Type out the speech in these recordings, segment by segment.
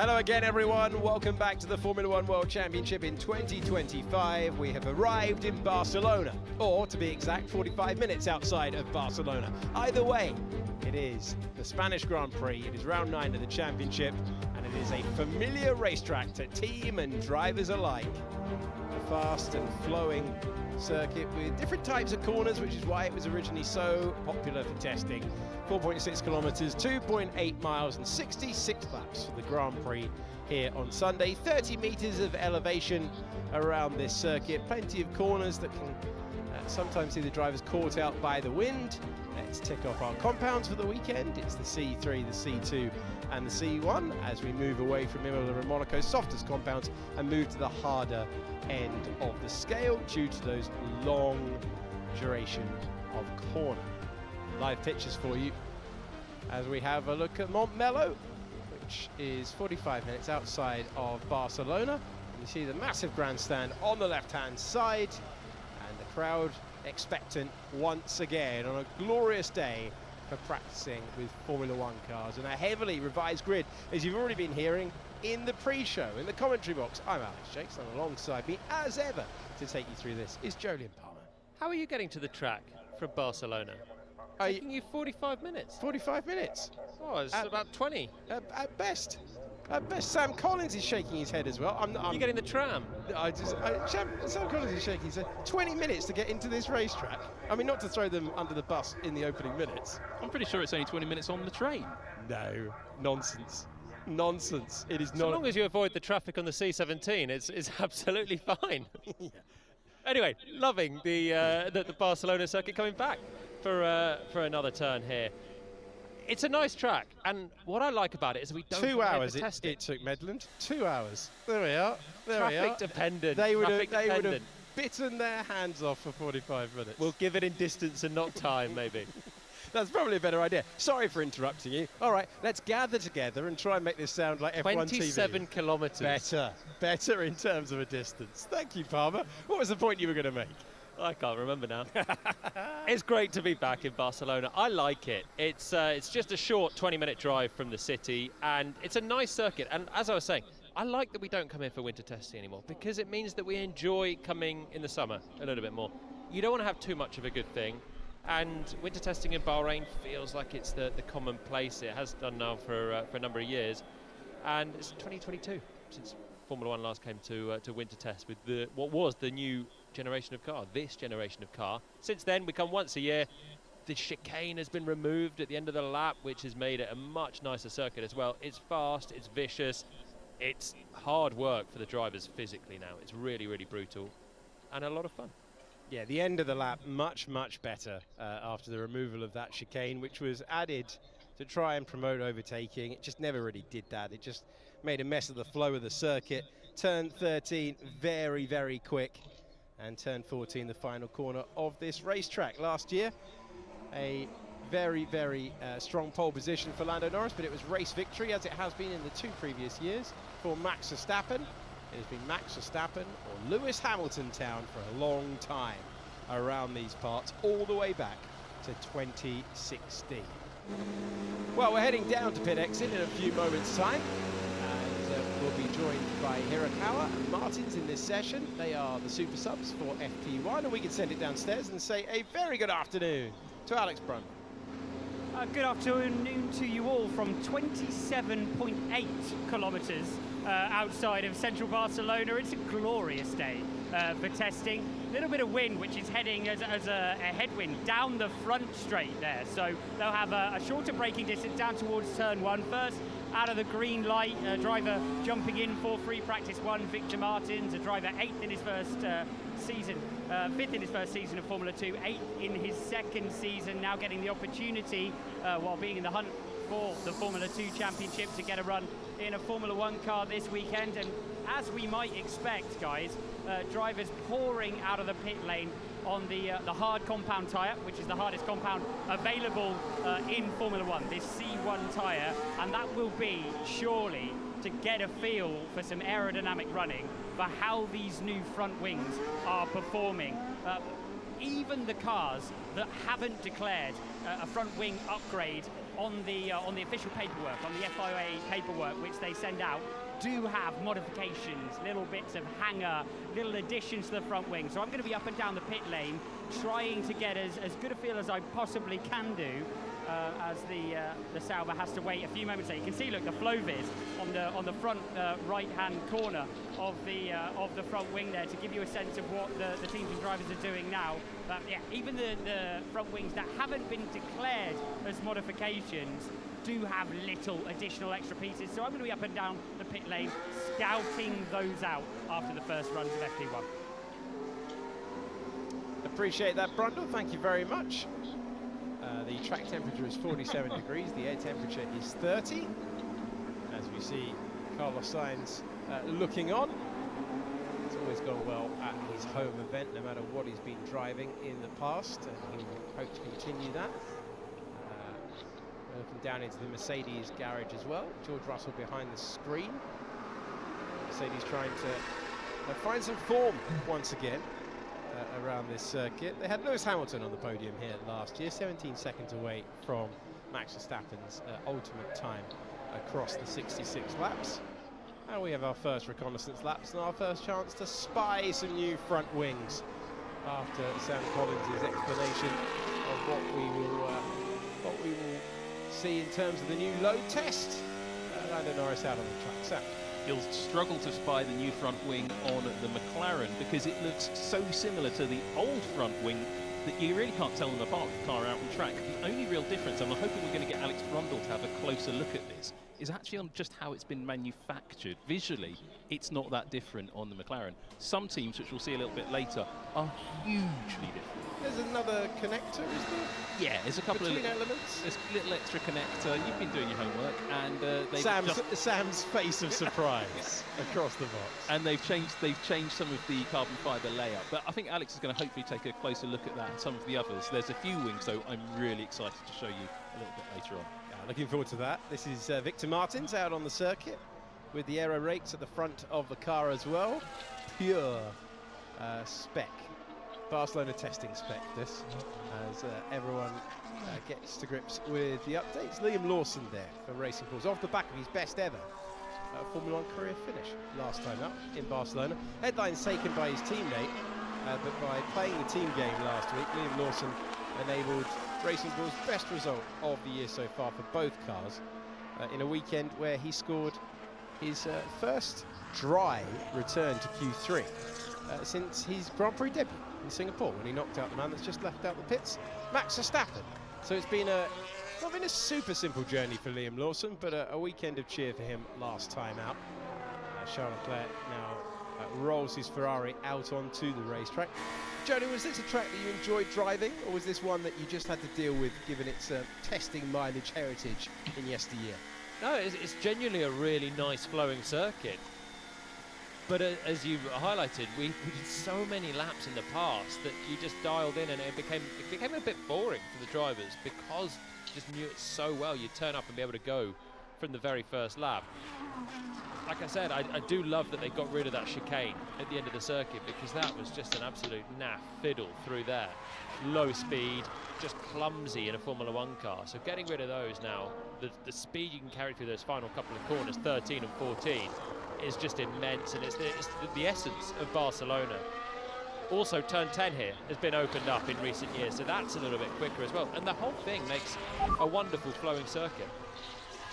Hello again, everyone. Welcome back to the Formula One World Championship in 2025. We have arrived in Barcelona, or to be exact, 45 minutes outside of Barcelona. Either way, it is the Spanish Grand Prix. It is round 9 of the championship, and it is a familiar racetrack to team and drivers alike. A fast and flowing circuit with different types of corners, which is why it was originally so popular for testing. 4.6 kilometers, 2.8 miles and 66 laps for the Grand Prix here on Sunday. 30 meters of elevation around this circuit, plenty of corners that can sometimes see the drivers caught out by the wind. Let's tick off our compounds for the weekend. It's the C3, the C2 and the C1 as we move away from Imola and Monaco's softest compounds and move to the harder end of the scale due to those long duration of corner. Live pictures for you as we have a look at Montmeló, which is 45 minutes outside of Barcelona. You see the massive grandstand on the left-hand side and the crowd expectant once again on a glorious day for practicing with Formula One cars and a heavily revised grid, as you've already been hearing in the pre-show, in the commentary box. I'm Alex Jakes, and alongside me, as ever, to take you through this is Jolyon Palmer. How are you getting to the track from Barcelona? Taking you 45 minutes. 45 minutes? Oh, it's about 20. At best. At best. Sam Collins is shaking his head as well. You're getting the tram. Sam Collins is shaking his head. 20 minutes to get into this racetrack. I mean, not to throw them under the bus in the opening minutes. I'm pretty sure it's only 20 minutes on the train. No, nonsense. Nonsense. It is not. So long as you avoid the traffic on the C17, it's absolutely fine. Yeah. Anyway, loving the Barcelona circuit coming back for another turn here. It's a nice track, and what I like about it is we don't 2 hours test it took Medland. 2 hours. There we are. Traffic dependent. They would have bitten their hands off for 45 minutes. We'll give it in distance and not time, maybe. That's probably a better idea. Sorry for interrupting you. All right, let's gather together and try and make this sound like F1 TV. 27 kilometres. Better in terms of a distance. Thank you, Palmer. What was the point you were going to make? I can't remember now. It's great to be back in Barcelona. I like it. It's just a short 20-minute drive from the city, and it's a nice circuit. And as I was saying, I like that we don't come in for winter testing anymore, because it means that we enjoy coming in the summer a little bit more. You don't want to have too much of a good thing. And winter testing in Bahrain feels like it's the commonplace. It has done now for a number of years, and it's 2022 since Formula One last came to winter test with what was the new generation of car, this generation of car. Since then, we come once a year. The chicane has been removed at the end of the lap, which has made it a much nicer circuit as well. It's fast, it's vicious, it's hard work for the drivers physically now. It's really, really brutal and a lot of fun. Yeah, the end of the lap much, much better after the removal of that chicane, which was added to try and promote overtaking. It just never really did that. It just made a mess of the flow of the circuit. Turn 13, very, very quick. And turn 14, the final corner of this racetrack. Last year, a very, very strong pole position for Lando Norris, but it was race victory, as it has been in the 2 previous years, for Max Verstappen. It has been Max Verstappen or Lewis Hamilton town for a long time around these parts, all the way back to 2016. Well, we're heading down to pit exit in a few moments' time, and we'll be joined by Hirakawa and Martins in this session. They are the super subs for FP1, and we can send it downstairs and say a very good afternoon to Alex Brun. Good afternoon to you all from 27.8 kilometres outside of central Barcelona. It's a glorious day for testing. A little bit of wind, which is heading as a headwind down the front straight there. So they'll have a shorter braking distance down towards turn 1 first. Out of the green light, driver jumping in for free practice 1, Victor Martins, a driver 8th in his first season, 5th in his first season of Formula 2, 8th in his second season, now getting the opportunity while being in the hunt for the Formula 2 Championship to get a run in a Formula 1 car this weekend. And as we might expect, guys, drivers pouring out of the pit lane on the hard compound tyre, which is the hardest compound available in Formula 1, this C1 tyre, and that will be surely to get a feel for some aerodynamic running for how these new front wings are performing. Even the cars that haven't declared a front wing upgrade on the official paperwork, on the FIA paperwork which they send out, do have modifications, little bits of hanger, little additions to the front wing. So I'm going to be up and down the pit lane trying to get as good a feel as I possibly can do as the Sauber has to wait a few moments there. You can see, look, the Flovis on the front right-hand corner of the front wing there to give you a sense of what the teams and drivers are doing now. But yeah, even the front wings that haven't been declared as modifications do have little additional extra pieces. So I'm going to be up and down the pit lane scouting those out after the first runs of FP1. Appreciate that, Brundle. Thank you very much. The track temperature is 47 degrees. The air temperature is 30. As we see Carlos Sainz looking on. It's always gone well at his home event, no matter what he's been driving in the past. And he will hope to continue that. Looking down into the Mercedes garage as well. George Russell behind the screen. Mercedes trying to find some form once again around this circuit. They had Lewis Hamilton on the podium here last year, 17 seconds away from Max Verstappen's ultimate time across the 66 laps. And we have our first reconnaissance laps and our first chance to spy some new front wings after Sam Collins' explanation of what we will see in terms of the new load test. Lando Norris out on the track. Sam. You'll struggle to spy the new front wing on the McLaren because it looks so similar to the old front wing that you really can't tell them apart with the car out on track. The only real difference, and I'm hoping we're going to get Alex Brundle to have a closer look at this, is actually on just how it's been manufactured. Visually, it's not that different on the McLaren. Some teams, which we'll see a little bit later, are hugely different. There's another connector, is there? Yeah, there's a couple between of elements. There's a little extra connector. You've been doing your homework, and Sam's face of surprise across the box. And they've changed some of the carbon fibre layout. But I think Alex is going to hopefully take a closer look at that and some of the others. There's a few wings, though, I'm really excited to show you a little bit later on. Looking forward to that. This is Victor Martins out on the circuit with the aero rakes at the front of the car as well. Pure spec. Barcelona testing spec, this, as everyone gets to grips with the updates. Liam Lawson there for Racing Bulls, off the back of his best ever Formula 1 career finish last time out in Barcelona. Headlines taken by his teammate, but by playing the team game last week, Liam Lawson enabled Racing Bulls' best result of the year so far for both cars in a weekend where he scored his first dry return to Q3 since his Grand Prix debut in Singapore, when he knocked out the man that's just left out the pits, Max Verstappen. So it's been not been a super simple journey for Liam Lawson, but a weekend of cheer for him last time out. Charles Leclerc now rolls his Ferrari out onto the racetrack. Jody, was this a track that you enjoyed driving, or was this one that you just had to deal with given its testing mileage heritage in yesteryear? No, it's genuinely a really nice flowing circuit. But as you highlighted, we did so many laps in the past that you just dialed in, and it became a bit boring for the drivers because you just knew it so well. You'd turn up and be able to go from the very first lap. Like I said, I do love that they got rid of that chicane at the end of the circuit, because that was just an absolute naff fiddle through there. Low speed, just clumsy in a Formula 1 car. So getting rid of those now, the speed you can carry through those final couple of corners, 13 and 14, is just immense, and it's the essence of Barcelona. Also, turn 10 here has been opened up in recent years, so that's a little bit quicker as well. And the whole thing makes a wonderful flowing circuit.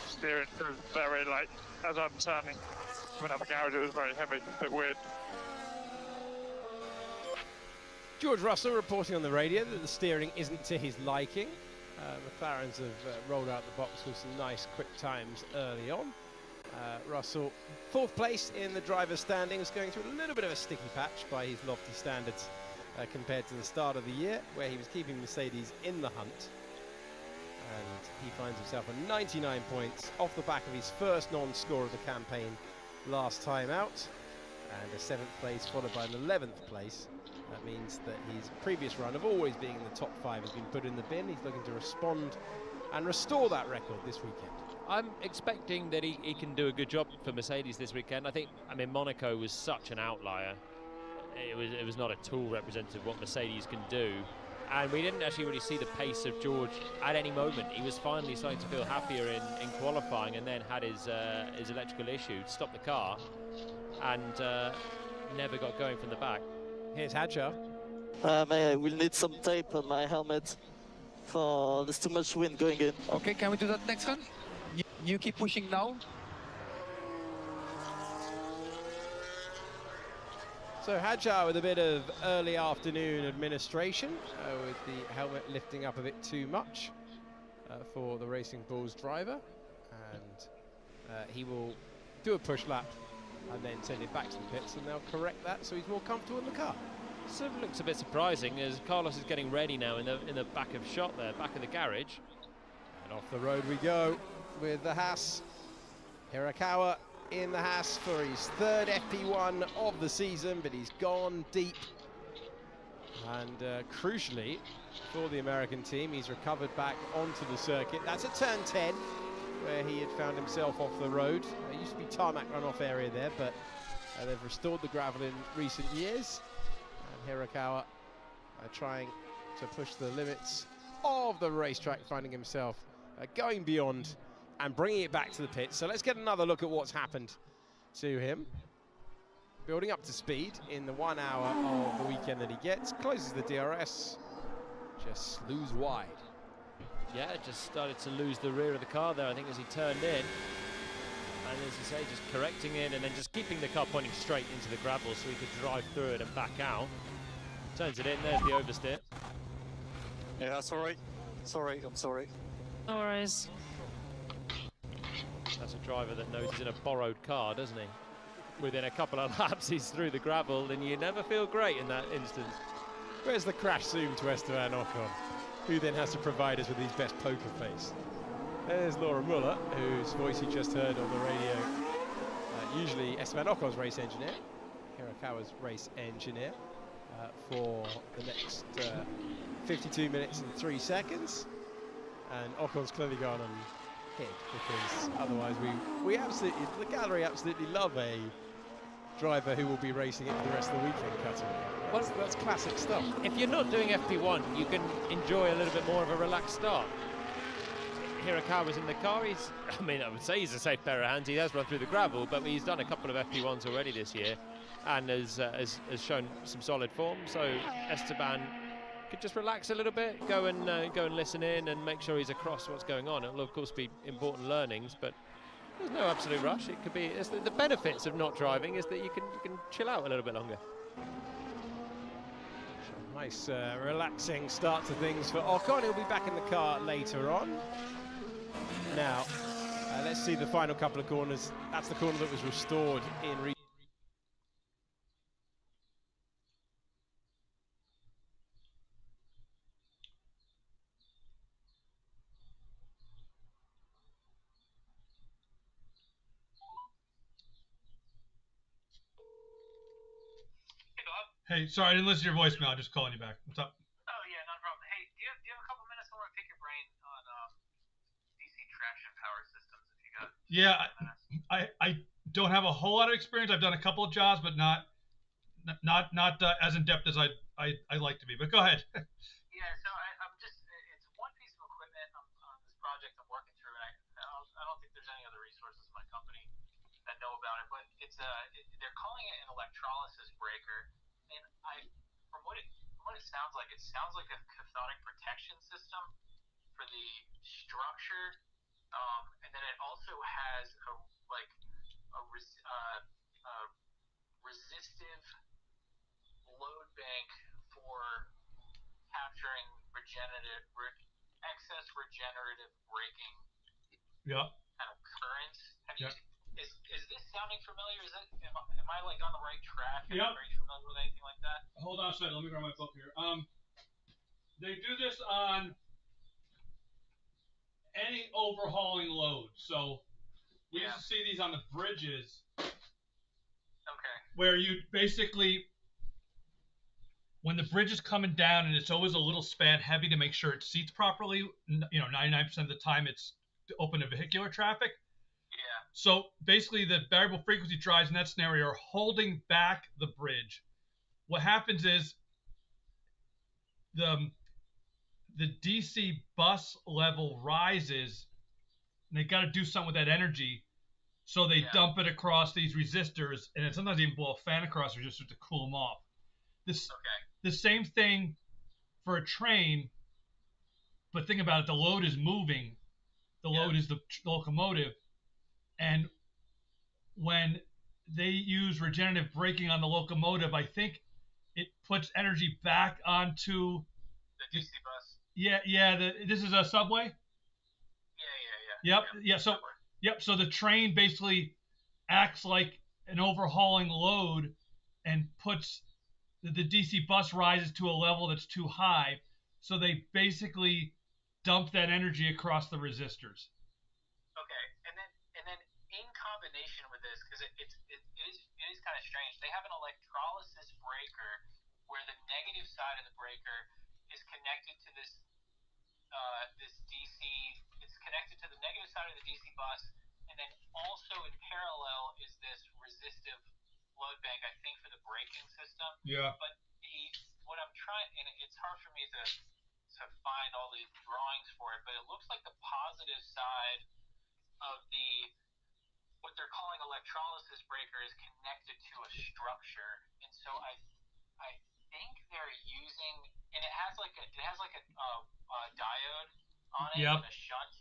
Steering through very late as I'm turning from another garage. It was very heavy, a bit weird. George Russell reporting on the radio that the steering isn't to his liking. McLarens have rolled out the box with some nice quick times early on. Russell, fourth place in the driver's standings, going through a little bit of a sticky patch by his lofty standards compared to the start of the year, where he was keeping Mercedes in the hunt. And he finds himself on 99 points off the back of his first non-score of the campaign last time out, and a 7th place followed by an 11th place. That means that his previous run of always being in the top 5 has been put in the bin. He's looking to respond and restore that record this weekend. I'm expecting that he can do a good job for Mercedes this weekend. I mean, Monaco was such an outlier. It was not at all representative of what Mercedes can do. And we didn't actually really see the pace of George at any moment. He was finally starting to feel happier in qualifying, and then had his electrical issue, stopped the car, and never got going from the back. Here's Hadjar. I will need some tape on my helmet for there's too much wind going in. Okay, can we do that next one? You keep pushing down. So Hadjar with a bit of early afternoon administration, with the helmet lifting up a bit too much for the Racing Bulls driver, and he will do a push lap and then send it back to the pits, and they'll correct that so he's more comfortable in the car. So it looks a bit surprising as Carlos is getting ready now in the back of shot there, back of the garage. And off the road we go with the Haas. Hirakawa in the Haas for his third FP1 of the season, but he's gone deep. And crucially for the American team, he's recovered back onto the circuit. That's at turn 10, where he had found himself off the road. There used to be tarmac runoff area there, but they've restored the gravel in recent years. And Hirakawa trying to push the limits of the racetrack, finding himself going beyond and bringing it back to the pit. So let's get another look at what's happened to him. Building up to speed in the 1 hour of the weekend that he gets. Closes the DRS, just slews wide. Yeah, just started to lose the rear of the car there, I think, as he turned in. And as you say, just correcting in and then just keeping the car pointing straight into the gravel so he could drive through it and back out. Turns it in, there's the oversteer. Yeah, sorry. Sorry, I'm sorry. No worries. That's a driver that knows he's in a borrowed car, doesn't he? Within a couple of laps, he's through the gravel, and you never feel great in that instance. Where's the crash zoom to Esteban Ocon, who then has to provide us with his best poker face? There's Laura Muller, whose voice you just heard on the radio. Usually Esteban Ocon's race engineer, Hirakawa's race engineer, for the next 52 minutes and 3 seconds. And Ocon's clearly gone on hit, because otherwise we absolutely, the gallery absolutely love a driver who will be racing it for the rest of the weekend, Cutting. That's classic stuff. If you're not doing FP1, you can enjoy a little bit more of a relaxed start. Hirakawa's in the car. I would say he's a safe pair of hands. He has run through the gravel, but he's done a couple of FP1s already this year, and has shown some solid form. So Esteban could just relax a little bit, go and listen in, and make sure he's across what's going on. It'll of course be important learnings, but there's no absolute rush. It could be. The benefits of not driving is that you can chill out a little bit longer. Nice relaxing start to things for Ocon. He'll be back in the car later on. Now, let's see the final couple of corners. That's the corner that was restored in Hey, sorry, I didn't listen to your voicemail. I'm just calling you back. What's up? Oh, yeah, not a problem. Hey, do you have a couple minutes? I want to pick your brain on DC traction power systems, if you got. Yeah, I don't have a whole lot of experience. I've done a couple of jobs, but not as in depth as I like to be. But go ahead. Yeah, so I'm just, it's one piece of equipment on this project I'm working through, and I don't think there's any other resources in my company that know about it, but they're calling it an electrolysis breaker. And from what it sounds like a cathodic protection system for the structure, and then it also has a resistive load bank for capturing excess regenerative braking. Yeah. Kind of current. Is this sounding familiar? Am I like on the right track? Yep. Are you familiar with anything like that? Hold on a second. Let me grab my book here. They do this on any overhauling load. So we used to see these on the bridges. Okay. Where you basically, when the bridge is coming down, and it's always a little span heavy to make sure it seats properly. 99% of the time it's open to vehicular traffic. So basically the variable frequency drives in that scenario are holding back the bridge. What happens is the DC bus level rises, and they got to do something with that energy. So they dump it across these resistors, and then sometimes even blow a fan across resistors to cool them off. The same thing for a train, but think about it, the load is moving. The load is the locomotive, and when they use regenerative braking on the locomotive, I think it puts energy back onto the DC bus. Yeah. This is a subway. Yeah. Yep. So the train basically acts like an overhauling load and puts the DC bus rises to a level that's too high. So they basically dump that energy across the resistors. Okay, and then in combination with this, because it is kind of strange, they have an electrolysis breaker where the negative side of the breaker is connected to this DC. It's connected to the negative side of the DC bus, and then also in parallel is this resistive load bank, I think, for the braking system. Yeah. But what I'm trying, and it's hard for me to find all these drawings for it, but it looks like the positive side of what they're calling electrolysis breaker is connected to a structure, and so I think they're using, and it has like a diode on it and a shunt,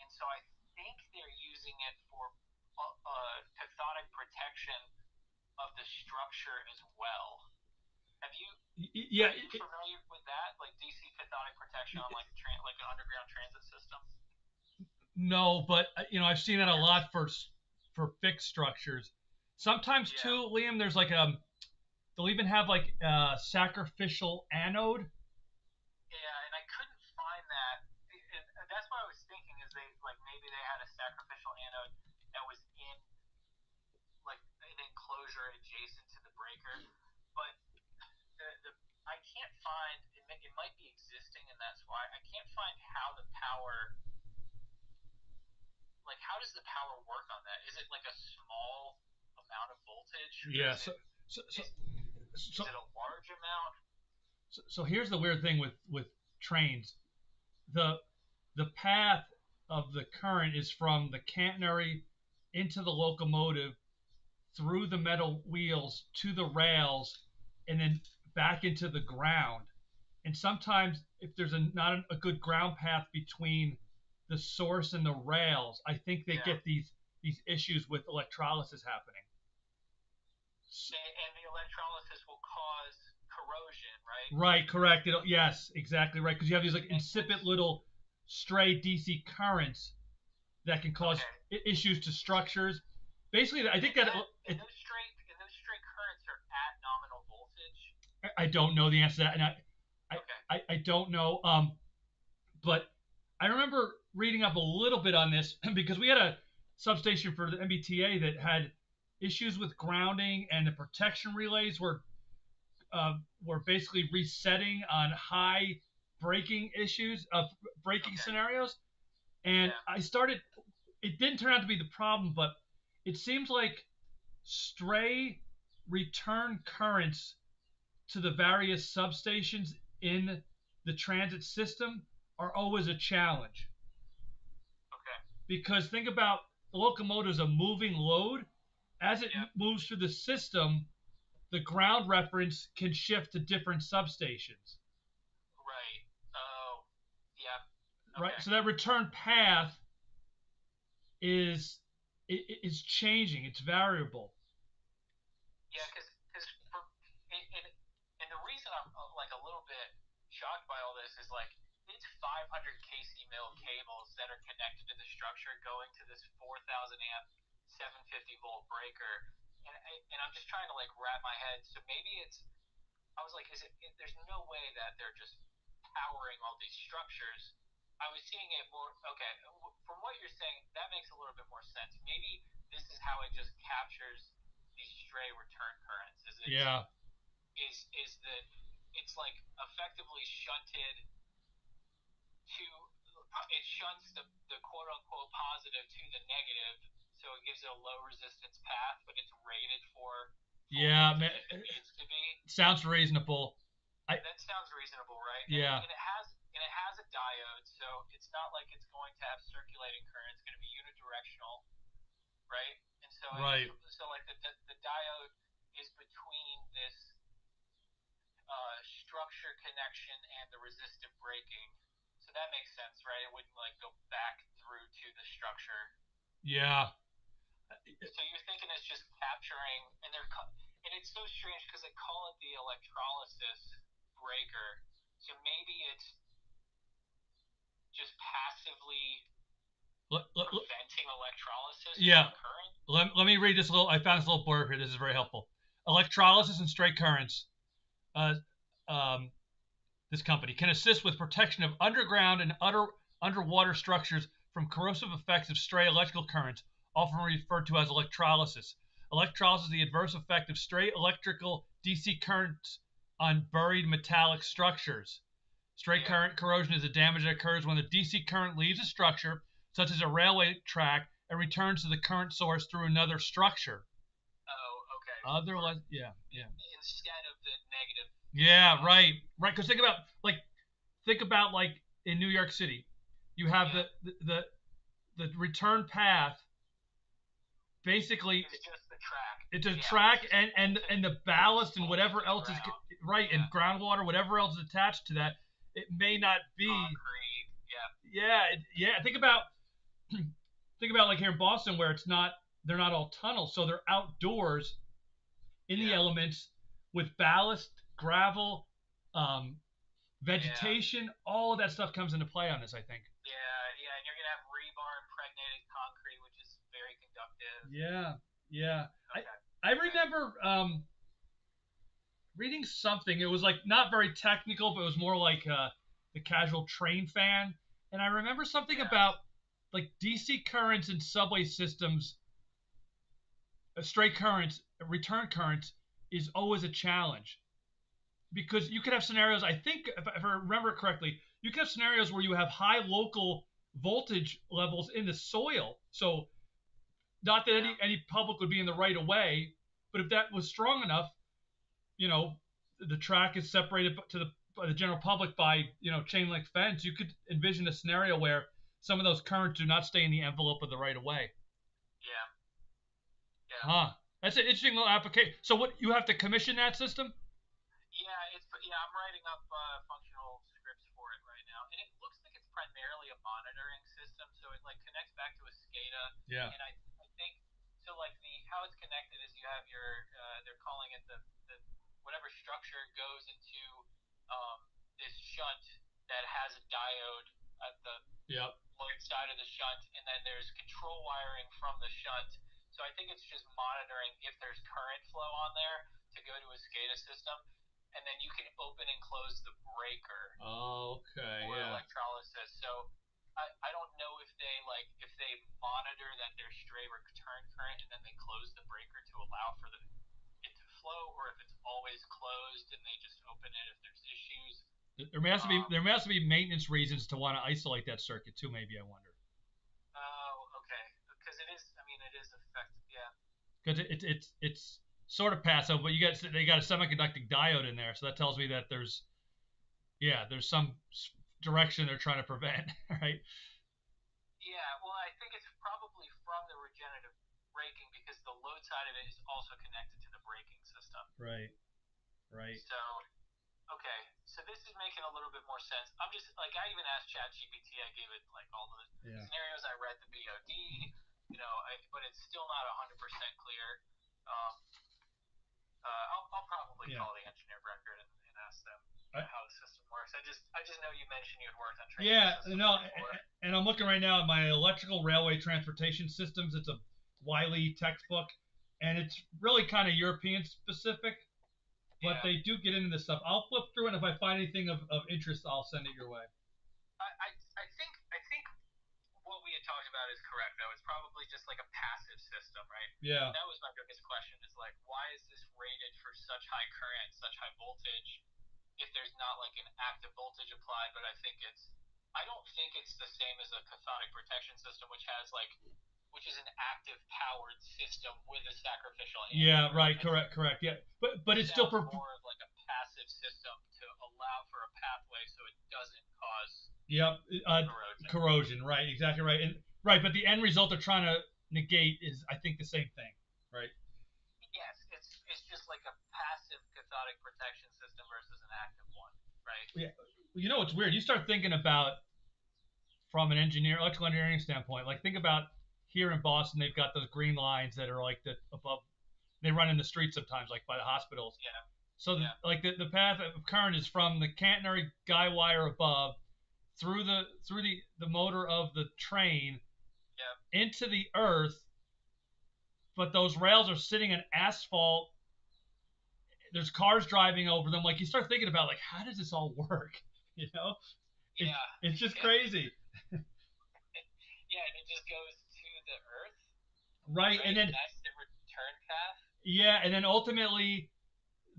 and so I think they're using it for cathodic protection of the structure as well. Are you familiar with that, like DC cathodic protection on like an underground transit system? No, but I've seen that a lot for fixed structures. Sometimes too, Liam, there's like they'll even have like a sacrificial anode. Yeah, and I couldn't find that. That's what I was thinking, is maybe they had a sacrificial anode that was in like an enclosure adjacent to the breaker, but I can't find. It might be existing, and that's why I can't find how the power. Like, how does the power work on that? Is it like a small amount of voltage? Yeah. Is it a large amount? So here's the weird thing with trains. The path of the current is from the catenary into the locomotive, through the metal wheels to the rails, and then back into the ground. And sometimes if there's not a good ground path between the source and the rails, I think they get these issues with electrolysis happening. And the electrolysis will cause corrosion, right? Right, correct. Yes, exactly right. Because you have these like insipid little stray DC currents that can cause issues to structures. Basically, I think those stray currents are at nominal voltage. I don't know the answer to that, and I don't know. But I remember reading up a little bit on this because we had a substation for the MBTA that had issues with grounding, and the protection relays were basically resetting on high braking issues, braking scenarios. And it didn't turn out to be the problem, but it seems like stray return currents to the various substations in the transit system are always a challenge. Okay. Because think about the locomotive is a moving load. As it moves through the system, the ground reference can shift to different substations. Right. Oh, yeah. Okay. Right. So that return path is changing. It's variable. Yeah, because and the reason I'm like a little bit shocked by all this is like it's 500 kc mil cables that are connected to the structure going to this 4,000 amp 750 volt breaker, and I'm just trying to like wrap my head. So maybe I was like, there's no way that they're just powering all these structures. I was seeing it more, from what you're saying, that makes a little bit more sense. Maybe this is how it just captures these stray return currents. Is that it's like effectively shunted to, it shunts the quote unquote positive to the negative, so it gives it a low resistance path, but it's rated for it needs to be. Sounds reasonable. That sounds reasonable, right? Yeah. And it has diode, so it's not like it's going to have circulating current. It's going to be unidirectional, right? And so, Right. So like the diode is between this structure connection and the resistive braking. So that makes sense, right? It wouldn't like go back through to the structure. Yeah. So you're thinking it's just capturing, and and it's so strange because they call it the electrolysis breaker. So maybe it's just passively preventing electrolysis Yeah. from occurring. Let me read this little. I found this little blurb here. This is very helpful. Electrolysis and straight currents. This company can assist with protection of underground and underwater structures from corrosive effects of stray electrical currents, often referred to as electrolysis. Electrolysis is the adverse effect of stray electrical DC currents on buried metallic structures. Stray current corrosion is the damage that occurs when the DC current leaves a structure, such as a railway track, and returns to the current source through another structure. Oh, okay. Otherwise, yeah. Instead of the negative. Yeah, right. Because think about like in New York City, you have the return path. Basically, it's just the track. It's a track and the ballast and whatever else is right, and groundwater, whatever else is attached to that. It may not be. Concrete. Yeah. Think about like here in Boston, where they're not all tunnels, so they're outdoors in the elements with ballast, gravel, vegetation. All of that stuff comes into play on this, I think. Yeah, and you're gonna have rebar impregnated concrete, which is very conductive. Yeah. Okay. I remember reading something. It was like not very technical, but it was more like the casual train fan. And I remember something about like DC currents in subway systems, straight currents, return currents is always a challenge. Because you could have scenarios, I think, if I remember it correctly, you could have scenarios where you have high local voltage levels in the soil. So not that any public would be in the right of way, but if that was strong enough, the track is separated by the general public by, chain link fence, you could envision a scenario where some of those currents do not stay in the envelope of the right of way. Yeah. Huh. That's an interesting little application. So what, you have to commission that system? Yeah, I'm writing up functional scripts for it right now, and it looks like it's primarily a monitoring system. So it like connects back to a SCADA. Yeah. And I think so. Like how it's connected is you have your they're calling it the whatever structure goes into this shunt that has a diode at the load side of the shunt, and then there's control wiring from the shunt. So I think it's just monitoring if there's current flow on there to go to a SCADA system. And then you can open and close the breaker. Oh, okay. For electrolysis. So I don't know if they monitor that there's stray return current and then they close the breaker to allow for it to flow, or if it's always closed and they just open it if there's issues. There has to be maintenance reasons to want to isolate that circuit too. Maybe, I wonder. Oh, okay. Because it is effective. Yeah. Because it's sort of passive, but they got a semiconducting diode in there, so that tells me that there's some direction they're trying to prevent, right? Yeah, well, I think it's probably from the regenerative braking because the load side of it is also connected to the braking system. Right. So, okay, so this is making a little bit more sense. I'm just like, I even asked ChatGPT. I gave it like all the scenarios. I read the BOD, but it's still not 100% clear. I'll probably call the engineer of record and ask them how the system works. I just know you mentioned you had worked on train systems before. And I'm looking right now at my electrical railway transportation systems. It's a Wiley textbook, and it's really kind of European specific, but they do get into this stuff. I'll flip through, and if I find anything of interest, I'll send it your way. I think what we had talked about is correct, though. It's probably just like a passive system, right? Yeah. That was my biggest question, is like, why is this rated for such high current, such high voltage, if there's not like an active voltage applied? But I don't think it's the same as a cathodic protection system, which is an active powered system with a sacrificial anode. Yeah, right, correct. Yeah, but it's still more of like a passive system to allow for a pathway so it doesn't cause Yep. Corrosion. Right. Exactly right. And right, but the end result they're trying to negate is, I think, the same thing. Right. Yes, it's just like a passive cathodic protection system versus an active one, right? Yeah. You know, it's weird. You start thinking about from an electrical engineering standpoint. Like, think about here in Boston, they've got those green lines that are like the above. They run in the streets sometimes, like by the hospitals. Yeah. So, like the path of current is from the catenary guy wire above through the motor of the train into the earth. But those rails are sitting in asphalt. There's cars driving over them. Like, you start thinking about, like, how does this all work? You know? It's just crazy. Yeah, and it just goes to the earth. Right, and then that's the return path. Yeah, and then ultimately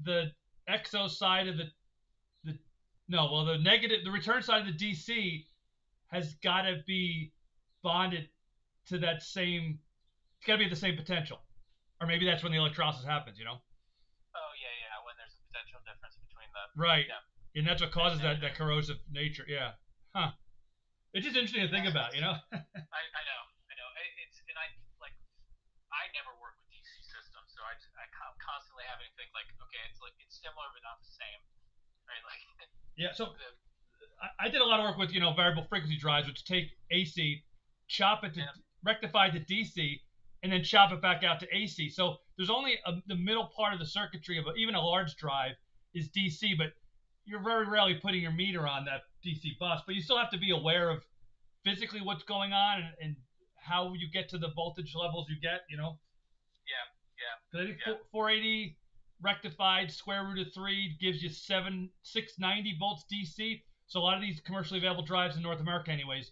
the exo side of the return side of the DC has got to be bonded to that same. It's got to be the same potential, or maybe that's when the electrolysis happens. You know. Oh yeah, when there's a potential difference between the. Right, yeah. and that's what causes that corrosive nature. Yeah, huh. It's just interesting to think about, you know. I know. It's and I never work with DC systems, so I'm constantly having to think like, okay, it's similar but not the same, right? Like. Yeah. So I did a lot of work with variable frequency drives, which take AC, chop it to rectify to DC, and then chop it back out to AC. So there's only the middle part of the circuitry of even a large drive is DC, but you're very rarely putting your meter on that DC bus. But you still have to be aware of physically what's going on and how you get to the voltage levels you get, you know? Yeah. Because I think 480 rectified square root of 3 gives you 690 volts DC. So a lot of these commercially available drives in North America anyways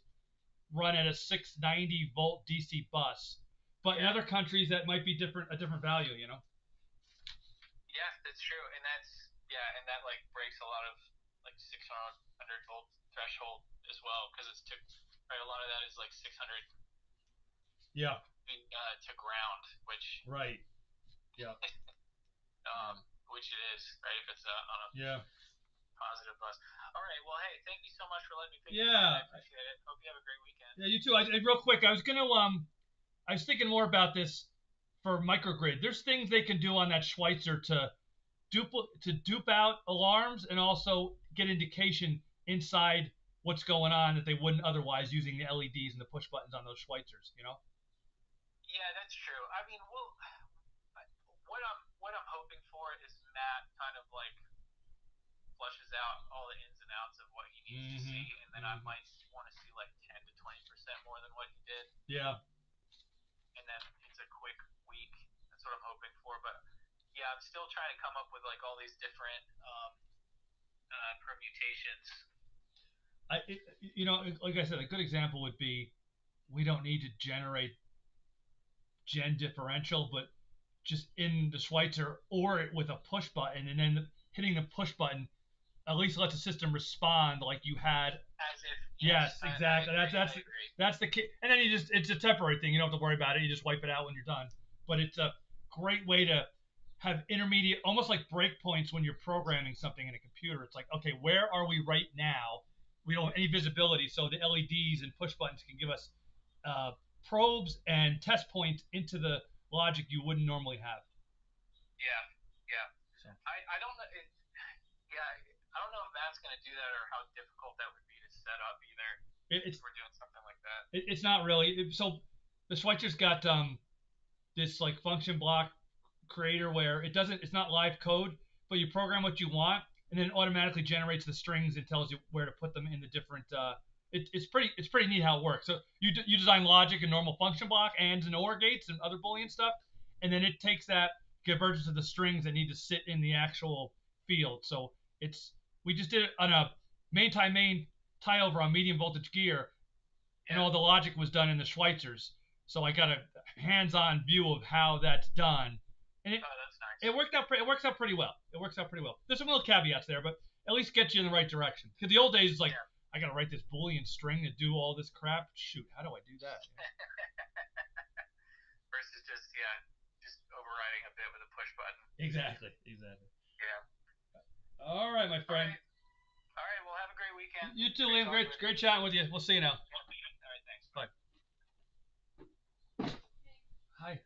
run at a 690 volt DC bus. But in other countries that might be a different value, you know? Yeah, that's true. And that like breaks a lot of like 600 volt threshold as well, because it's right, a lot of that is like 600 to ground, which right, which it is, right, if it's on a positive bus. All right, well, hey, thank you so much for letting me pick I appreciate it. Hope you have a great weekend. Yeah, you too. Real quick, I was thinking more about this for microgrid. There's things they can do on that Schweitzer to dupe out alarms and also get indication inside what's going on that they wouldn't otherwise using the LEDs and the push buttons on those Schweitzers, you know? Yeah, that's true. I mean, what I'm hoping for is Matt kind of like flushes out all the ins and outs of what he needs to see, and then I might want to see like 10 to 20% more than what he did. Yeah. And then it's a quick week. That's what I'm hoping for. But yeah, I'm still trying to come up with like all these different permutations. Like I said, a good example would be we don't need to generate gen differential, but just in the Schweitzer or with a push button, and then hitting the push button at least lets the system respond like you had. As if. Yes, exactly. That's the key. And then it's a temporary thing. You don't have to worry about it. You just wipe it out when you're done. But it's a great way to have intermediate, almost like breakpoints when you're programming something in a computer. It's like, okay, where are we right now? We don't have any visibility, so the LEDs and push buttons can give us probes and test points into the logic you wouldn't normally have. Yeah. So. I don't know. I don't know if Matt's going to do that or how difficult that would be to set up either. If we're doing something like that. It's not really. So the Schweitzer's got this like function block creator where it's not live code, but you program what you want, and then it automatically generates the strings and tells you where to put them in the different. It's pretty neat how it works. So you design logic and normal function block, ands and OR gates and other Boolean stuff, and then it takes that, converges to the strings that need to sit in the actual field. So we just did it on a main tie over on medium voltage gear, and all the logic was done in the Schweitzers. So I got a hands-on view of how that's done, and that's nice. It works out pretty well. There's some little caveats there, but at least get you in the right direction. Because the old days, it's like I got to write this Boolean string to do all this crap. Shoot, how do I do that? Versus just overriding a bit with a push button. Exactly. Yeah. All right, my friend. All right. Well, have a great great weekend. You too, Liam. Great chatting with you. We'll see you now. All right, thanks. Bye. Hi.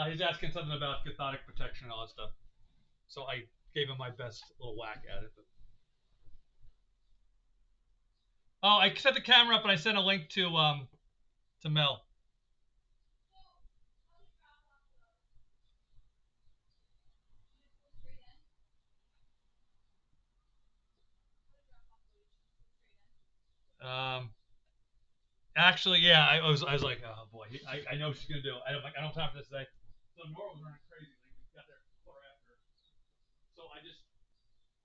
He's asking something about cathodic protection and all that stuff. So I gave him my best little whack at it. But... Oh, I set the camera up and I sent a link to Mel. Actually, yeah, I was like, oh boy, I know what she's gonna do. I don't have time for this today. So Nora was running crazy. Like, we got there quarter after. So I just,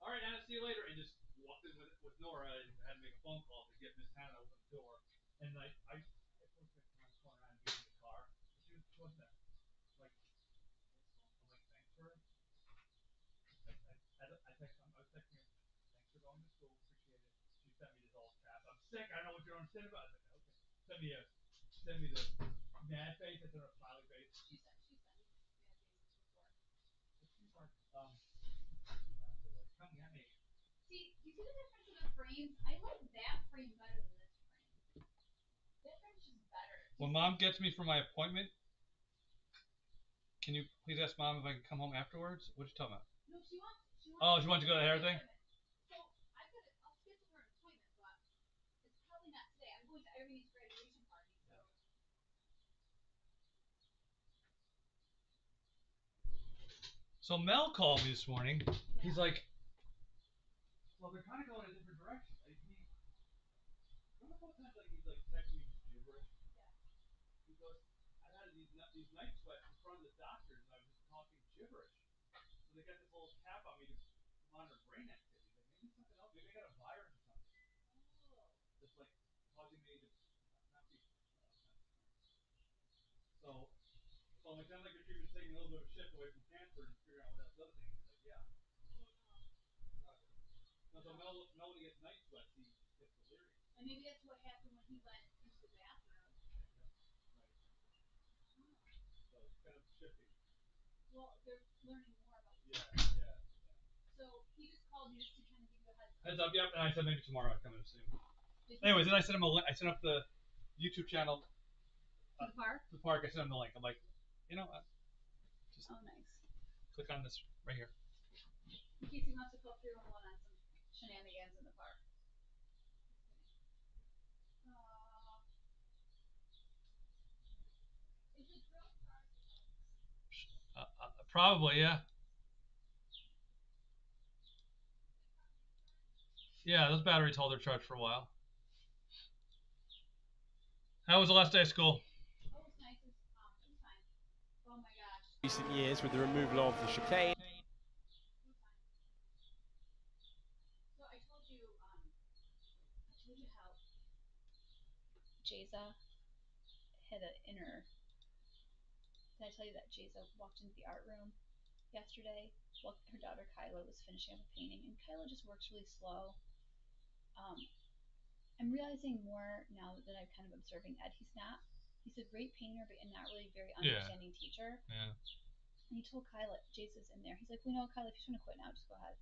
all right, Anna, see you later, and just walked in with Nora and had to make a phone call to get Miss Hannah to open the door. And I pushed her around and get in the car. She wasn't there. Like, I'm like, thanks for. I texted her, thanks for going to school, appreciate it. She sent me this all crap. I'm sick. I don't know what you don't understand about it. Okay. Send me the mad face. I sent her a smiley face. She sent me mad faces before. Come at me. See, you see the difference in the frames? I like that frame better than this frame. That frame's just better. When Mom gets me for my appointment, can you please ask Mom if I can come home afterwards? What are you talking about? No, she wants to go to the hair thing? So I'll schedule her an appointment, but it's probably not today. I'm going to Irene's graduation party, So Mel called me this morning. Yeah. He's like, well, they're kind of going in a different direction. Like, remember how times he's like texting me gibberish? Yeah. He goes, I had these night sweats in front of the doctors, and I was just talking gibberish. So they got this little cap on me to monitor brain activity. Like, maybe something else. Maybe I got a virus or something. Oh. Just like causing me to not be. So it sounds like your treatment's taking a little bit of a shift away from cancer and figuring out what else other things. He's like, yeah. No, so Mel, when he gets night sweats, he gets delirious. And maybe that's what happened when he went into the bathroom. Right. So it's kind of shifting. Well, they're learning more about you. Yeah. So he just called you just to kind of give you a heads up. Yep, and I said maybe tomorrow I'd come in and see him. Anyways, then I sent him a link. I sent up the YouTube channel. To the park? The park. I sent him the link. I'm like, you know what? Just nice. Click on this right here. In case he wants to go through and on some shenanigans in the park. Is it real cars? Probably, yeah. Yeah, those batteries hold their charge for a while. How was the last day of school? Oh, it was nice. It was fine. Oh my gosh. Recent years with the removal of the chicane. So I told you how Jayza had an inner. Did I tell you that Jayza walked into the art room yesterday? Well, her daughter Kyla was finishing up a painting, and Kyla just works really slow. realizing more now that I'm kind of observing Ed. He's a great painter, but not really very Yeah. understanding teacher. Yeah. And he told Kyle, Jace is in there. He's like, "We know, Kyle, if you just want to quit now, just go ahead."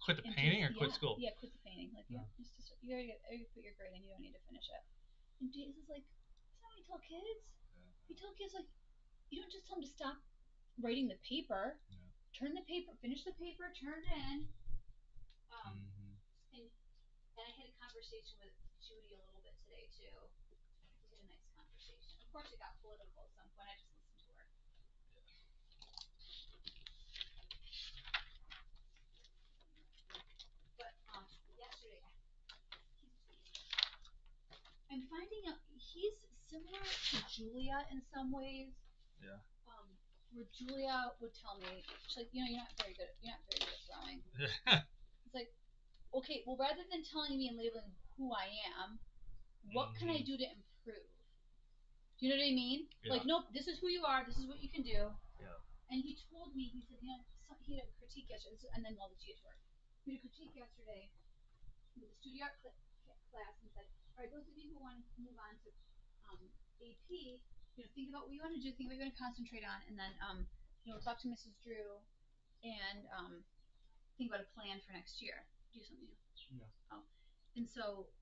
Quit the And painting Jace- or quit yeah, school? Yeah, quit the painting. Like, you already put your grade in. You don't need to finish it. And Jace is like, "That's not what you tell kids. You tell kids like, you don't just tell them to stop writing the paper. Turn the paper, finish the paper, turn it in." And I had a conversation with Judy a little bit today too. We had a nice conversation. Of course, it got political at some point. I just listened to her. But yesterday, I'm finding out he's similar to Julia in some ways. Yeah. Where Julia would tell me, she's like, you're not very good at throwing. It's like, okay, well, rather than telling me and labeling who I am, what can I do to improve? Do you know what I mean? Yeah. Like, nope, this is who you are. This is what you can do. Yeah. And he told me, he said, he had a critique yesterday, and then all the GH work. He had a critique yesterday with the studio art class and said, all right, those of you who want to move on to AP, think about what you want to do, think about what you're going to concentrate on, and then, talk to Mrs. Drew and think about a plan for next year. Do something. Yeah. Oh, and so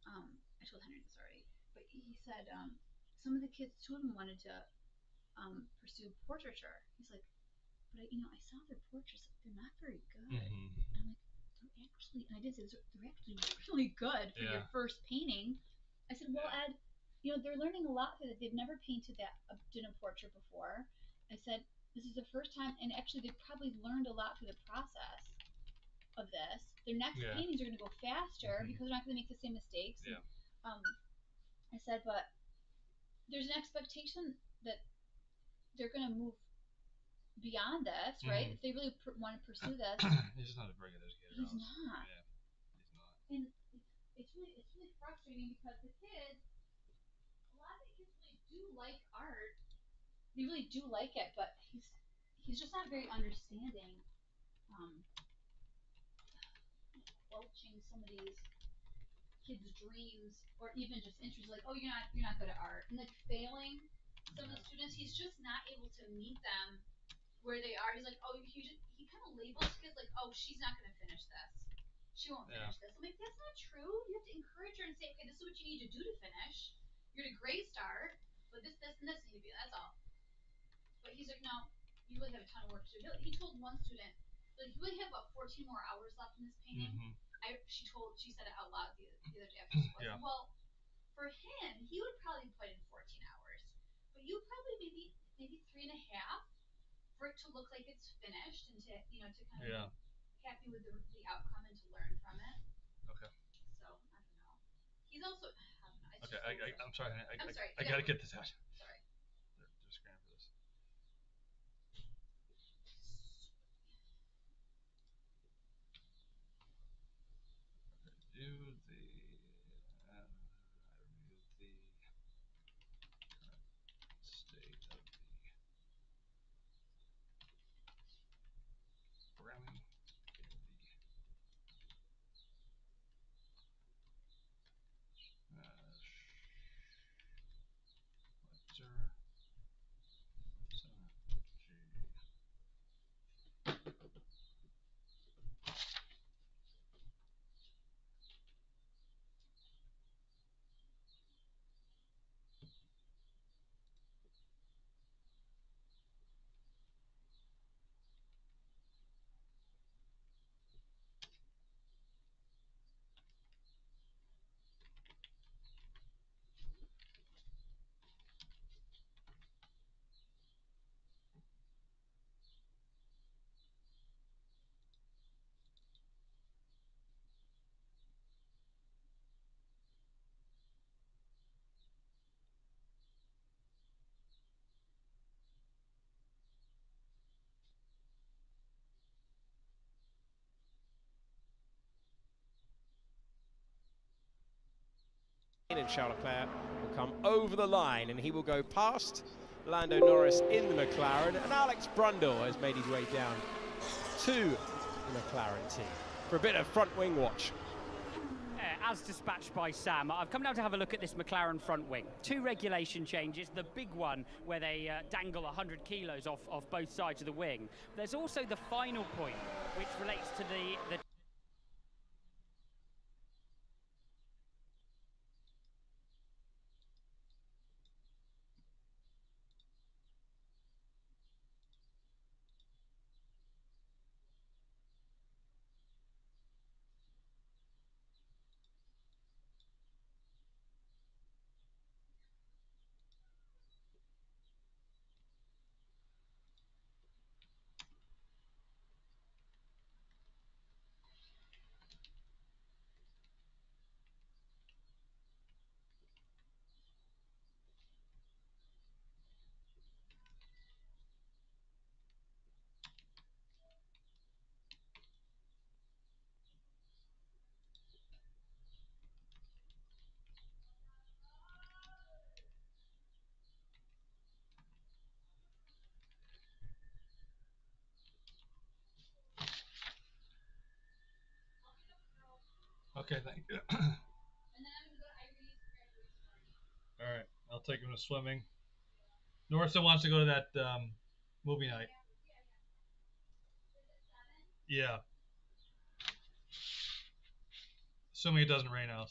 I told Henry this already, but he said some of the kids, 2 of them wanted to pursue portraiture. He's like, but I saw their portraits; they're not very good. And I'm like, they're actually, and I did say they're actually really good for your first painting. I said, well, Ed, they're learning a lot through that. They've never painted done a portrait before. I said, this is the first time, and actually they've probably learned a lot through the process of this. Their next paintings are going to go faster because they're not going to make the same mistakes. Yeah. And, I said, but there's an expectation that they're going to move beyond this, right? If they really want to pursue this. He's just not a very good educator. He's not. Yeah, he's not. And it's really frustrating because a lot of the kids really do like art. They really do like it, but he's just not very understanding. Welching some of these kids' dreams, or even just interests, like, oh, you're not good at art, and like failing some of the students. He's just not able to meet them where they are. He's like, oh, he kind of labels kids like, oh, she's not going to finish this. She won't finish this. I'm like, that's not true. You have to encourage her and say, okay, this is what you need to do to finish. You're at a great start, but this, and this need to be. That's all. But he's like, no, you really have a ton of work to do. He told one student, like, you really have about 14 more hours left in this painting. She said it out loud the other day after school. Yeah. Well, for him, he would probably put in 14 hours, but you probably maybe 3.5 for it to look like it's finished and to kind of be happy with the outcome and to learn from it. Okay. So I don't know. He's also Okay. I'm sorry. I'm sorry. I gotta get this out. Sorry. They're scrambling for this. Do the I remove the current state of the programming. And Charles Leclerc will come over the line, and he will go past Lando Norris in the McLaren, and Alex Brundle has made his way down to the McLaren team for a bit of front wing watch. as dispatched by Sam, I've come down to have a look at this McLaren front wing. 2 regulation changes, the big one where they dangle 100 kilos off both sides of the wing. There's also the final point, which relates to the Okay, thank you. All right, I'll take him to swimming. Norsa wants to go to that movie night. Yeah. Assuming it doesn't rain out.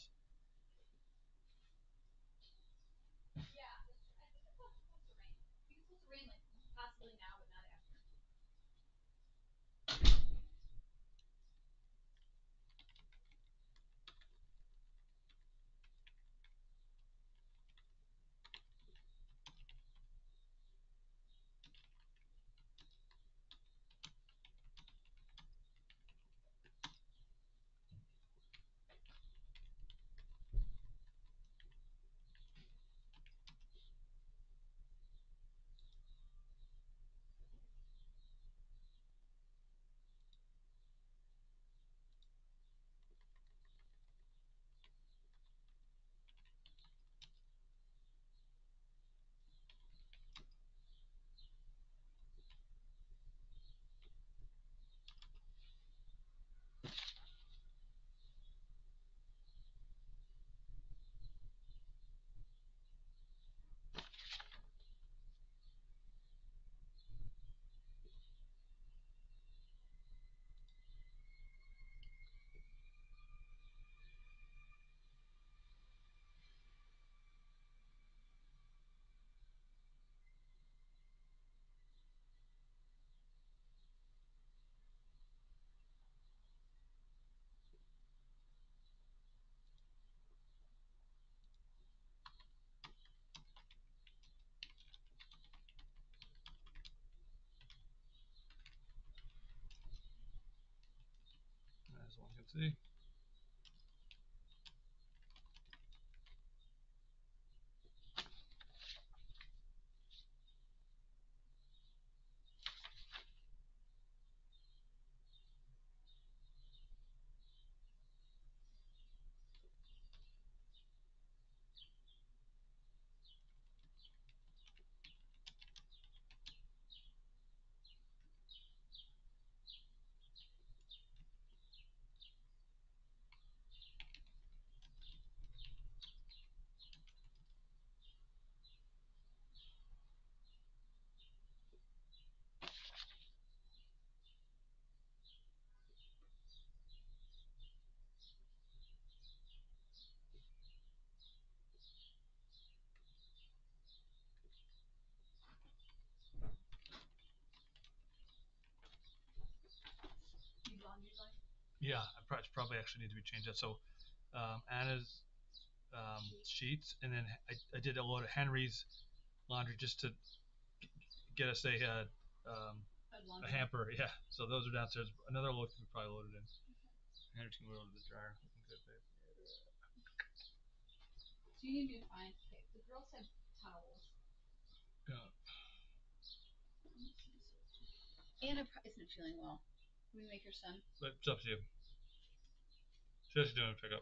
As one can see. Yeah, I probably actually need to be changed that. So Anna's sheets, and then I did a load of Henry's laundry just to get us a hamper. Yeah, so those are downstairs. Another load can be probably loaded in. Henry's can go to the dryer. Looking good, babe. So you need to find. Okay, the girls have towels. Yeah. Anna isn't feeling well. Can we make her son? But it's up to you. She's doing a pickup.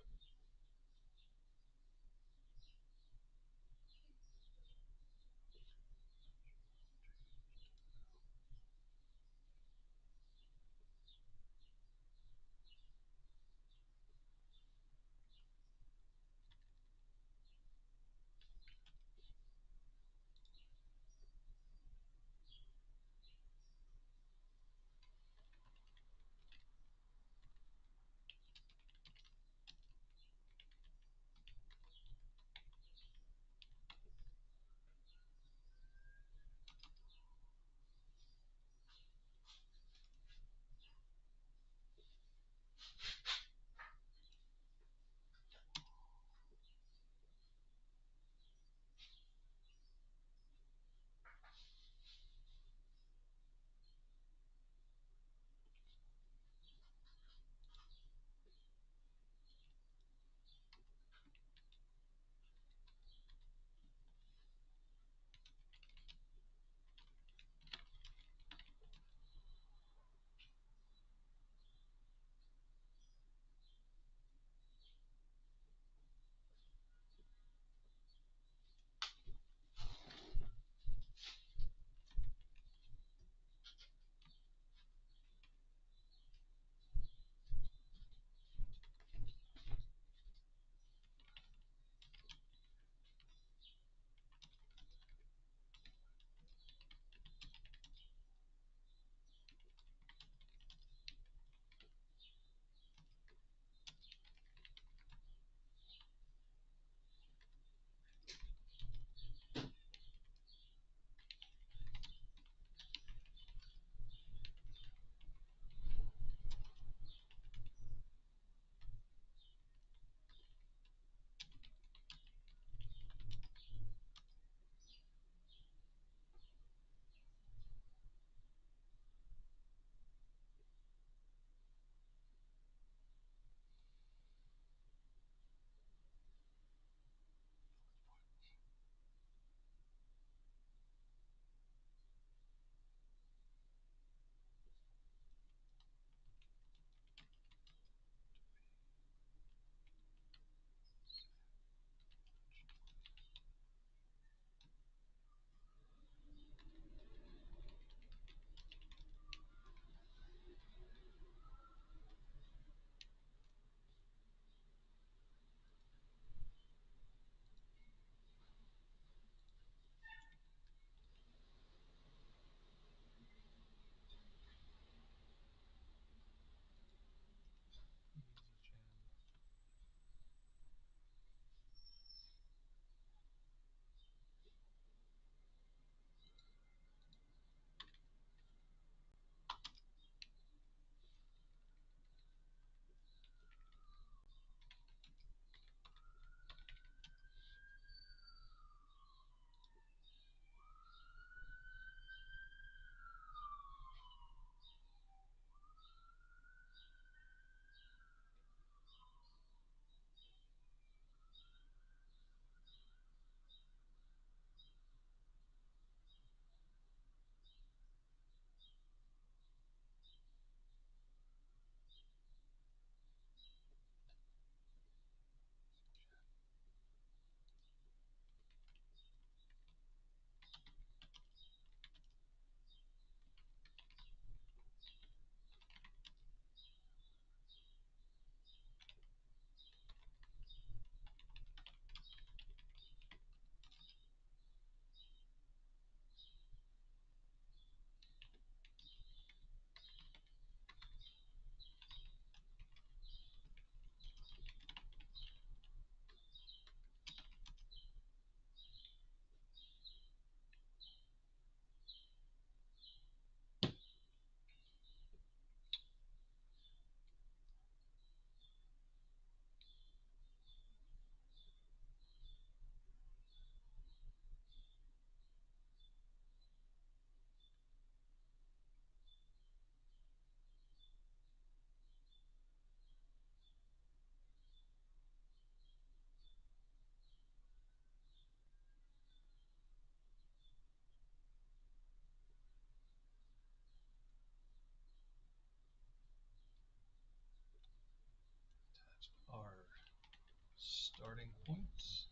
starting points.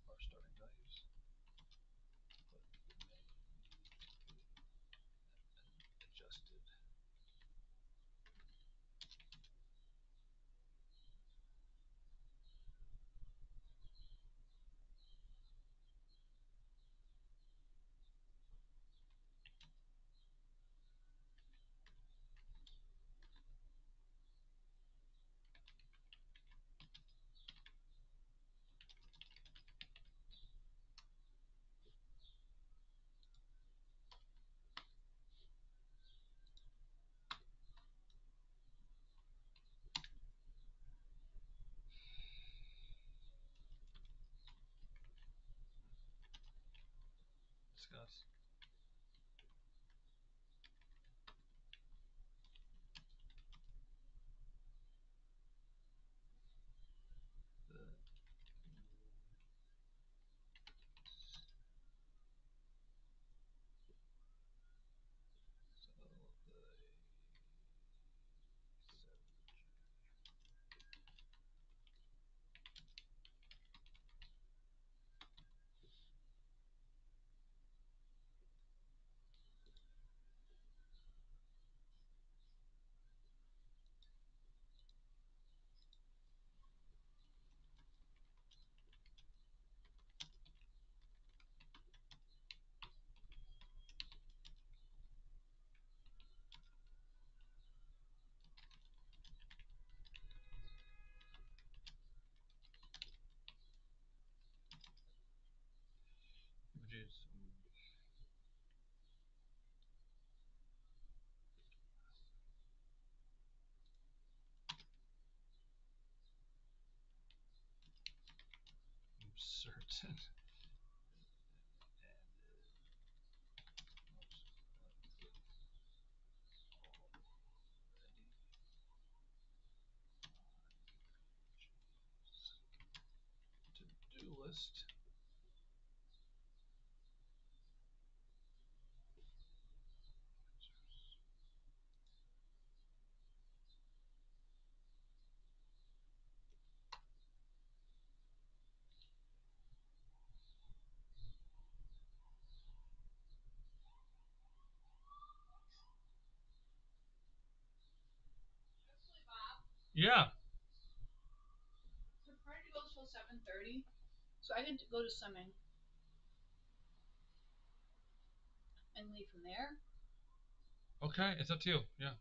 Our starting values. Adjusted. Discuss. Images. Certain. To-do list. Yeah. The party goes till 7:30, so I could go to swimming and leave from there. Okay, it's up to you. Yeah.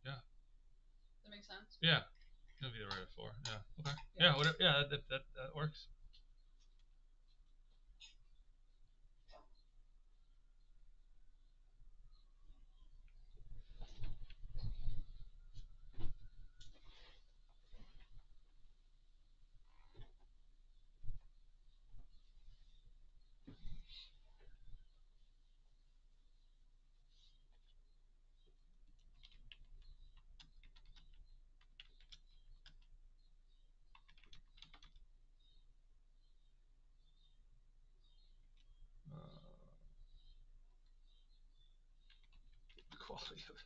Yeah. Does that make sense? Yeah. It'll be right at 4. Yeah. Okay. Yeah. Whatever. Yeah. That works. Quality of.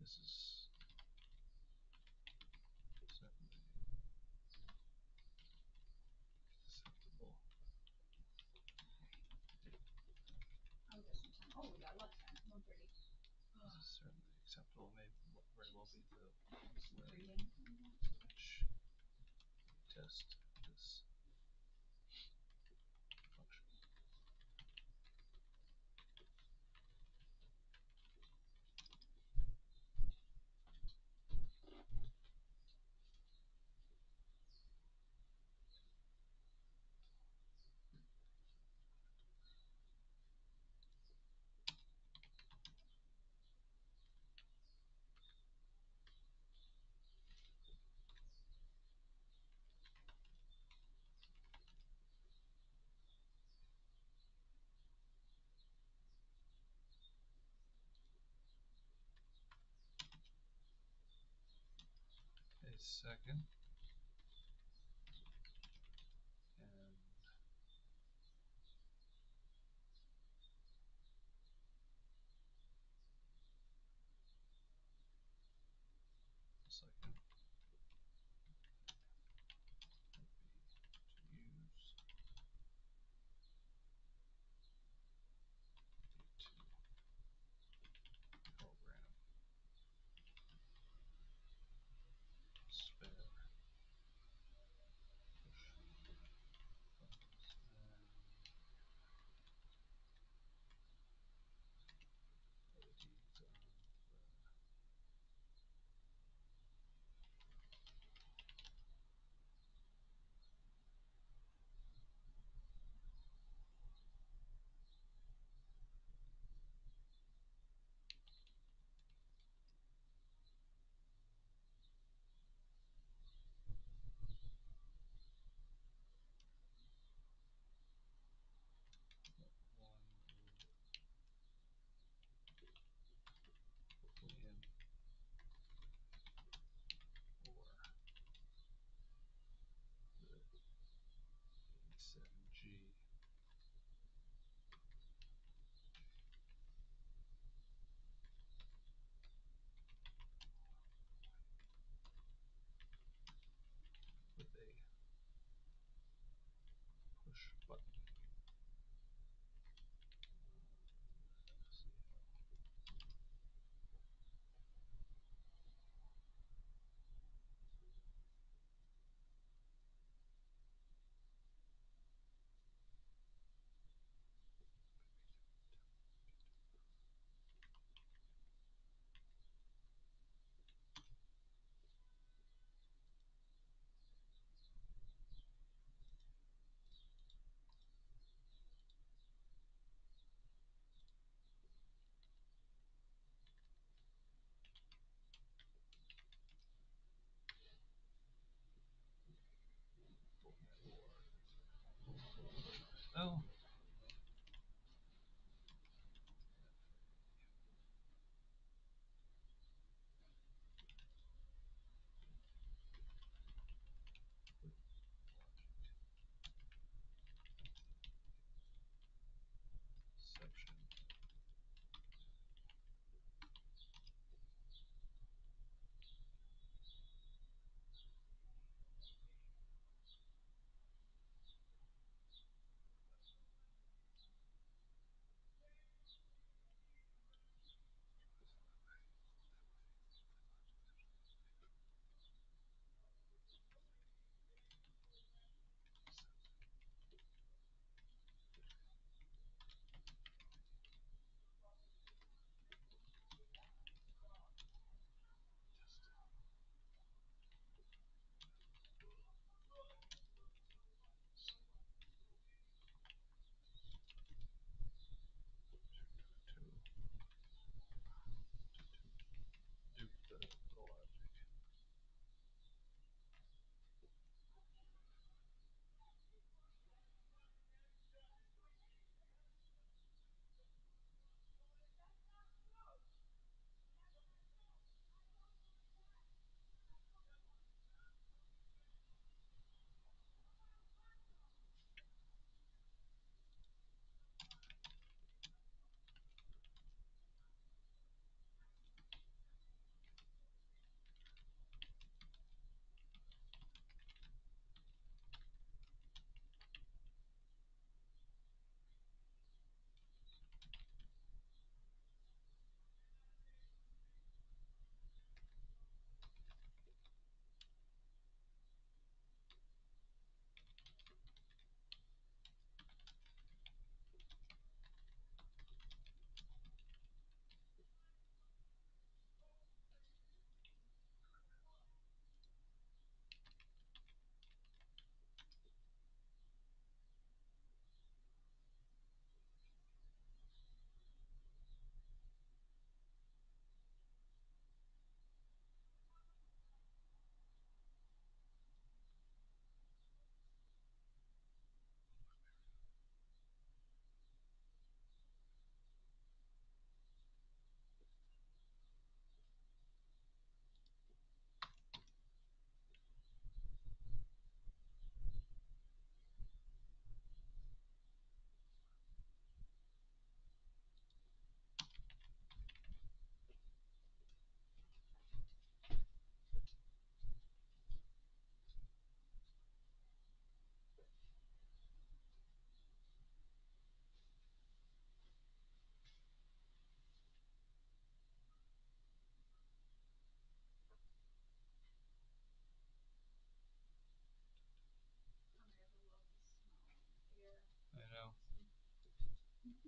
This is certainly acceptable. I'll get some time. Oh, we got less time. 1:30. This is certainly acceptable. May very well be the way Reading. in which test this function. A second. And second would be to use program spare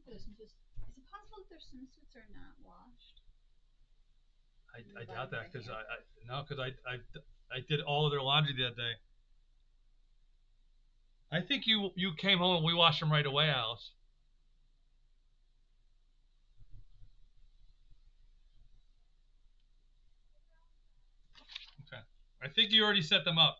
For the swimsuits. Is it possible that their swimsuits are not washed? I doubt that because I did all of their laundry that day. I think you came home and we washed them right away, Alice. Okay. I think you already set them up.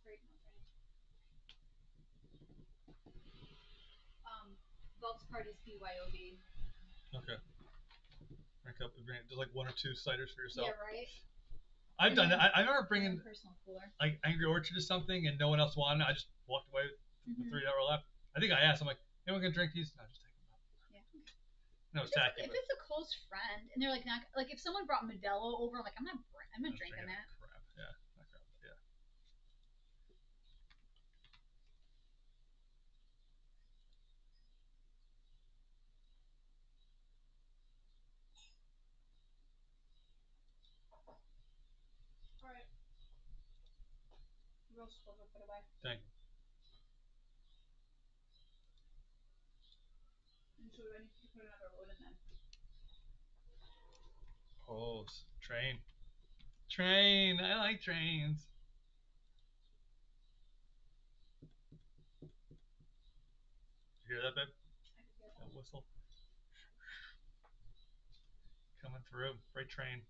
Great, no training. Bob's party's BYOB. Okay. Rank up the just like 1 or 2 ciders for yourself. Yeah, right. I've done that. I remember bringing personal cooler. like Angry Orchard or something, and no one else wanted it. I just walked away with the 3 that were left. I think I asked. I'm like, anyone gonna drink these? No, just take them out. Yeah. No, it's tacky. If it's a close friend and they're like not like if someone brought Modelo over, I'm like I'm not drinking that. Crap. Yeah, not crap. Yeah. All right. Roast over, put away. Thank you. And so I need to put another load in then. Oh, train. Train. I like trains. Did you hear that, babe? That whistle. Coming through. Freight train.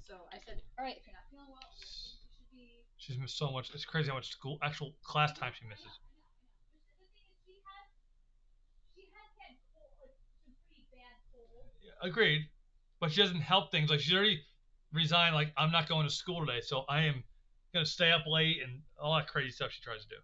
So I said, all right, if you're not feeling well, I think you should be. She's missed so much. It's crazy how much school, actual class time she misses. The thing is, she has had cold, like some pretty bad cold. Agreed, but she doesn't help things. Like she's already resigned. Like I'm not going to school today, so I am gonna stay up late and all that crazy stuff she tries to do.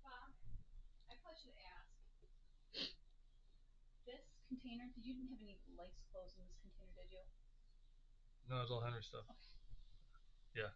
Bob, I probably should ask. This container, did you have any lights closed in this container, did you? No, it's all Henry stuff. Yeah.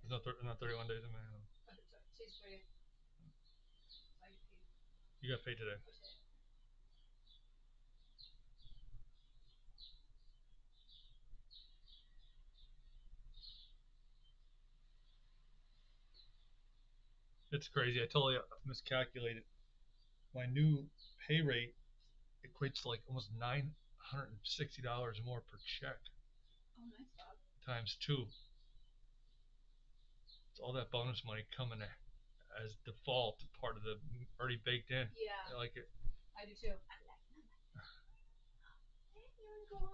There's not 31 days in May. No. Today's 30th. I get paid You got paid today. today. It's crazy. I totally miscalculated. My new pay rate equates to like almost $960 more per check Oh, nice, Bob. times 2. It's all that bonus money coming as default part of the already baked in. Yeah. I like it. I do too. Hey, you wanna go on?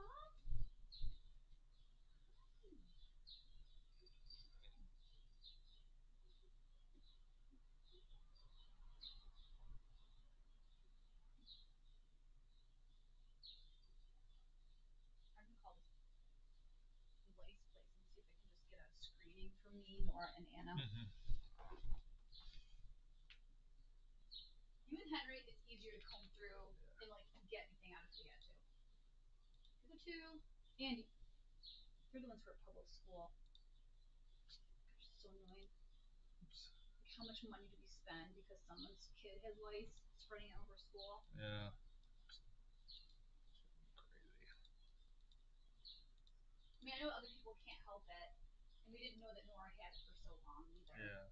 I'm gonna call this Lace place and see if I can just get a screening for me, Nora, and Anna. You and Henry, it's easier to comb through and like get anything out if you had to. The other two, Andy, you're the ones who are public school. Gosh, so annoying. Like, how much money do we spend because someone's kid has lice spreading it over school? Yeah. I mean, I know other people can't help it, and we didn't know that Nora had it for so long either. Yeah.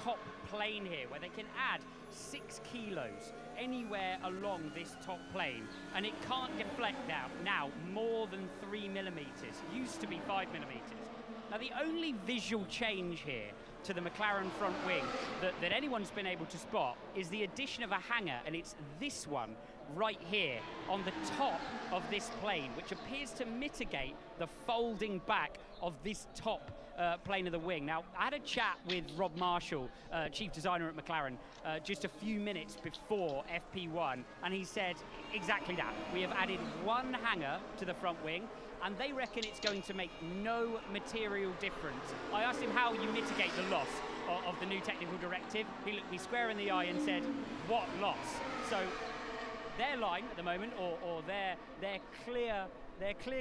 Top plane here where they can add 6 kilos anywhere along this top plane, and it can't deflect now more than 3 millimeters. Used to be 5 millimeters. Now the only visual change here to the McLaren front wing that anyone's been able to spot is the addition of a hanger, and it's this one right here on the top of this plane, which appears to mitigate the folding back of this top plane of the wing. Now, I had a chat with Rob Marshall, chief designer at McLaren, just a few minutes before FP1, and he said exactly that. We have added one hanger to the front wing, and they reckon it's going to make no material difference. I asked him how you mitigate the loss of the new technical directive. He looked me square in the eye and said, what loss? So their line at the moment, or their clear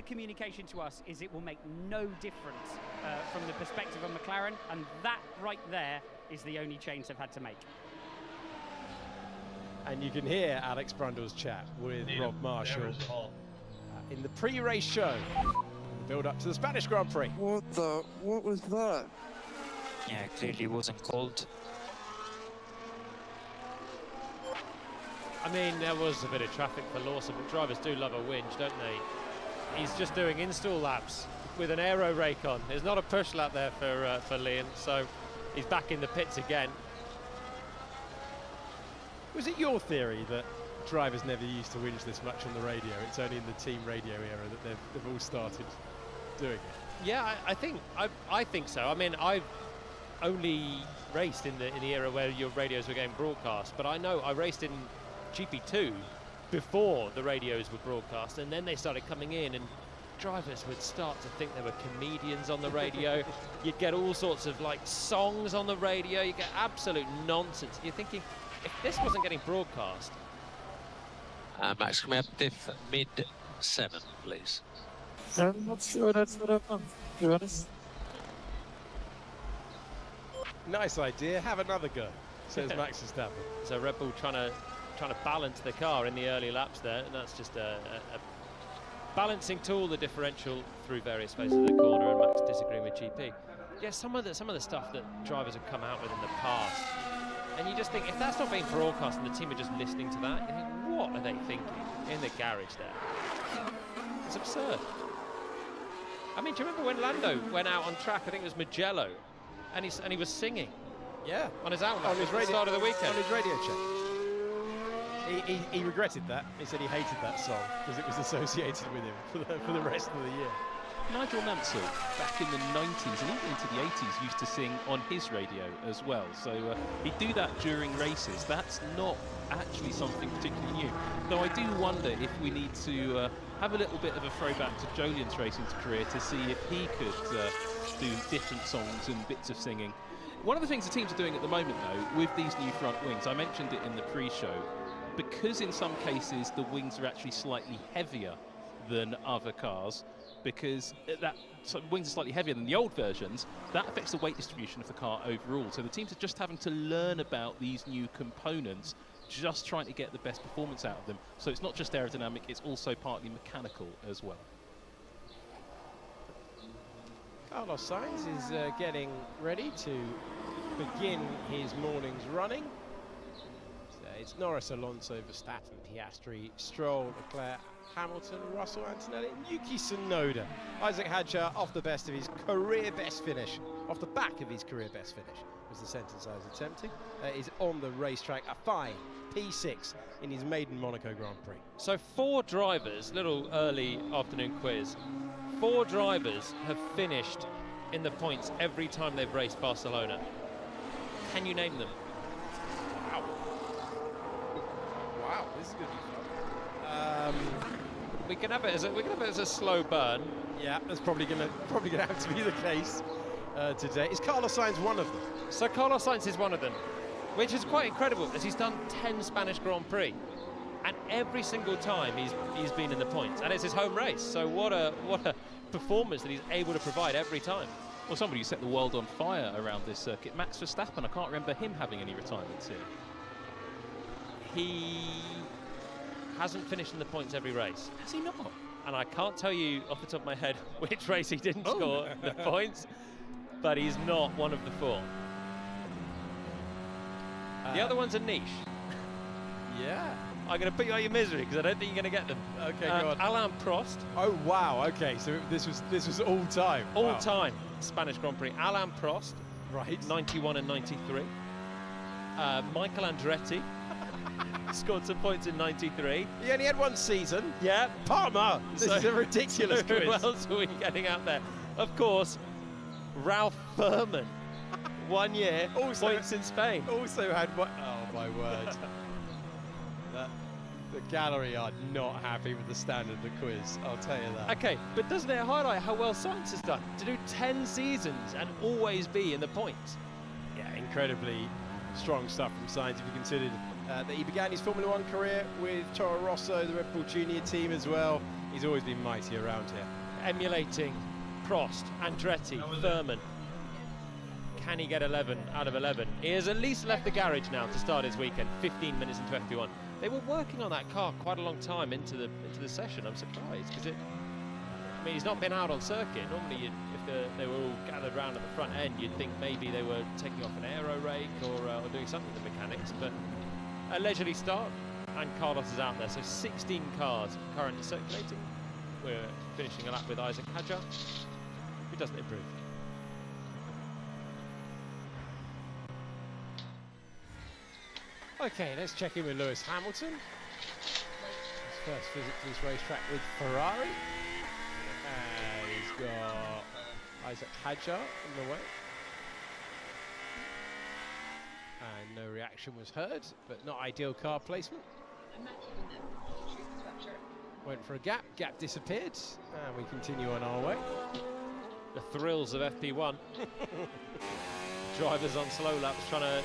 communication to us is it will make no difference from the perspective of McLaren, and that right there is the only change they've had to make. And you can hear Alex Brundle's chat with Rob Marshall in the pre-race show, the build up to the Spanish Grand Prix. What was that? Yeah, clearly wasn't cold. I mean, there was a bit of traffic for Lawson, but drivers do love a whinge, don't they? He's just doing install laps with an aero rake on. There's not a push lap there for Liam, so he's back in the pits again. Was it your theory that drivers never used to whinge this much on the radio? It's only in the team radio era that they've all started doing it. Yeah, I think so. I mean, I've only raced in the era where your radios were getting broadcast, but I know I raced in GP2 before the radios were broadcast, and then they started coming in, and drivers would start to think there were comedians on the radio. You'd get all sorts of like songs on the radio. You get absolute nonsense. You're thinking, if this wasn't getting broadcast. Max, can we have diff mid-7, please? I'm not sure that's what I want, to be honest. Nice idea. Have another go, says Max Verstappen. So Red Bull trying to balance the car in the early laps there, and that's just a balancing tool, the differential through various phases of the corner, and Max disagreeing with GP. Yeah, some of the stuff that drivers have come out with in the past, and you just think, if that's not being broadcast and the team are just listening to that, you think, what are they thinking in the garage there? It's absurd. I mean, do you remember when Lando went out on track? I think it was Mugello, and he was singing. Yeah, on his outlet on his at the start of the weekend. On his radio check. He regretted that. He said he hated that song because it was associated with him for the rest of the year. Nigel Mansell, back in the 90s and even into the 80s, used to sing on his radio as well. So he'd do that during races. That's not actually something particularly new. Though I do wonder if we need to have a little bit of a throwback to Jolyon's racing career to see if he could do different songs and bits of singing. One of the things the teams are doing at the moment, though, with these new front wings, I mentioned it in the pre-show, because in some cases the wings are actually slightly heavier than other cars, because wings are slightly heavier than the old versions, that affects the weight distribution of the car overall. So the teams are just having to learn about these new components, just trying to get the best performance out of them. So it's not just aerodynamic, it's also partly mechanical as well. Carlos Sainz is getting ready to begin his morning's running. So it's Norris, Alonso, Verstappen, Piastri, Stroll, Leclerc, Hamilton, Russell, Antonelli, Yuki Tsunoda. Isaac Hadjar off the best of his career best finish, off the back of his career best finish, was the sentence I was attempting. Is on the racetrack, a fine P6 in his maiden Monaco Grand Prix. So 4 drivers, little early afternoon quiz, 4 drivers have finished in the points every time they've raced Barcelona. Can you name them? Wow, this is going to be fun. We can have it as a slow burn. Yeah, that's probably gonna have to be the case today. Is Carlos Sainz one of them? So Carlos Sainz is one of them, which is quite incredible, as he's done 10 Spanish Grand Prix, and every single time he's been in the points, and it's his home race. So what a performance that he's able to provide every time. Well, somebody who set the world on fire around this circuit, Max Verstappen. I can't remember him having any retirements here. He hasn't finished in the points every race. Has he not? And I can't tell you off the top of my head which race he didn't score the points, but he's not one of the 4. The other one's a niche. Yeah. I'm going to put you out of your misery because I don't think you're going to get them. Okay, go on. Alain Prost. Oh wow. Okay, so this was all time. All time Spanish Grand Prix. Alain Prost. Right. 91 and 93. Michael Andretti scored some points in 93. He only had 1 season. Yeah. Palmer. This is a ridiculous quiz. Who else are we getting out there? Of course, Ralph Furman. 1 year. Also, points in Spain. Also had what? Oh my word. The gallery are not happy with the standard of the quiz, I'll tell you that. Okay, but doesn't it highlight how well Sainz has done? To do 10 seasons and always be in the points. Yeah, incredibly strong stuff from Sainz, if you considered that he began his Formula 1 career with Toro Rosso, the Red Bull Junior team as well. He's always been mighty around here. Emulating Prost, Andretti, Furman. Can he get 11 out of 11? He has at least left the garage now to start his weekend, 15 minutes into FP1. They were working on that car quite a long time into the session. I'm surprised because I mean, he's not been out on circuit. Normally, if they were all gathered around at the front end, you'd think maybe they were taking off an aero rake or doing something with the mechanics. But a leisurely start, and Carlos is out there. So 16 cars currently circulating. We're finishing a lap with Isaac Hadjar, who doesn't improve. Okay, let's check in with Lewis Hamilton. His first visit to this racetrack with Ferrari. And he's got Isaac Hadjar on the way. And no reaction was heard, but not ideal car placement. I'm not keeping that sweatshirt. Went for a gap, gap disappeared, and we continue on our way. The thrills of FP1. Drivers on slow laps trying to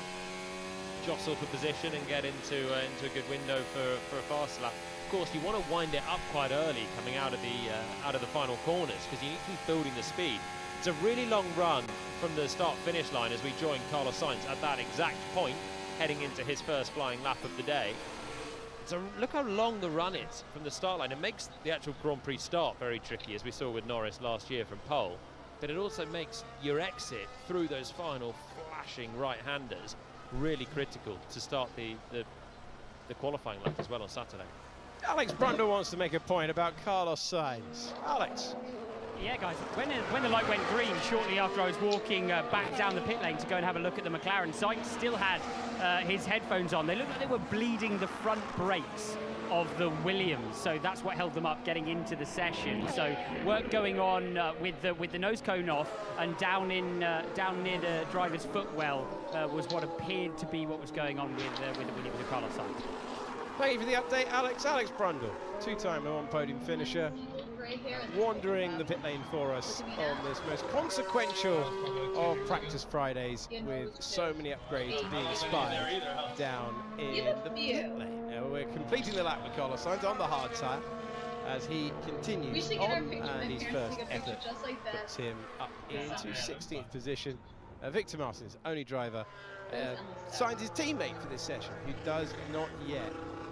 jostle for position and get into a good window for a fast lap. Of course, you want to wind it up quite early coming out of the final corners because you need to be building the speed. It's a really long run from the start-finish line as we join Carlos Sainz at that exact point, heading into his first flying lap of the day. So look how long the run is from the start line. It makes the actual Grand Prix start very tricky, as we saw with Norris last year from pole. But it also makes your exit through those final flashing right-handers really critical to start the qualifying lap as well on Saturday. Alex Brundle wants to make a point about Carlos Sainz. Alex. Yeah, guys, when the light went green shortly after I was walking back down the pit lane to go and have a look at the McLaren, Sainz still had his headphones on. They looked like they were bleeding the front brakes of the Williams, so that's what held them up getting into the session. So work going on with the nose cone off, and down near the driver's footwell was what appeared to be what was going on with the Williams and Carlos Sainz. Thank you for the update, Alex. Alex Brundle, two-time Le Mans podium finisher, wandering the pit lane for us on this most consequential of practice Fridays, with so many upgrades being spied down in the pit lane. Now we're completing the lap with Carlos Sainz on the hard tyre as he continues on, and his first effort puts him up into 16th position. Victor Martins, only driver, Sainz's teammate for this session, who does not yet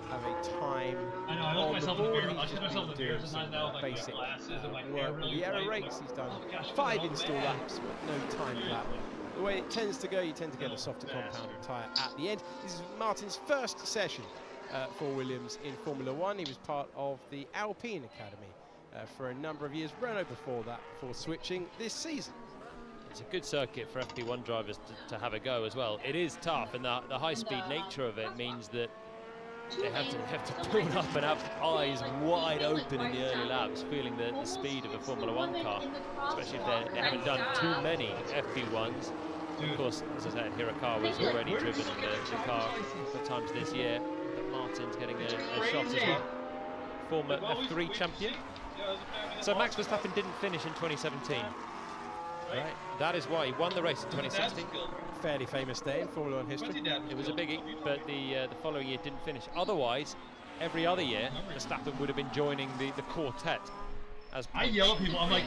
have a time on the board. He's just been doing some basic work with the aero brakes. He's done 5 install laps, but no time lap. The way it tends to go, you tend to get a softer compound tyre at the end. This is Martin's first session for Williams in Formula 1. He was part of the Alpine Academy for a number of years. Renault before that, before switching this season. It's a good circuit for FP1 drivers to have a go as well. It is tough, and the high-speed nature of it means that they have to pull up and have eyes wide open in the early laps, feeling the speed of a Formula 1 car, especially if they haven't done too many FP1s. Of course, as I said, Hirakawa's already driven the car a couple of times this year, but Martin's getting a shot as well. Former F3 champion. So Max Verstappen didn't finish in 2017. Right. That is why he won the race in 2016. Fairly famous day in Formula 1 history. It was a biggie, but the following year didn't finish. Otherwise, every other year, Verstappen would have been joining the quartet. As I yell at people, I'm like,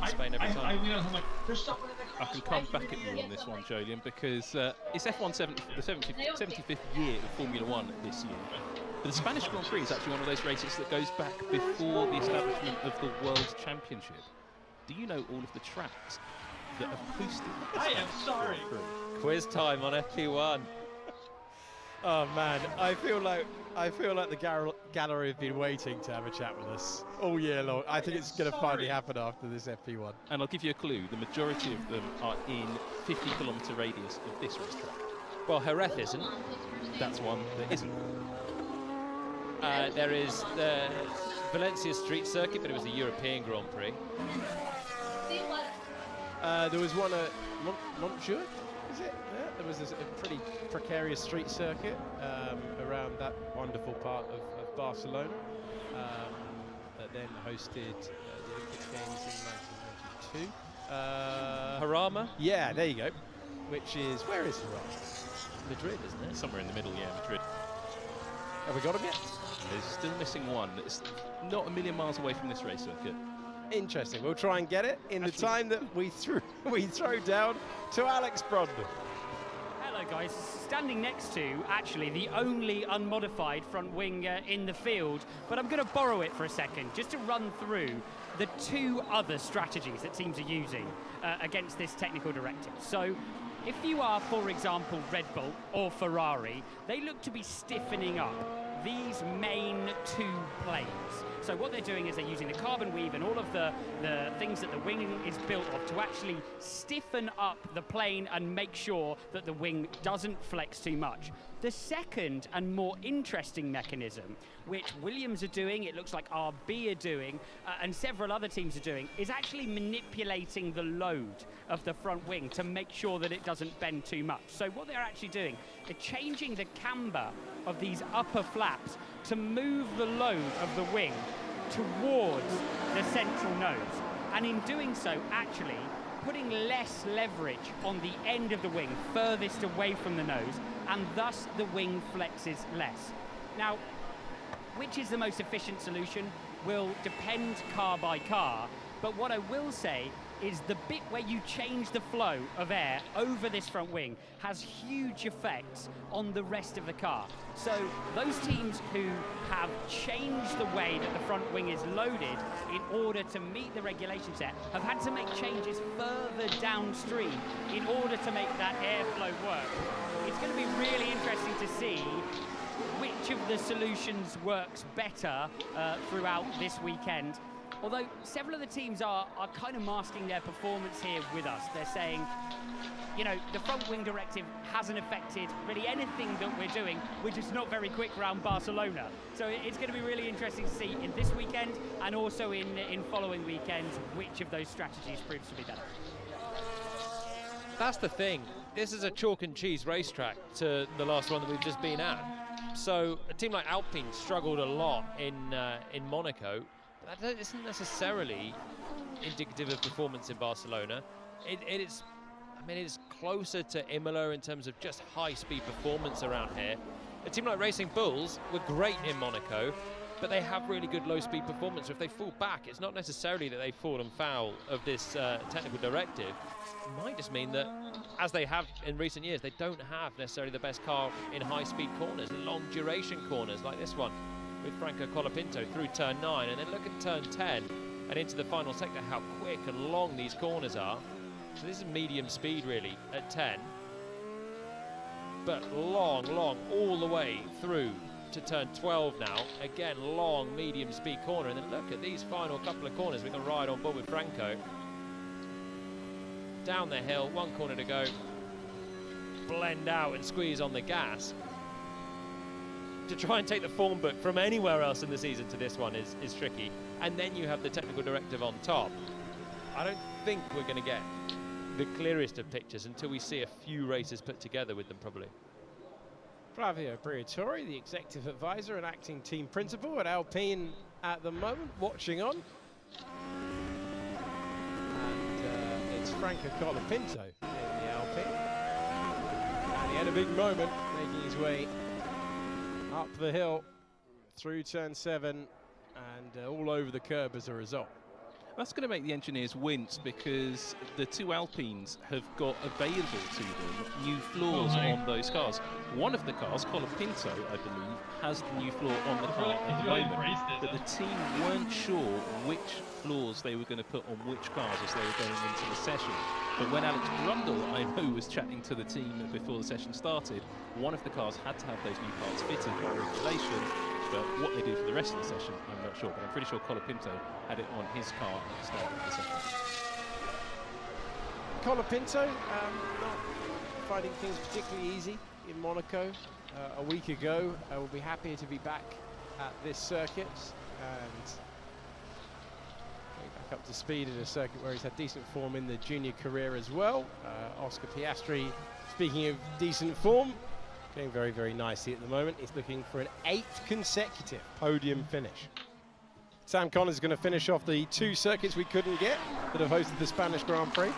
Spain every time. I'm like, there's someone in the car. I can come back at you on this one, Jolyon, because it's F1 the 75th year of Formula 1 this year. But the Spanish Grand Prix is actually one of those races that goes back before the establishment of the World Championship. Do you know all of the tracks that have hosted? I am sorry. Quiz time on FP1. Oh man, I feel like the gallery have been waiting to have a chat with us all year long. I think it's going to finally happen after this FP1. And I'll give you a clue. The majority of them are in 50-kilometre radius of this racetrack. Well, Jerez isn't. That's one that isn't. There is the Valencia Street Circuit, but it was a European Grand Prix. There was one at Montjuic, is it? Yeah, there was a pretty precarious street circuit around that wonderful part of Barcelona that then hosted the Olympic Games in 1992. Jarama? Yeah, there you go. Which is, where is Jarama? Madrid, isn't it? Somewhere in the middle, yeah, Madrid. Have we got him yet? There's still missing one. It's not a million miles away from this race circuit. Interesting. We'll try and get it in the time that we throw down to Alex Brundle. Hello guys, standing next to actually the only unmodified front wing in the field, but I'm going to borrow it for a second just to run through the 2 other strategies that teams are using against this technical directive. So if you are, for example, Red Bull or Ferrari, they look to be stiffening up these main 2 planes. So what they're doing is they're using the carbon weave and all of the things that the wing is built of to actually stiffen up the plane and make sure that the wing doesn't flex too much. The second and more interesting mechanism, which Williams are doing, it looks like RB are doing, and several other teams are doing, is actually manipulating the load of the front wing to make sure that it doesn't bend too much. So what they're actually doing, they're changing the camber of these upper flaps to move the load of the wing towards the central nose, and in doing so actually putting less leverage on the end of the wing furthest away from the nose, and thus the wing flexes less. Now, which is the most efficient solution will depend car by car, but what I will say is the bit where you change the flow of air over this front wing has huge effects on the rest of the car. So those teams who have changed the way that the front wing is loaded in order to meet the regulations there have had to make changes further downstream in order to make that airflow work. It's going to be really interesting to see which of the solutions works better throughout this weekend. Although several of the teams are kind of masking their performance here with us. They're saying, you know, the front wing directive hasn't affected really anything that we're doing. We're just not very quick around Barcelona. So it's going to be really interesting to see in this weekend and also in following weekends which of those strategies proves to be better. That's the thing. This is a chalk and cheese racetrack to the last one that we've just been at. So a team like Alpine struggled a lot in Monaco. That isn't necessarily indicative of performance in Barcelona. It is closer to Imola in terms of just high-speed performance around here. A team like Racing Bulls were great in Monaco, but they have really good low-speed performance. So if they fall back, it's not necessarily that they've fallen foul of this technical directive. It might just mean that, as they have in recent years, they don't have necessarily the best car in high-speed corners, long-duration corners like this one, with Franco Colapinto through turn 9, and then look at turn 10 and into the final sector, how quick and long these corners are. So this is medium speed really at 10, but long all the way through to turn 12 now. Again, long medium speed corner, and then look at these final couple of corners. We can ride on board with Franco. Down the hill, one corner to go, blend out and squeeze on the gas. To try and take the form book from anywhere else in the season to this one is tricky. And then you have the technical directive on top. I don't think we're going to get the clearest of pictures until we see a few races put together with them, probably. Flavio Briatore, the executive advisor and acting team principal at Alpine at the moment, watching on. And it's Franco Colapinto in the Alpine. And he had a big moment making his way up the hill through turn 7 and all over the curb as a result. That's going to make the engineers wince because the two Alpines have got available to them new floors on those cars. One of the cars, Colapinto, I believe, has the new floor on the car at the moment, but the team weren't sure which floors they were going to put on which cars as they were going into the session. But when Alex Brundle, I know, was chatting to the team before the session started, one of the cars had to have those new parts fitted by regulation. But what they do for the rest of the session, I'm not sure. But I'm pretty sure Colapinto had it on his car at the start of the session. Colapinto not finding things particularly easy in Monaco a week ago. Will be happy to be back at this circuit and going back up to speed at a circuit where he's had decent form in the junior career as well. Oscar Piastri, speaking of decent form, going very, very nicely at the moment. He's looking for an 8th consecutive podium finish. Sam Connors is going to finish off the 2 circuits we couldn't get that have hosted the Spanish Grand Prix.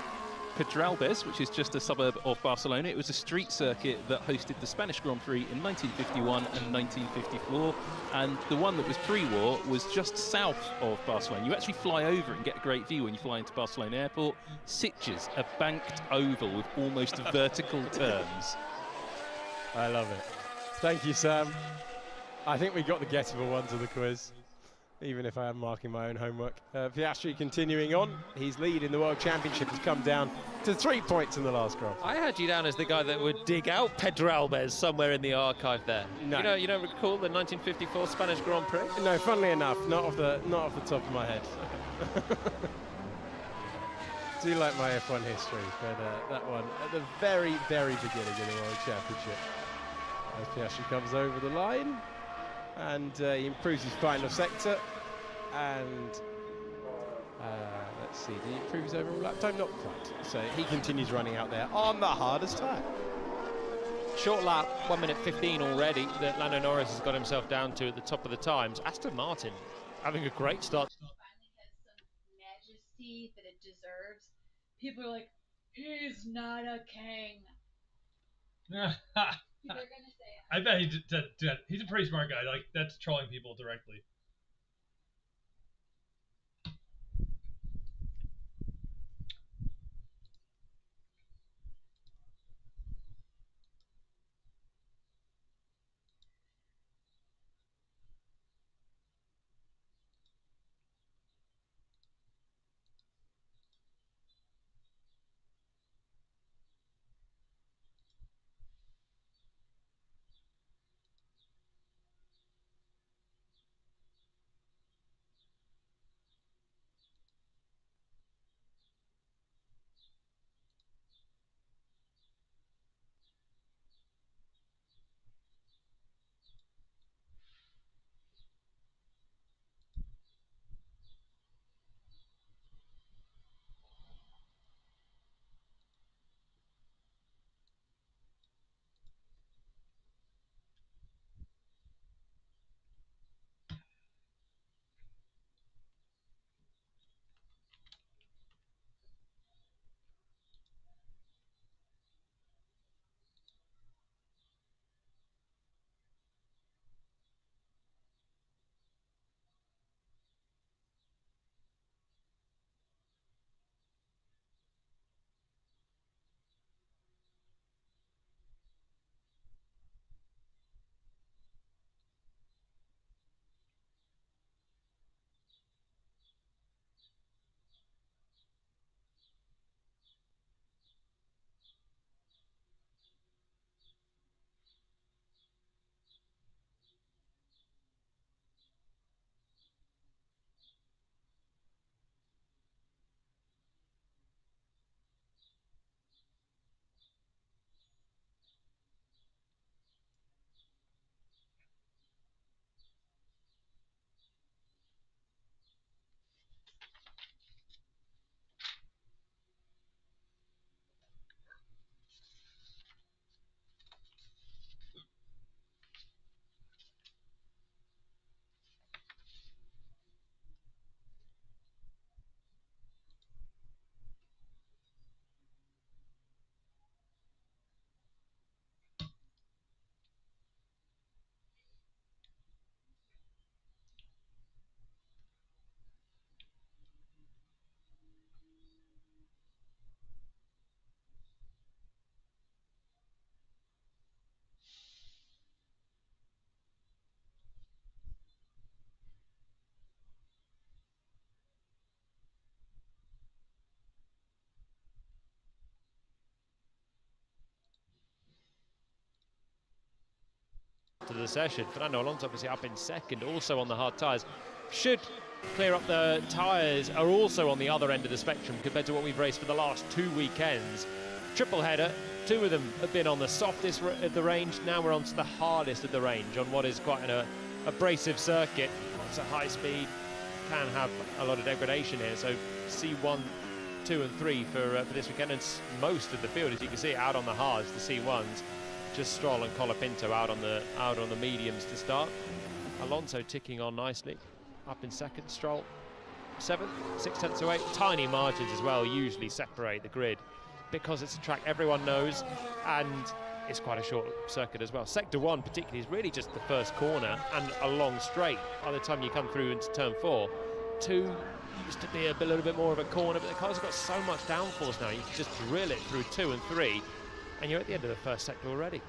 Pedralbes, which is just a suburb of Barcelona. It was a street circuit that hosted the Spanish Grand Prix in 1951 and 1954. And the one that was pre-war was just south of Barcelona. You actually fly over and get a great view when you fly into Barcelona Airport. Sitges, a banked oval with almost vertical turns. I love it. Thank you, Sam. I think we got the gettable ones of the quiz, even if I am marking my own homework. Piastri continuing on. His lead in the World Championship has come down to 3 points in the last Grand Prix. I had you down as the guy that would dig out Pedralbes somewhere in the archive there. No. You don't recall the 1954 Spanish Grand Prix? No, funnily enough, not off the top of my head. Do like my F1 history, but that one at the very, very beginning of the World Championship. As Piastri comes over the line, and he improves his final sector, and let's see, did he improve his overall lap time? Not quite. So he continues running out there on the hardest tire. Short lap, 1 minute 15 already that Lando Norris has got himself down to at the top of the times. Aston Martin having a great start. Finally has some majesty that it deserves. People are like, he's not a king. People are gonna say it. I bet he's a pretty smart guy. Like, that's trolling people directly. to the session. Fernando Alonso obviously up in second, also on the hard tyres. Should clear up the tyres, are also on the other end of the spectrum compared to what we've raced for the last 2 weekends. Triple header, 2 of them have been on the softest of the range. Now we're on to the hardest of the range on what is quite an abrasive circuit. Lots of high speed, can have a lot of degradation here. So C1, 2 and 3 for this weekend, and most of the field, as you can see, out on the hards, the C1s. Just Stroll and Colapinto out on the mediums to start. Alonso ticking on nicely, up in second. Stroll 7th, 6/10 away. Tiny margins as well usually separate the grid because it's a track everyone knows, and it's quite a short circuit as well. Sector 1 particularly is really just the first corner and a long straight by the time you come through into turn 4. 2 used to be a little bit more of a corner, but the cars have got so much downforce now, you can just drill it through 2 and 3, and you're at the end of the first sector already.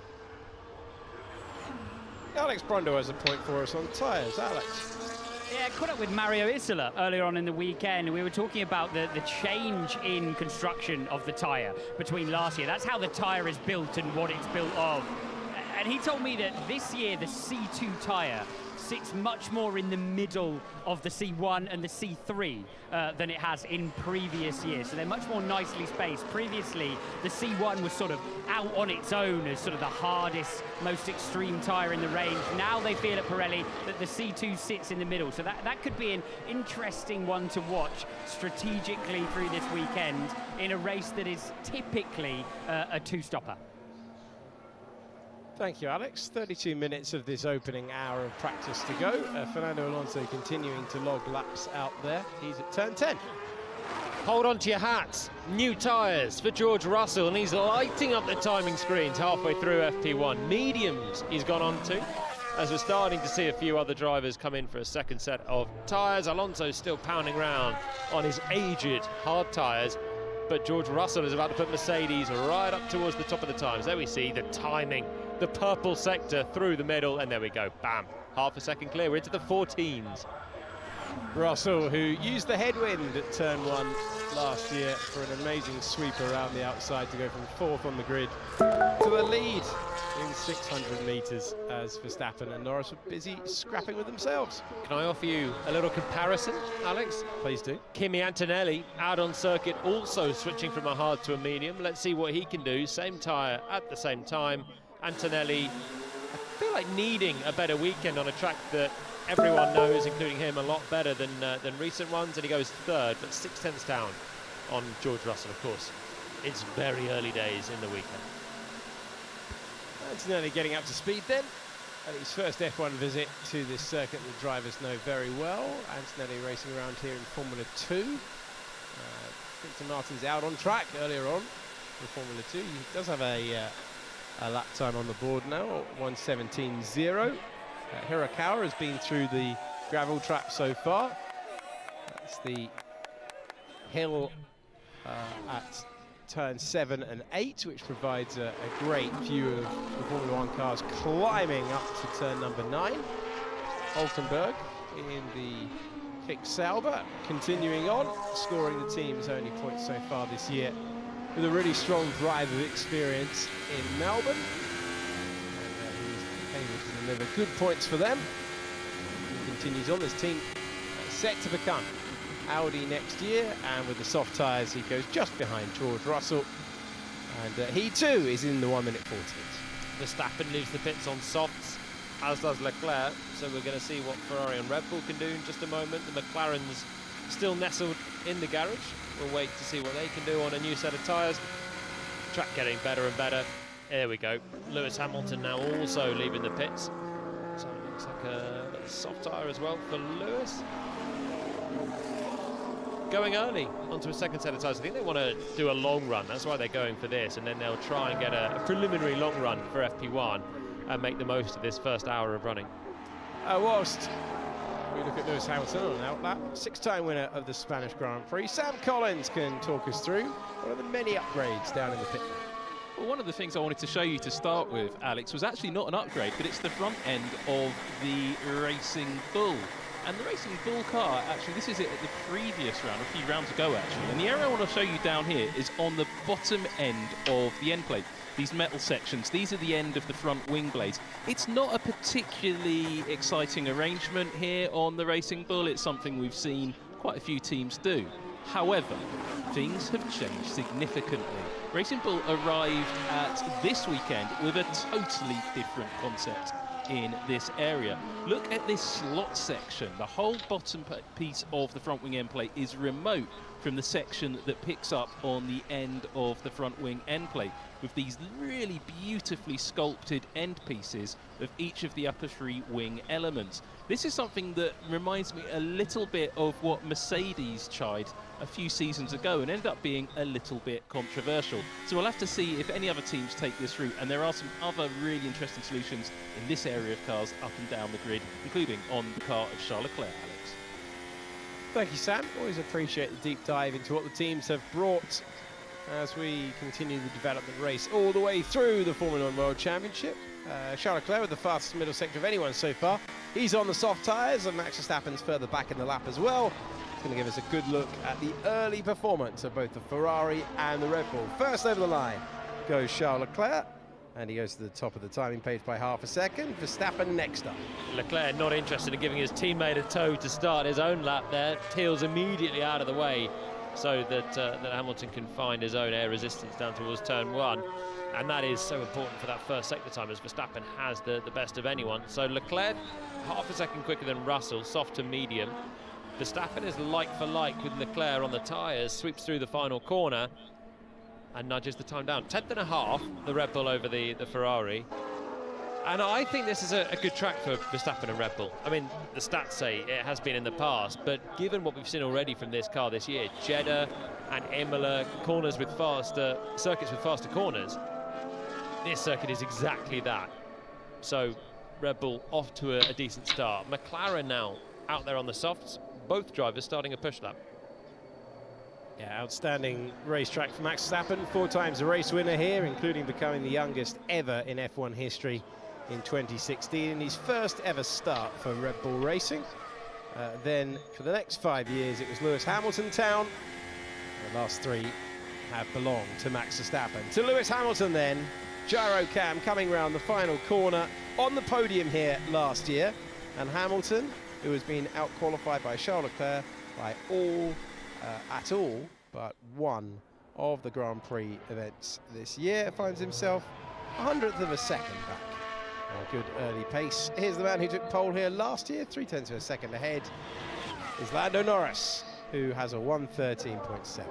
Alex Brundle has a point for us on tyres. Alex. Yeah, caught up with Mario Isola earlier on in the weekend. We were talking about the change in construction of the tyre between last year. That's how the tyre is built and what it's built of. And he told me that this year the C2 tyre sits much more in the middle of the C1 and the C3 than it has in previous years. So they're much more nicely spaced. Previously, the C1 was sort of out on its own as sort of the hardest, most extreme tyre in the range. Now they feel at Pirelli that the C2 sits in the middle. So that could be an interesting one to watch strategically through this weekend in a race that is typically a two-stopper. Thank you, Alex. 32 minutes of this opening hour of practice to go. Fernando Alonso continuing to log laps out there. He's at turn 10. Hold on to your hats. New tyres for George Russell, and he's lighting up the timing screens halfway through FP1. Mediums he's gone on to, as we're starting to see a few other drivers come in for a second set of tyres. Alonso's still pounding around on his aged hard tyres, but George Russell is about to put Mercedes right up towards the top of the times. There we see the timing, the purple sector through the middle, and there we go, bam, half a second clear. We're into the 14s. Russell, who used the headwind at turn 1 last year for an amazing sweep around the outside to go from 4th on the grid to the lead in 600 metres, as Verstappen and Norris were busy scrapping with themselves. Can I offer you a little comparison, Alex? Please do. Kimi Antonelli out on circuit, also switching from a hard to a medium. Let's see what he can do. Same tyre at the same time. Antonelli, I feel like needing a better weekend on a track that everyone knows, including him, a lot better than recent ones, and he goes 3rd, but 6/10 down on George Russell, of course. It's very early days in the weekend. Antonelli getting up to speed then, at his first F1 visit to this circuit that drivers know very well. Antonelli racing around here in Formula 2. Victor Martin's out on track earlier on in Formula 2. He does have a lap time on the board now, 1:17.0. Hirakawa has been through the gravel trap so far. That's the hill at turn 7 and 8, which provides a great view of the Formula 1 cars climbing up to turn number 9. Hulkenberg in the Kick Sauber continuing on, scoring the team's only points so far this year, with a really strong drive of experience in Melbourne. And he's able to deliver good points for them. He continues on. This team set to become Audi next year, and with the soft tyres he goes just behind George Russell, and he too is in the 1:40s. Verstappen leaves the pits on softs, as does Leclerc, so we're going to see what Ferrari and Red Bull can do in just a moment. The McLaren's still nestled in the garage. We'll wait to see what they can do on a new set of tyres. Track getting better and better. There we go. Lewis Hamilton now also leaving the pits, so it looks like a soft tyre as well for Lewis. Going early onto a second set of tyres. I think they want to do a long run, that's why they're going for this, and then they'll try and get a preliminary long run for FP1 and make the most of this first hour of running. Whilst we look at Lewis Hamilton on an outlap, 6-time winner of the Spanish Grand Prix, Sam Collins can talk us through one of the many upgrades down in the pit. Well, one of the things I wanted to show you to start with, Alex, was actually not an upgrade, but it's the front end of the Racing Bull And the Racing Bull car, actually, this is it at the previous round, a few rounds ago, actually. And the area I want to show you down here is on the bottom end of the end plate. These metal sections, these are the end of the front wing blades. It's not a particularly exciting arrangement here on the Racing Bull. It's something we've seen quite a few teams do. However, things have changed significantly. Racing Bull arrived at this weekend with a totally different concept in this area. Look at this slot section. The whole bottom piece of the front wing end plate is remote from the section that picks up on the end of the front wing end plate, with these really beautifully sculpted end pieces of each of the upper three wing elements. This is something that reminds me a little bit of what Mercedes tried a few seasons ago and ended up being a little bit controversial. So we'll have to see if any other teams take this route, and there are some other really interesting solutions in this area of cars up and down the grid, including on the car of Charles Leclerc, Alex. Thank you, Sam. Always appreciate the deep dive into what the teams have brought as we continue the development race all the way through the Formula 1 World Championship. Charles Leclerc with the fastest middle sector of anyone so far. He's on the soft tyres, and Max Verstappen's further back in the lap as well. It's going to give us a good look at the early performance of both the Ferrari and the Red Bull. First over the line goes Charles Leclerc, and he goes to the top of the timing page by half a second. Verstappen next up. Leclerc not interested in giving his teammate a toe to start his own lap there. Teals immediately out of the way so that Hamilton can find his own air resistance down towards turn one. And that is so important for that first sector time, as Verstappen has the best of anyone. So Leclerc half a second quicker than Russell, soft to medium. Verstappen is like for like with Leclerc on the tyres, sweeps through the final corner and nudges the time down. 10th and a half, the Red Bull over the Ferrari. And I think this is a good track for Verstappen and Red Bull. I mean, the stats say it has been in the past, but given what we've seen already from this car this year, Jeddah and Imola, circuits with faster corners, this circuit is exactly that. So Red Bull off to a decent start. McLaren now out there on the softs, both drivers starting a push lap. Yeah, outstanding racetrack for Max Verstappen, 4 times a race winner here, including becoming the youngest ever in F1 history in 2016, in his first ever start for Red Bull Racing. Then for the next 5 years it was Lewis Hamilton town. The last 3 have belonged to Max Verstappen. To Lewis Hamilton then, gyro cam coming round the final corner on the podium here last year, and Hamilton, who has been out-qualified by Charles Leclerc by at all but one of the Grand Prix events this year, finds himself 100th of a second back. A good early pace. Here's the man who took pole here last year, 0.3 of a second ahead, is Lando Norris, who has a 1:13.7.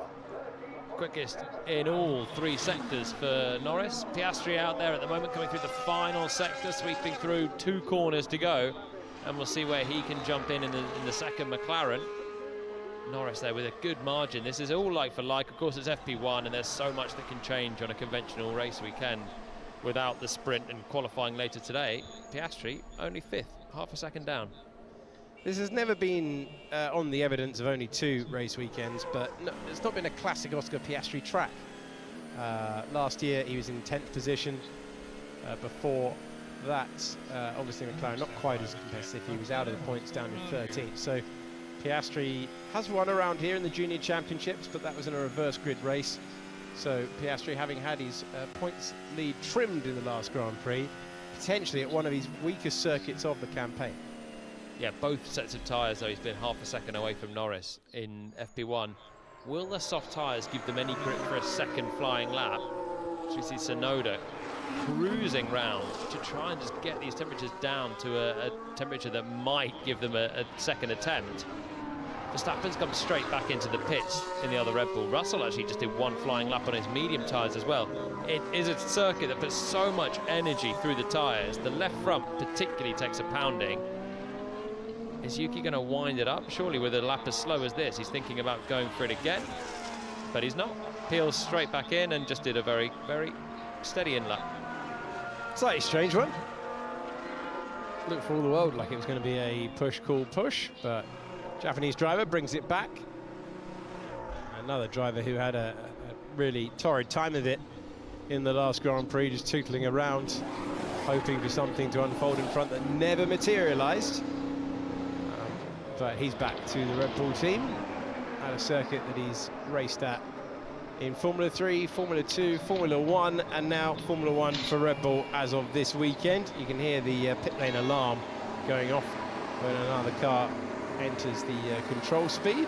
Quickest in all 3 sectors for Norris. Piastri out there at the moment, coming through the final sector, sweeping through 2 corners to go, and we'll see where he can jump in the second McLaren. Norris there with a good margin. This is all like for like. Of course, it's FP1, and there's so much that can change on a conventional race weekend without the sprint and qualifying later today. Piastri only 5th, half a second down. This has never been on the evidence of only 2 race weekends, but no, it's not been a classic Oscar Piastri track. Last year he was in 10th position. Before that, obviously McLaren not quite as competitive. He was out of the points, down in 13th. So Piastri has won around here in the Junior Championships, but that was in a reverse grid race. So Piastri, having had his points lead trimmed in the last Grand Prix, potentially at one of his weakest circuits of the campaign. Yeah, both sets of tyres, though, he's been half a second away from Norris in FP1. Will the soft tyres give them any grip for a second flying lap? So we see Tsunoda cruising round to try and just get these temperatures down to a temperature that might give them a second attempt. Verstappen's come straight back into the pits in the other Red Bull. Russell actually just did 1 flying lap on his medium tyres as well. It is a circuit that puts so much energy through the tyres. The left front particularly takes a pounding. Is Yuki going to wind it up? Surely with a lap as slow as this, he's thinking about going for it again, but he's not. Peels straight back in and just did a very, very steady in lap. Slightly strange one. Looked for all the world like it was going to be a push-call push, but Japanese driver brings it back. Another driver who had a really torrid time of it in the last Grand Prix, just tootling around, hoping for something to unfold in front that never materialised. but he's back to the Red Bull team at a circuit that he's raced at in Formula 3, Formula 2, Formula 1, and now Formula 1 for Red Bull as of this weekend. You can hear the pit lane alarm going off when another car enters the control speed.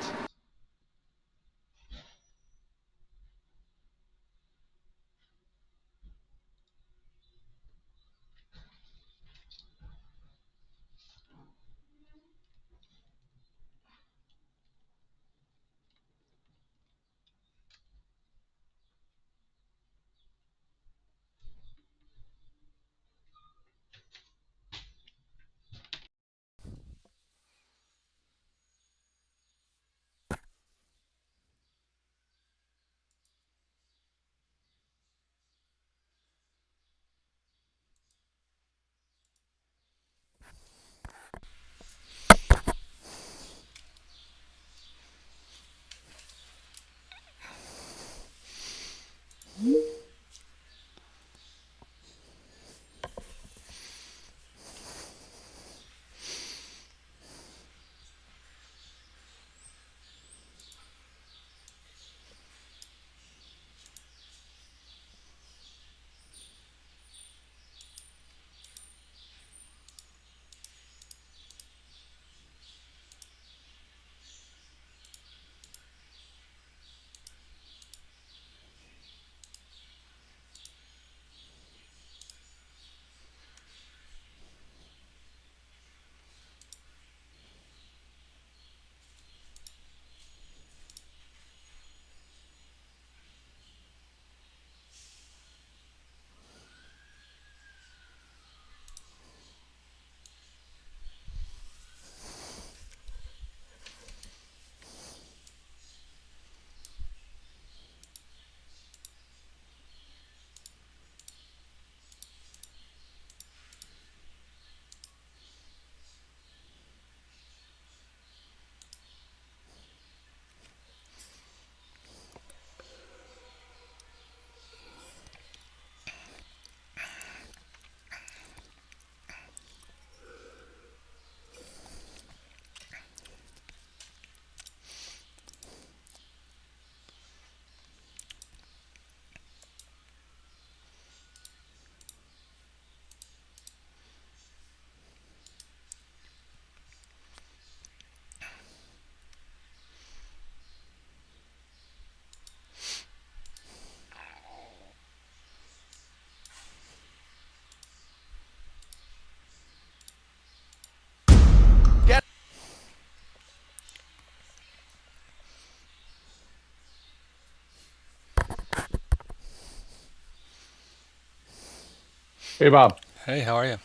Hey, Bob. Hey, how are you?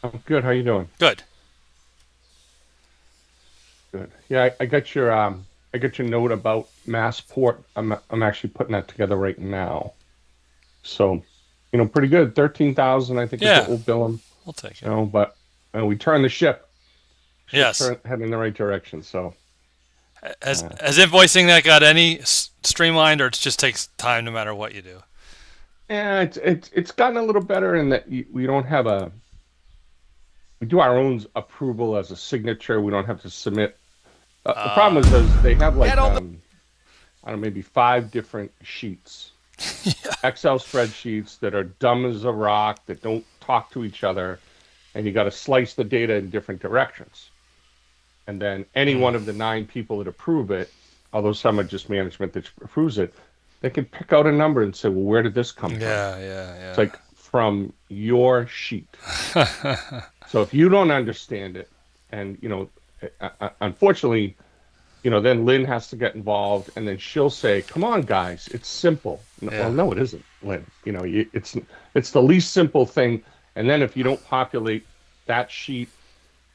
I'm good. How you doing? Good. Good. Yeah, I got your note about Massport. I'm actually putting that together right now. So, pretty good. 13,000, I think, is what we'll bill them. We'll take it. But we turned the ship. Yes. Heading in the right direction. So, has invoicing that got any streamlined, or it just takes time no matter what you do? Yeah, it's gotten a little better in that we don't have we do our own approval as a signature. We don't have to submit. The problem is they have like I don't know, maybe 5 different sheets, Excel spreadsheets that are dumb as a rock, that don't talk to each other, and you got to slice the data in different directions. And then any one of the 9 people that approve it, although some are just management that approves it, they can pick out a number and say, well, where did this come from? Yeah. It's like from your sheet. So if you don't understand it, and, unfortunately, then Lynn has to get involved, and then she'll say, come on, guys, it's simple. Well, no, it isn't, Lynn. It's the least simple thing. And then if you don't populate that sheet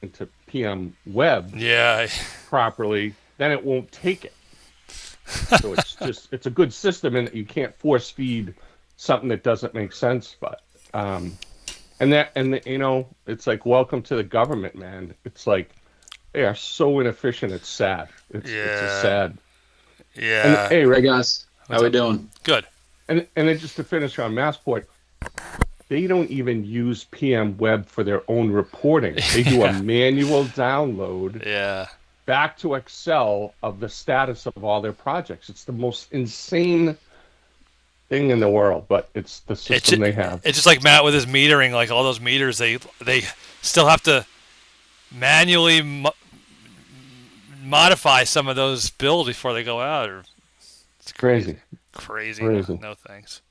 into PM Web properly, then it won't take it. So it's a good system in that you can't force feed something that doesn't make sense. But it's like, welcome to the government, man. It's like they are so inefficient. It's sad. It's sad. Yeah. And, hey, guys, how we doing? Good. And then just to finish on Massport, they don't even use PM Web for their own reporting. They do a manual download back to Excel of the status of all their projects. It's the most insane thing in the world, but it's the system they have. It's just like Matt with his metering, like all those meters, they still have to manually modify some of those bills before they go out. It's crazy. Crazy. No thanks.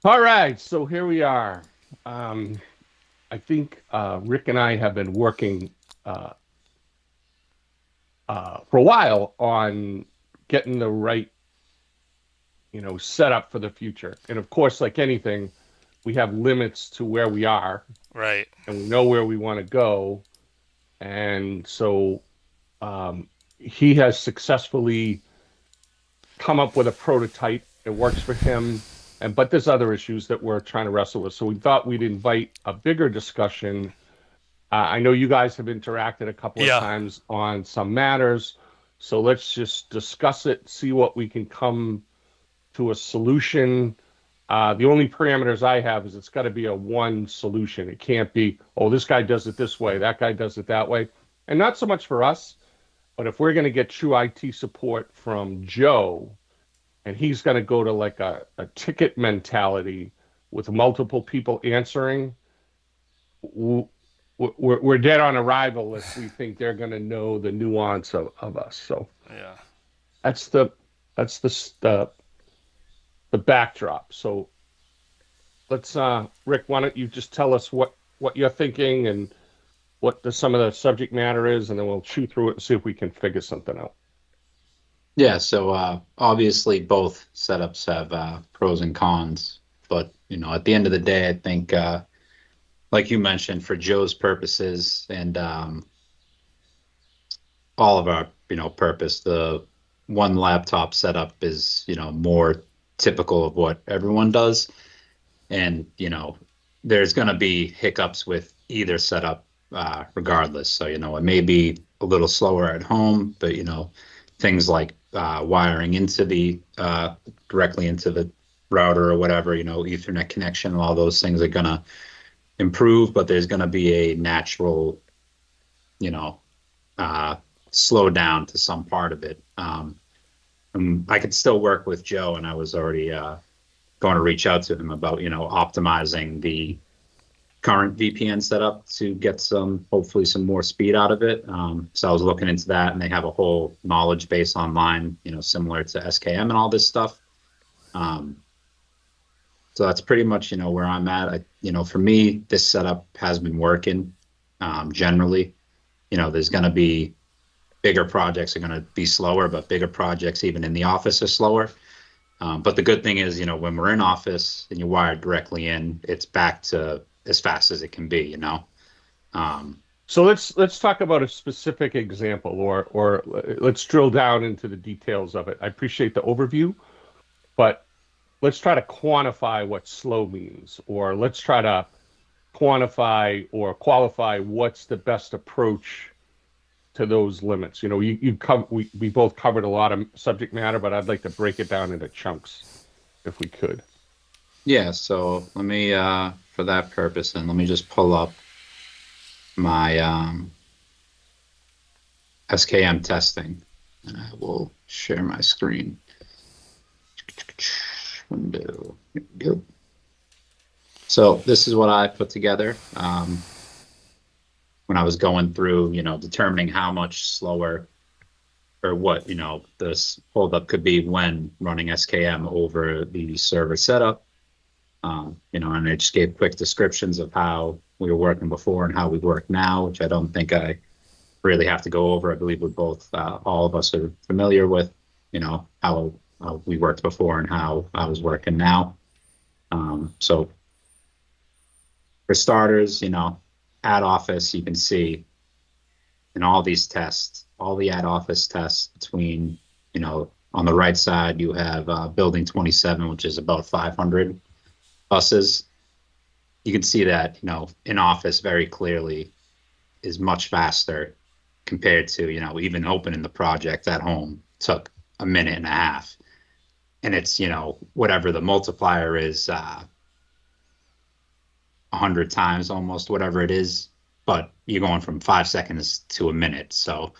All right, so here we are. I think Rick and I have been working for a while on getting the right, setup for the future. And of course, like anything, we have limits to where we are. Right. And we know where we want to go. And so he has successfully come up with a prototype. It works for him. But there's other issues that we're trying to wrestle with. So we thought we'd invite a bigger discussion. I know you guys have interacted a couple of times on some matters. So let's just discuss it, see what we can come to a solution. The only parameters I have is it's got to be a one solution. It can't be, oh, this guy does it this way, that guy does it that way. And not so much for us, but if we're going to get true IT support from Joe, and he's going to go to like a ticket mentality with multiple people answering, we're dead on arrival if we think they're going to know the nuance of us. So that's the backdrop. So let's Rick, why don't you just tell us what you're thinking and what some of the subject matter is, and then we'll chew through it and see if we can figure something out. Yeah, so obviously both setups have pros and cons, but at the end of the day, I think like you mentioned, for Joe's purposes and all of our purpose, the one laptop setup is more typical of what everyone does, and there's going to be hiccups with either setup regardless. So it may be a little slower at home, but things like wiring into the directly into the router or whatever, Ethernet connection, and all those things are going to improve, but there's going to be a natural, slow down to some part of it. And I could still work with Joe, and I was already going to reach out to him about, optimizing the current VPN setup to get hopefully some more speed out of it. So I was looking into that, and they have a whole knowledge base online, similar to SKM and all this stuff. So that's pretty much, where I'm at. For me, this setup has been working generally. There's going to be bigger projects are going to be slower, but bigger projects even in the office are slower. But the good thing is, when we're in office and you wire directly in, it's back to as fast as it can be, So let's talk about a specific example, or let's drill down into the details of it. I appreciate the overview, but let's try to quantify what slow means, or let's try to quantify or qualify what's the best approach to those limits. We both covered a lot of subject matter, but I'd like to break it down into chunks if we could. Yeah, so let me, for that purpose, and let me just pull up my SKM testing, and I will share my screen. Window. Go. So this is what I put together when I was going through, determining how much slower or what, this holdup could be when running SKM over the server setup. And I just gave quick descriptions of how we were working before and how we work now, which I don't think I really have to go over. I believe we both, all of us are familiar with, how we worked before and how I was working now. So for starters, at office, you can see in all these tests, all the at office tests between, on the right side, you have building 27, which is about 500 buses. You can see that, in office very clearly is much faster compared to, even opening the project at home took a minute and a half. And it's, whatever the multiplier is, 100 times almost, whatever it is, but you're going from 5 seconds to a minute. So,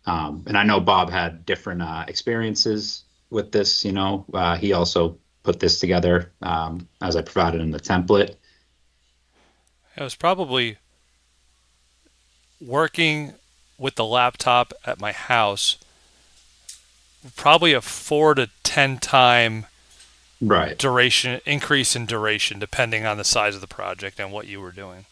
and I know Bob had different experiences with this. You know, he also put this together as I provided in the template. It was probably working with the laptop at my house, probably a 4 to 10 time duration increase in duration, depending on the size of the project and what you were doing.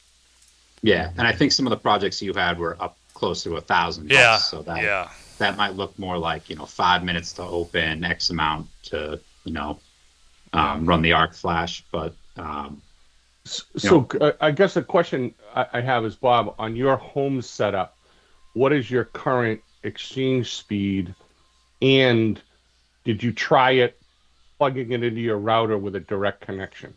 Yeah, and I think some of the projects you had were up close to 1,000. Yeah, so that might look more like 5 minutes to open, X amount to run the arc flash, but. So I guess the question I have is, Bob, on your home setup, what is your current exchange speed, and did you try it plugging it into your router with a direct connection?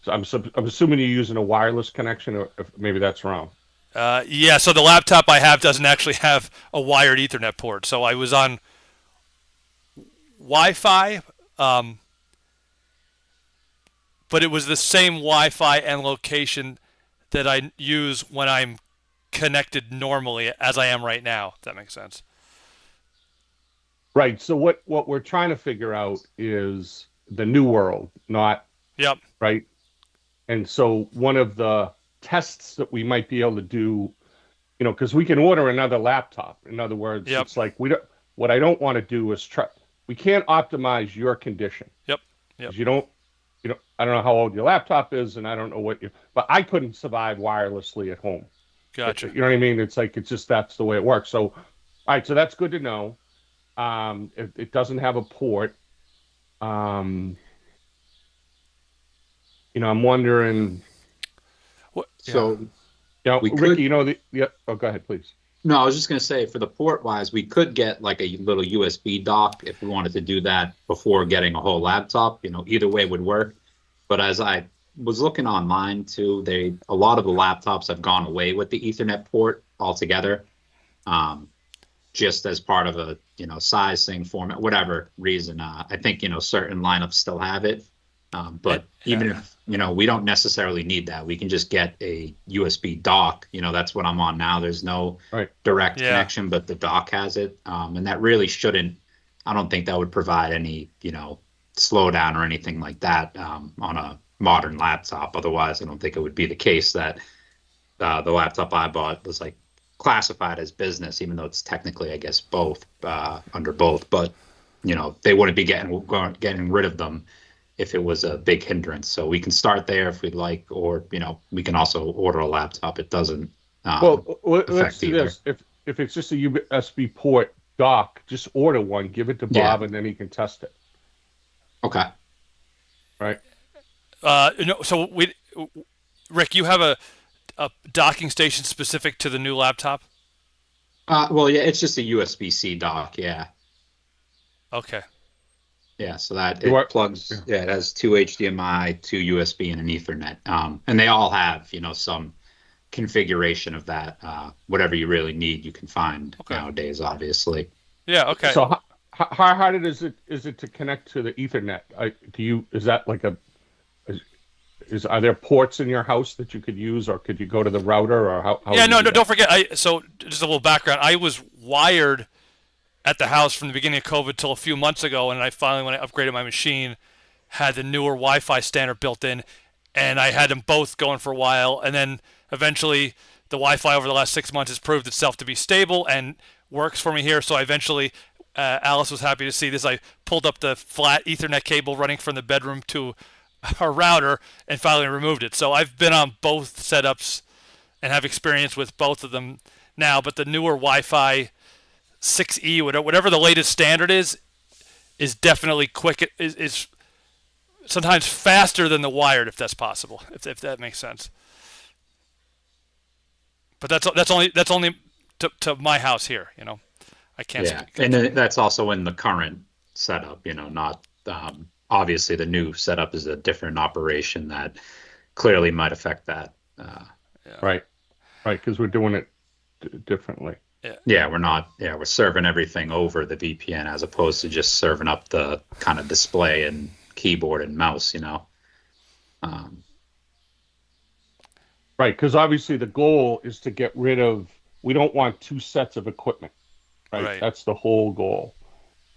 So I'm assuming you're using a wireless connection, or if maybe that's wrong. Yeah, so the laptop I have doesn't actually have a wired Ethernet port. So I was on Wi-Fi, but it was the same Wi-Fi and location that I use when I'm connected normally as I am right now, if that makes sense. Right. So what we're trying to figure out is the new world, not right. And so one of the tests that we might be able to do, because we can order another laptop. In other words, it's like what I don't want to do is we can't optimize your condition. Yep. You don't, I don't know how old your laptop is, and I don't know but I couldn't survive wirelessly at home. Gotcha. You know what I mean? It's like, it's just, that's the way it works. So, all right. So that's good to know. It doesn't have a port. I'm wondering. So, Ricky, oh, go ahead, please. No, I was just going to say, for the port wise, we could get like a little USB dock if we wanted to do that before getting a whole laptop. Either way would work. But as I was looking online too, a lot of the laptops have gone away with the Ethernet port altogether. Just as part of a size thing, format, whatever reason. I think certain lineups still have it, but even if we don't necessarily need that, we can just get a USB dock. That's what I'm on now. There's no direct connection, but the dock has it, and that really shouldn't. I don't think that would provide any slowdown or anything like that on a modern laptop. Otherwise, I don't think it would be the case that the laptop I bought was like classified as business, even though it's technically, I guess, both under both. But they wouldn't be getting rid of them if it was a big hindrance. So we can start there if we'd like, or we can also order a laptop. It doesn't. Let's do this. If it's just a USB port dock, just order one, give it to Bob, and then he can test it. Okay. Right. So Rick, you have a docking station specific to the new laptop? Well, yeah, it's just a USB-C dock. Yeah. Okay. Yeah, so that it plugs. Yeah, it has 2 HDMI, 2 USB, and an Ethernet. And they all have some configuration of that. Whatever you really need, you can find nowadays, obviously. Yeah. Okay. So how hard is it to connect to the Ethernet? Is that like are there ports in your house that you could use, or could you go to the router, or how Yeah, no, don't forget. So just a little background. I was wired at the house from the beginning of COVID till a few months ago, and I finally, when I upgraded my machine, had the newer Wi-Fi standard built in, and I had them both going for a while, and then eventually the Wi-Fi over the last 6 months has proved itself to be stable and works for me here. So I eventually, Alice was happy to see this. I pulled up the flat Ethernet cable running from the bedroom to our router and finally removed it. So I've been on both setups and have experience with both of them now, but the newer Wi-Fi 6E, whatever the latest standard is definitely quick. Is sometimes faster than the wired, if that's possible, if that makes sense. But that's only to my house here. I can't. Yeah, and that's also in the current setup. Not. Obviously, the new setup is a different operation that clearly might affect that. Right, because we're doing it differently. Yeah, we're not. Yeah, we're serving everything over the VPN as opposed to just serving up the kind of display and keyboard and mouse. Right, because obviously the goal is to get rid of. We don't want two sets of equipment, right? Right. That's the whole goal.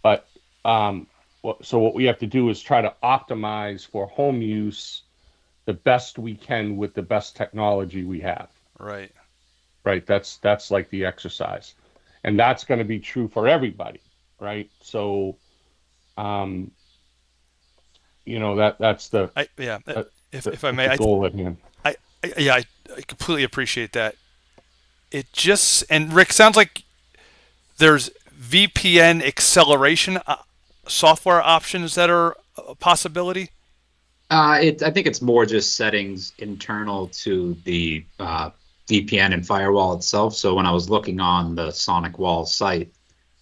But so what we have to do is try to optimize for home use the best we can with the best technology we have. Right. Right. That's like the exercise, and that's going to be true for everybody, right? So, that's the if I may, goal at hand. I completely appreciate that. It just, and Rick, sounds like there's VPN acceleration software options that are a possibility. I think it's more just settings internal to the VPN and firewall itself. So when I was looking on the Sonic Wall site,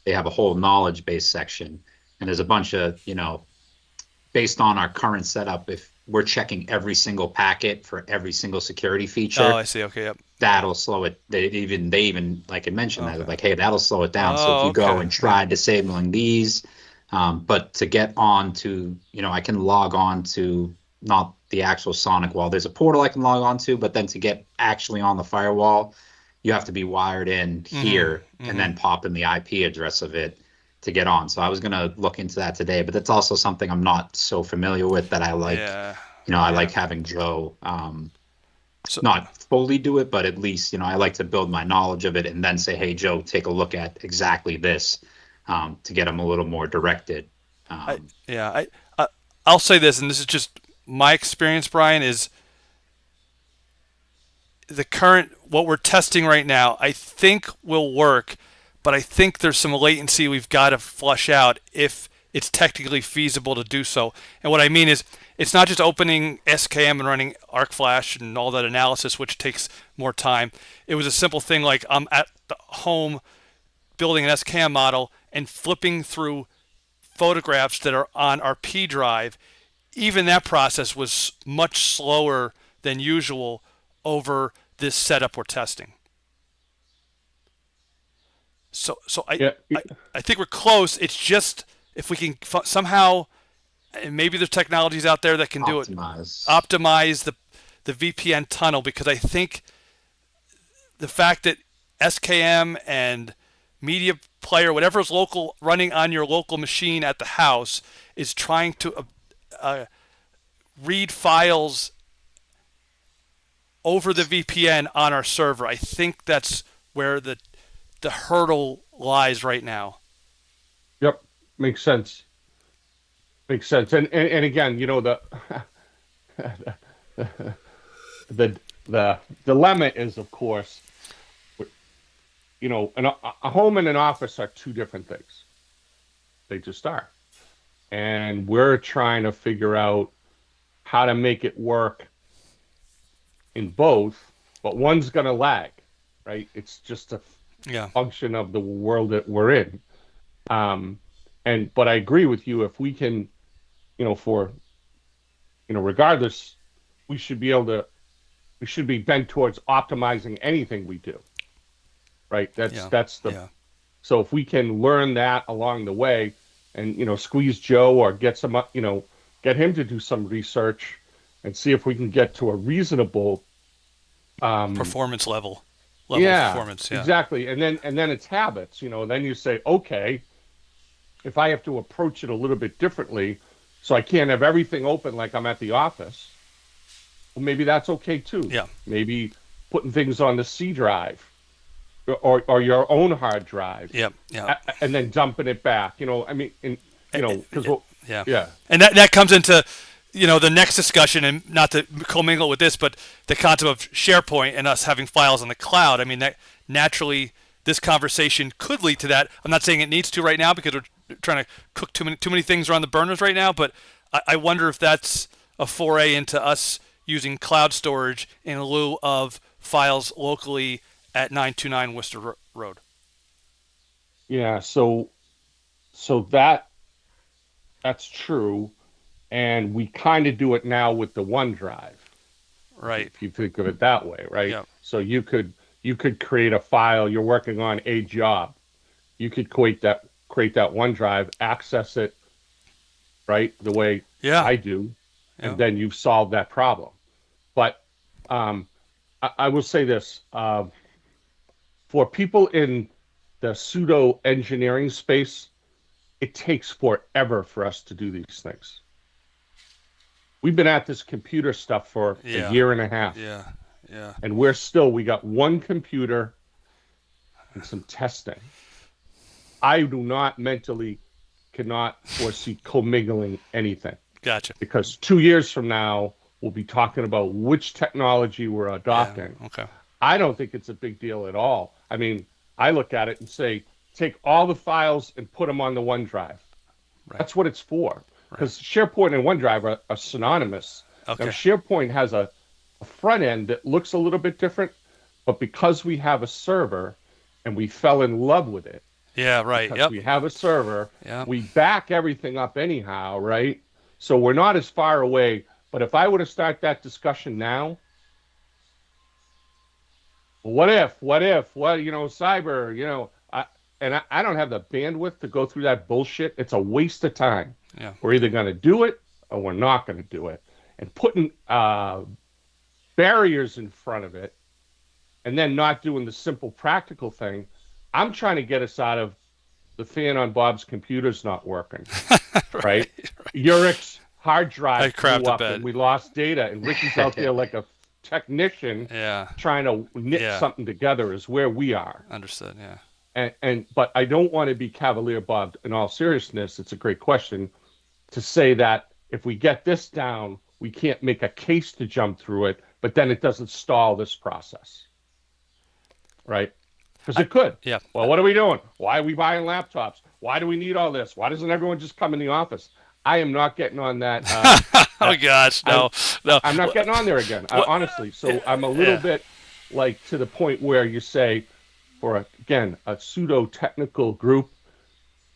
they have a whole knowledge base section, and there's a bunch of, based on our current setup, if we're checking every single packet for every single security feature. Oh, I see. Okay, yep. That'll slow it. They even like I mentioned that, like, hey, that'll slow it down. So if you go and try disabling these, but to get on to, I can log on to not the actual Sonic Wall. There's a portal I can log on to, but then to get actually on the firewall, you have to be wired in here and then pop in the IP address of it to get on. So I was going to look into that today, but that's also something I'm not so familiar with that I like. I like having Joe not fully do it, but at least, I like to build my knowledge of it and then say, hey, Joe, take a look at exactly this to get them a little more directed. I'll say this, and this is just my experience, Brian, is the current, what we're testing right now, I think will work, but I think there's some latency we've got to flush out if it's technically feasible to do so. And what I mean is, it's not just opening SKM and running ArcFlash and all that analysis, which takes more time. It was a simple thing like I'm at the home building an SKM model and flipping through photographs that are on our P drive. Even that process was much slower than usual over this setup we're testing. So I think we're close. It's just if we can somehow, and maybe there's technologies out there that can do it, optimize the VPN tunnel, because I think the fact that SKM and Media Player, whatever is local, running on your local machine at the house, is trying to read files over the VPN on our server. I think that's where the hurdle lies right now. Yep, makes sense. Makes sense. And again, the dilemma is, of course, a home and an office are two different things. They just are. And we're trying to figure out how to make it work in both, but one's going to lag, right? It's just a function of the world that we're in. But I agree with you. If we can, regardless, we should be bent towards optimizing anything we do. Right. So if we can learn that along the way and, squeeze Joe or get him to do some research and see if we can get to a reasonable performance level of performance. Yeah, exactly. And then it's habits, then you say, okay, if I have to approach it a little bit differently, so I can't have everything open like I'm at the office, well, maybe that's okay too. Yeah. Maybe putting things on the C drive or your own hard drive. Yeah. And then dumping it back, because And that comes into, the next discussion, and not to commingle with this, but the concept of SharePoint and us having files on the cloud. I mean, that naturally, this conversation could lead to that. I'm not saying it needs to right now because we're trying to cook too many things around the burners right now, but I wonder if that's a foray into us using cloud storage in lieu of files locally at 929 Worcester Road. Yeah, so that's true, and we kind of do it now with the OneDrive. Right. If you think of it that way, right? Yeah. So you could create a file. You're working on a job. You could create that OneDrive, access it, right, the way I do, and then you've solved that problem. But I will say this. For people in the pseudo engineering space, it takes forever for us to do these things. We've been at this computer stuff for a year and a half. Yeah. And we got one computer and some testing. I do not cannot foresee commingling anything. Gotcha. Because 2 years from now, we'll be talking about which technology we're adopting. Yeah, okay. I don't think it's a big deal at all. I mean, I look at it and say, take all the files and put them on the OneDrive. Right. That's what it's for. Because SharePoint and OneDrive are synonymous. Okay. Now, SharePoint has a front end that looks a little bit different, but because we have a server and we fell in love with it. Yeah, right. Yep. We have a server. Yep. We back everything up anyhow, right? So we're not as far away. But if I were to start that discussion now, what if, cyber, I don't have the bandwidth to go through that bullshit. It's a waste of time. Yeah. We're either going to do it or we're not going to do it. And putting barriers in front of it and then not doing the simple practical thing, I'm trying to get us out of the fan on Bob's computer's not working, right? Urix hard drive blew up and we lost data, and Ricky's out there like a technician trying to knit something together is where we are. Understood, yeah. But I don't want to be cavalier, Bob. In all seriousness, it's a great question to say that if we get this down, we can't make a case to jump through it, but then it doesn't stall this process, right? Because it could. Yeah. Well, what are we doing? Why are we buying laptops? Why do we need all this? Why doesn't everyone just come in the office? I am not getting on that. Oh gosh, no. I'm not getting on there again, honestly. So I'm a little bit like to the point where you say, for a pseudo technical group,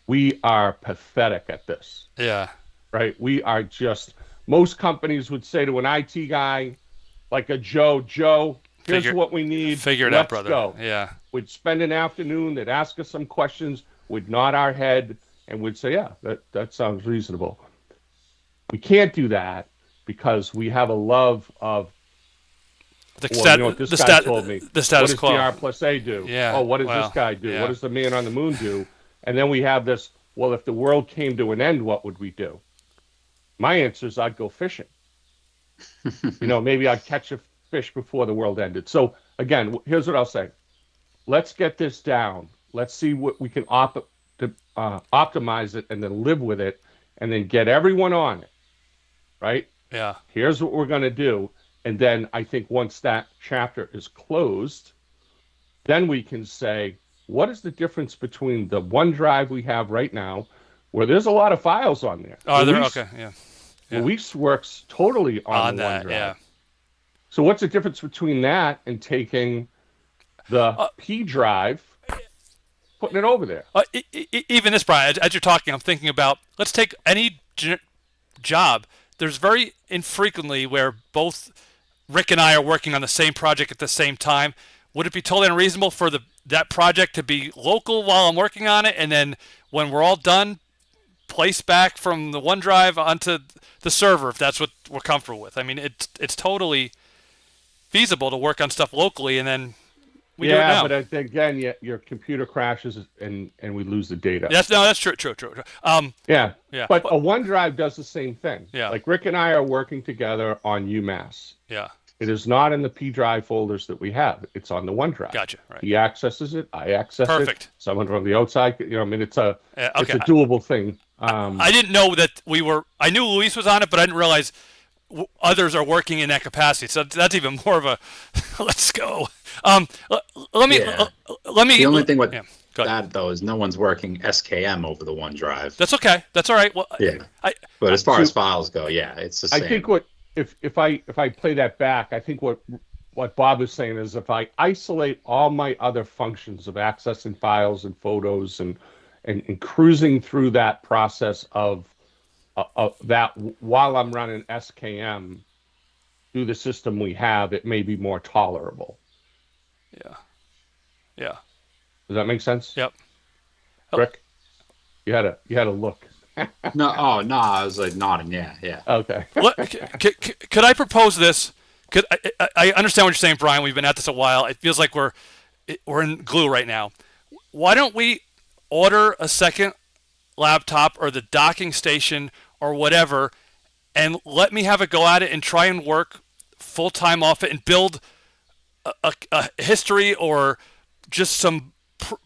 we are pathetic at this. Yeah. Right. We are just. Most companies would say to an IT guy, like a Joe, here's what we need. Figure it out, brother. Go. Yeah. We'd spend an afternoon. They'd ask us some questions. We'd nod our head and we'd say, yeah, that sounds reasonable. We can't do that because we have a love of the guy told me. The status quo. What does DR plus A do? Yeah. Oh, what does this guy do? Yeah. What does the man on the moon do? And then we have this, well, if the world came to an end, what would we do? My answer is I'd go fishing. Maybe I'd catch a fish before the world ended. So again, here's what I'll say. Let's get this down. Let's see what we can optimize it and then live with it and then get everyone on it, right? Yeah. Here's what we're going to do. And then I think once that chapter is closed, then we can say, what is the difference between the OneDrive we have right now, where there's a lot of files on there? Oh, okay, yeah. Luis works totally on the that, OneDrive. yeah. So what's the difference between that and taking the P drive, putting it over there? Even this, Brian, as you're talking, I'm thinking about, let's take any job. There's very infrequently where both Rick and I are working on the same project at the same time. Would it be totally unreasonable for that project to be local while I'm working on it, and then when we're all done, place back from the OneDrive onto the server if that's what we're comfortable with? I mean, it's totally feasible to work on stuff locally, and then we do it now. Yeah, but again, your computer crashes and we lose the data. That's true. Yeah. But a OneDrive does the same thing. Yeah. Like Rick and I are working together on UMass. Yeah. It is not in the P drive folders that we have. It's on the OneDrive. Gotcha. Right. He accesses it. I access it. Perfect. Someone from the outside. It's a okay. it's a doable thing. I didn't know that I knew Luis was on it, but I didn't realize others are working in that capacity. So that's even more of a let's go. Let me. The only thing with that though is no one's working SKM over the OneDrive. That's okay. That's all right. Well, yeah. But as far as files go, it's the same. I think if I play that back, I think what Bob is saying is if I isolate all my other functions of accessing files and photos and cruising through that process of that while I'm running SKM through the system we have, it may be more tolerable. Yeah. Does that make sense? Yep. Rick, you had a look. No, I was like nodding. Yeah. Okay. Could I propose this? because I understand what you're saying, Brian. We've been at this a while. It feels like we're in glue right now. Why don't we order a second laptop or the docking station or whatever, and let me have it go at it and try and work full time off it and build a history or just some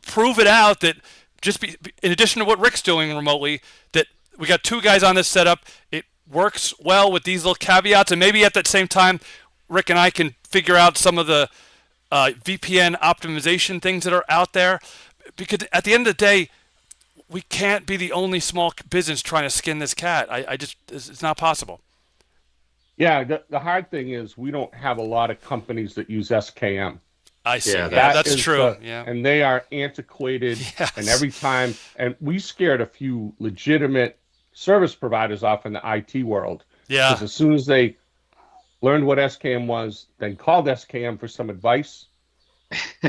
prove it out that just be, in addition to what Rick's doing remotely, that we got 2 guys on this setup. It works well with these little caveats, and maybe at that same time, Rick and I can figure out some of the VPN optimization things that are out there. Because at the end of the day, we can't be the only small business trying to skin this cat. It's not possible. Yeah, the hard thing is we don't have a lot of companies that use SKM. I see. Yeah, that's true. Yeah. And they are antiquated. Yes. And every time, and we scared a few legitimate service providers off in the IT world. Yeah. Because as soon as they learned what SKM was, then called SKM for some advice,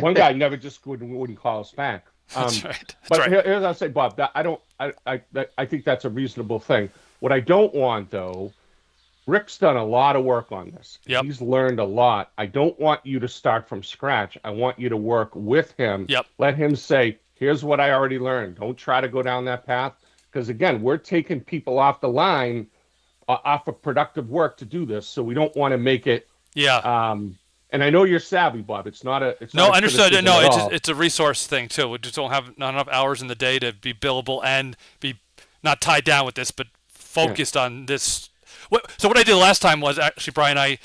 one guy never just wouldn't call us back. That's right. That's but right. Here's what I'll say, Bob. I think that's a reasonable thing. What I don't want, though, Rick's done a lot of work on this. Yep. He's learned a lot. I don't want you to start from scratch. I want you to work with him. Yep. Let him say, here's what I already learned. Don't try to go down that path. Because, again, we're taking people off the line, off of productive work to do this. So we don't want to make it. Yeah. And I know you're savvy, Bob. It's not a. No, understood. No, it's it's a resource thing, too. We just don't have not enough hours in the day to be billable and be not tied down with this, but focused on this. So what I did last time was actually, Brian, I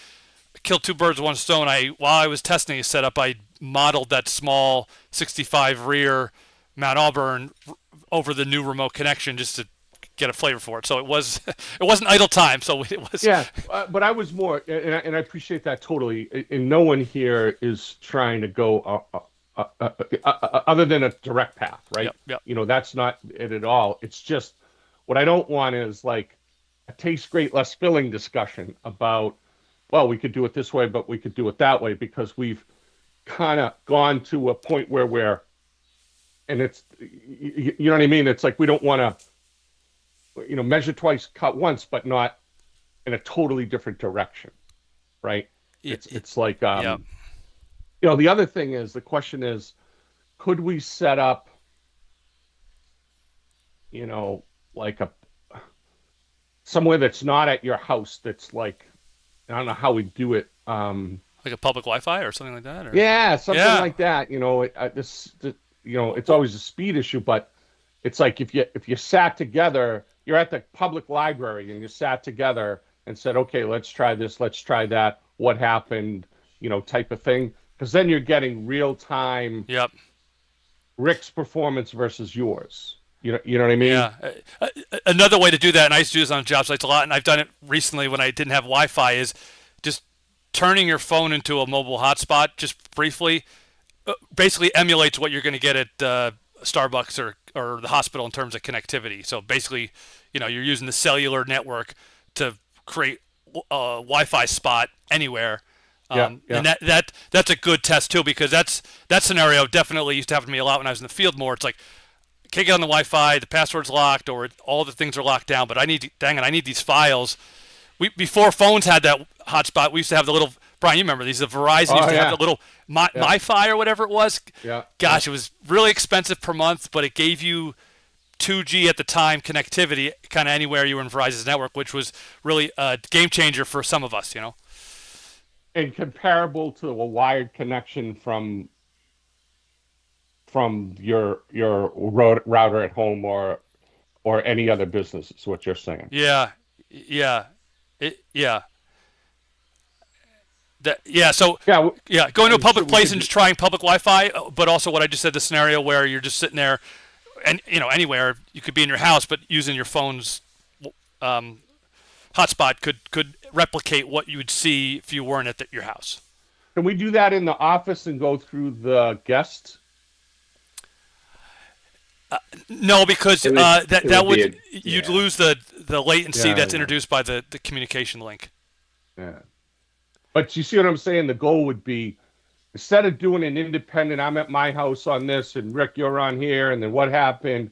killed 2 birds with 1 stone. While I was testing a setup, I modeled that small 65 rear Mount Auburn over the new remote connection just to get a flavor for it. So it wasn't idle time. So it was. Yeah, but I was more, and I appreciate that totally. And no one here is trying to go other than a direct path, right? Yep. You know, that's not it at all. It's just what I don't want is like a taste great less filling discussion about, well, we could do it this way, but we could do it that way, because we've kind of gone to a point where we're, and it's, you know what I mean? It's like we don't want to, measure twice, cut once, but not in a totally different direction, right? It's like, the other thing is, the question is, could we set up, like somewhere that's not at your house, that's like, I don't know how we do it. Like a public Wi-Fi or something like that? Or? Yeah, something like that. It's always a speed issue, but it's like if you sat together, you're at the public library and you sat together and said, okay, let's try this, let's try that, what happened, type of thing. Because then you're getting real time. Yep. Rick's performance versus yours. You know what I mean? Yeah. Another way to do that, and I used to do this on job sites a lot, and I've done it recently when I didn't have Wi-Fi, is just turning your phone into a mobile hotspot just briefly. Basically emulates what you're going to get at Starbucks or the hospital in terms of connectivity. So basically, you're using the cellular network to create a Wi-Fi spot anywhere. And that's a good test too, because that scenario definitely used to happen to me a lot when I was in the field more. It's like, can't get on the Wi-Fi, the password's locked, or all the things are locked down, but I need these files. Before phones had that hotspot, we used to have the little, Brian, you remember these, the Verizon used to have the little MiFi or whatever it was. Yeah. Gosh, it was really expensive per month, but it gave you 2G at the time connectivity kind of anywhere you were in Verizon's network, which was really a game changer for some of us, And comparable to a wired connection from your router at home or any other business, is what you're saying. Yeah. Going to a public place and just trying public Wi-Fi, but also what I just said, the scenario where you're just sitting there, and anywhere you could be in your house, but using your phone's hotspot could replicate what you would see if you weren't at your house. Can we do that in the office and go through the guests? No, because you'd lose the latency that's introduced by the communication link. Yeah. But you see what I'm saying? The goal would be, instead of doing an independent, I'm at my house on this, and Rick, you're on here, and then what happened?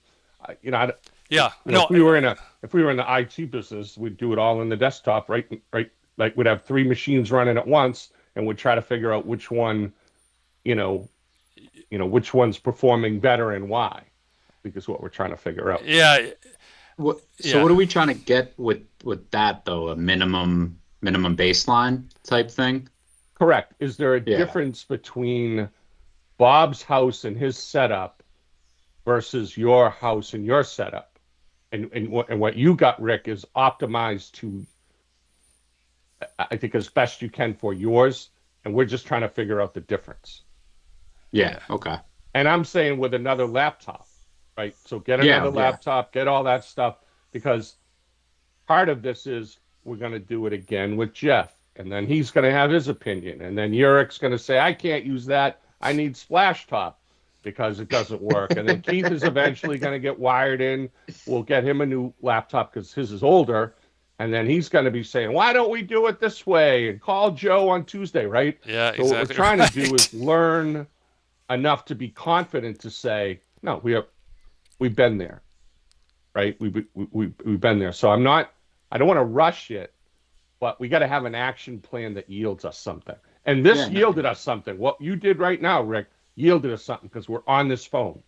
If we were in the IT business, we'd do it all in the desktop, right Like we'd have 3 machines running at once, and we'd try to figure out which one, which one's performing better and why. I think is what we're trying to figure out. Yeah. What are we trying to get with that though? A minimum baseline type thing? Correct. Is there a difference between Bob's house and his setup versus your house and your setup? And what you got, Rick, is optimized to, I think, as best you can for yours. And we're just trying to figure out the difference. Yeah. Okay. And I'm saying with another laptop, right? So get another laptop, get all that stuff, because part of this is we're going to do it again with Jeff. And then he's going to have his opinion. And then Yurik's going to say, I can't use that. I need Splash Top because it doesn't work. And then Keith is eventually going to get wired in. We'll get him a new laptop because his is older. And then he's going to be saying, why don't we do it this way? And call Joe on Tuesday, right? Yeah, so what we're trying to do is learn enough to be confident to say, no, we've been there, right? We've been there. So I don't want to rush it. But we got to have an action plan that yields us something. And this yielded us something. What you did right now, Rick, yielded us something because we're on this phone.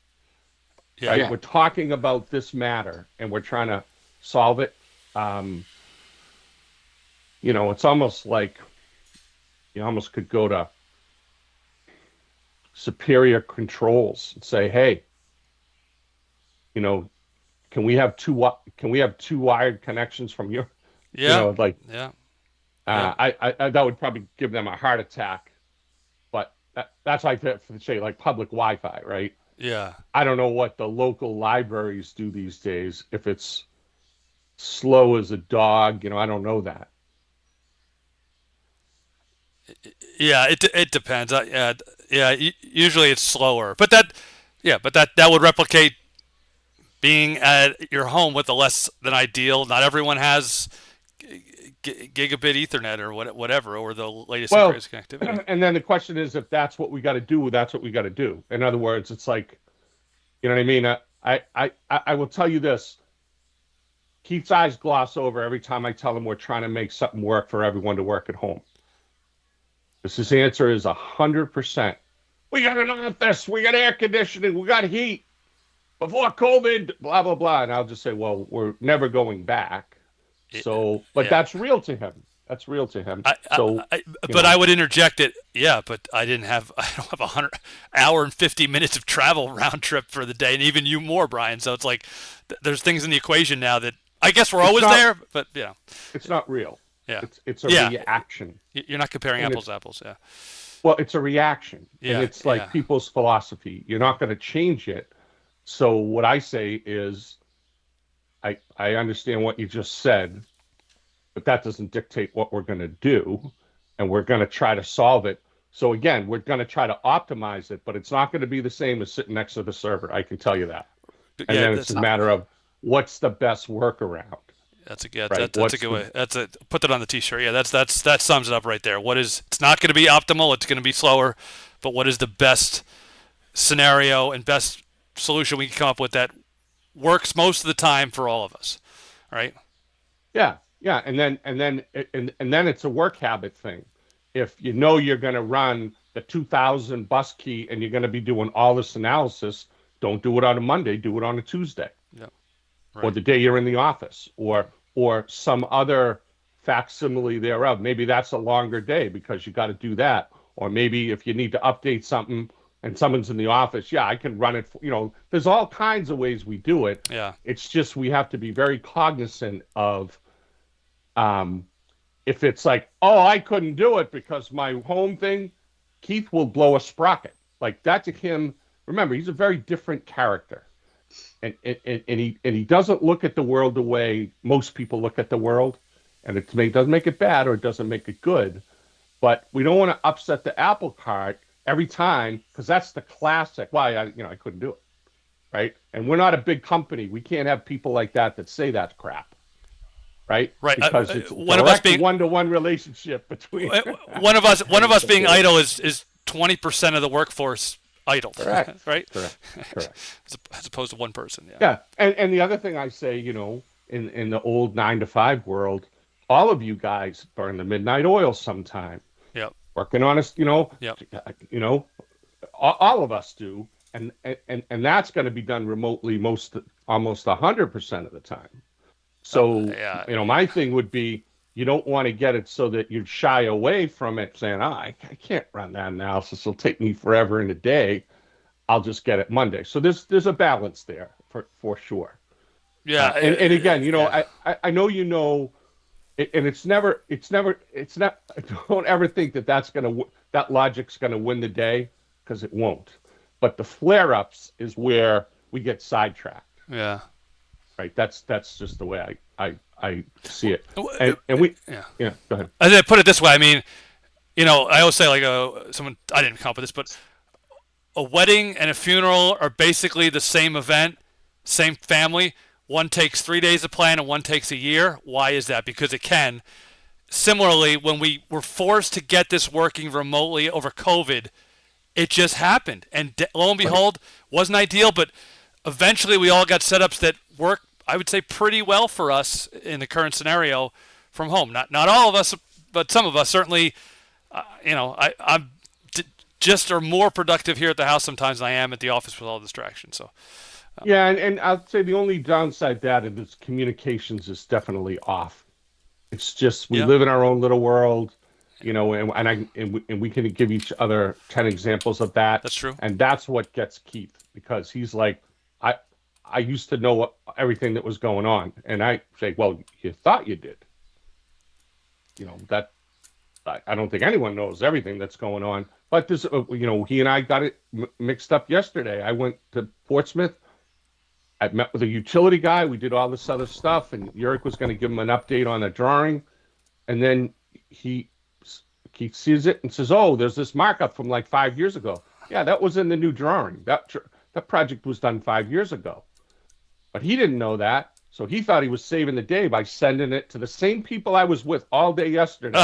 Yeah. Right? We're talking about this matter and we're trying to solve it. It's almost like you almost could go to Superior Controls and say, hey, can we have two wired connections from your I that would probably give them a heart attack, but that's like say like public Wi-Fi, right? Yeah. I don't know what the local libraries do these days. If it's slow as a dog, I don't know that. Yeah, it depends. Usually it's slower, but that would replicate being at your home with a less than ideal. Not everyone has gigabit Ethernet or whatever, or the latest and greatest connectivity. And then the question is, if that's what we got to do, that's what we got to do. In other words, it's like, you know what I mean? I will tell you this. Keith's eyes gloss over every time I tell him we're trying to make something work for everyone to work at home. His answer is 100%. We got an office, we got air conditioning, we got heat. Before COVID, blah, blah, blah. And I'll just say, well, we're never going back. So, but that's real to him. That's real to him. I would interject it. Yeah, but I don't have 100 hour and 50 minutes of travel round trip for the day, and even you more, Brian. So it's like there's things in the equation now that I guess we're always there, but it's not real. Yeah, it's a reaction. You're not comparing apples to apples. Yeah. Well, it's a reaction, Yeah, and it's like people's philosophy. You're not going to change it. So what I say is, I understand what you just said, but that doesn't dictate what we're going to do, and we're going to try to solve it. So again, we're going to try to optimize it, but it's not going to be the same as sitting next to the server. I can tell you that. And then it's a matter of what's the best workaround. That's a good way. Put that on the t-shirt. Yeah, that sums it up right there. It's not going to be optimal. It's going to be slower, but what is the best scenario and best solution we can come up with that works most of the time for all of us, right? Yeah, and then it's a work habit thing. If you know you're going to run the 2000 bus key and you're going to be doing all this analysis, don't do it on a Monday. Do it on a Tuesday, or the day you're in the office, or some other facsimile thereof. Maybe that's a longer day because you got to do that, or maybe if you need to update something and someone's in the office, I can run it. There's all kinds of ways we do it. Yeah. It's just we have to be very cognizant of, if it's like, oh, I couldn't do it because my home thing, Keith will blow a sprocket. Like that to him, remember, he's a very different character. And he doesn't look at the world the way most people look at the world. And it doesn't make it bad or it doesn't make it good. But we don't want to upset the apple cart every time, because that's the classic. Why I couldn't do it, right? And we're not a big company. We can't have people like that say that crap, right? Right. Because it's one of us being one-to-one relationship between one of us being idle is 20% of the workforce idle. Correct. Right. Correct. As opposed to one person. Yeah. And the other thing I say, in the old 9-to-5 world, all of you guys burn the midnight oil sometime. Yep. Working on us, you know. Yep. You know, all of us do, and that's going to be done remotely almost 100% of the time. So you know, my thing would be, you don't want to get it so that you shy away from it, saying, I can't run that analysis. It'll take me forever in a day. I'll just get it Monday. So there's a balance there for sure. Yeah. And again, you know, I know, you know, and it's not, don't ever think that logic's going to win the day, because it won't. But the flare-ups is where we get sidetracked. Yeah. Right. That's just the way I see it. And we, go ahead. As I put it this way, I mean, you know, I always say, like, someone, I didn't come up with this, but a wedding and a funeral are basically the same event, same family. One takes 3 days to plan and one takes a year. Why is that? Because it can. Similarly, when we were forced to get this working remotely over COVID, it just happened. And lo and behold, wasn't ideal, but eventually we all got setups that work, I would say, pretty well for us in the current scenario from home. Not all of us, but some of us certainly. You know, I'm just are more productive here at the house sometimes than I am at the office with all the distractions. So. Yeah, and I'd say the only downside that is communications is definitely off. It's just we live in our own little world, you know, and we can give each other 10 examples of that. That's true. And that's what gets Keith, because he's like, I used to know everything that was going on, and I say, well, you thought you did. You know, that I don't think anyone knows everything that's going on. But this, you know, he and I got it mixed up yesterday. I went to Portsmouth. I met with a utility guy. We did all this other stuff, and Yurik was going to give him an update on a drawing. And then he sees it and says, oh, there's this markup from like 5 years ago. Yeah, that was in the new drawing. That project was done 5 years ago. But he didn't know that. So he thought he was saving the day by sending it to the same people I was with all day yesterday.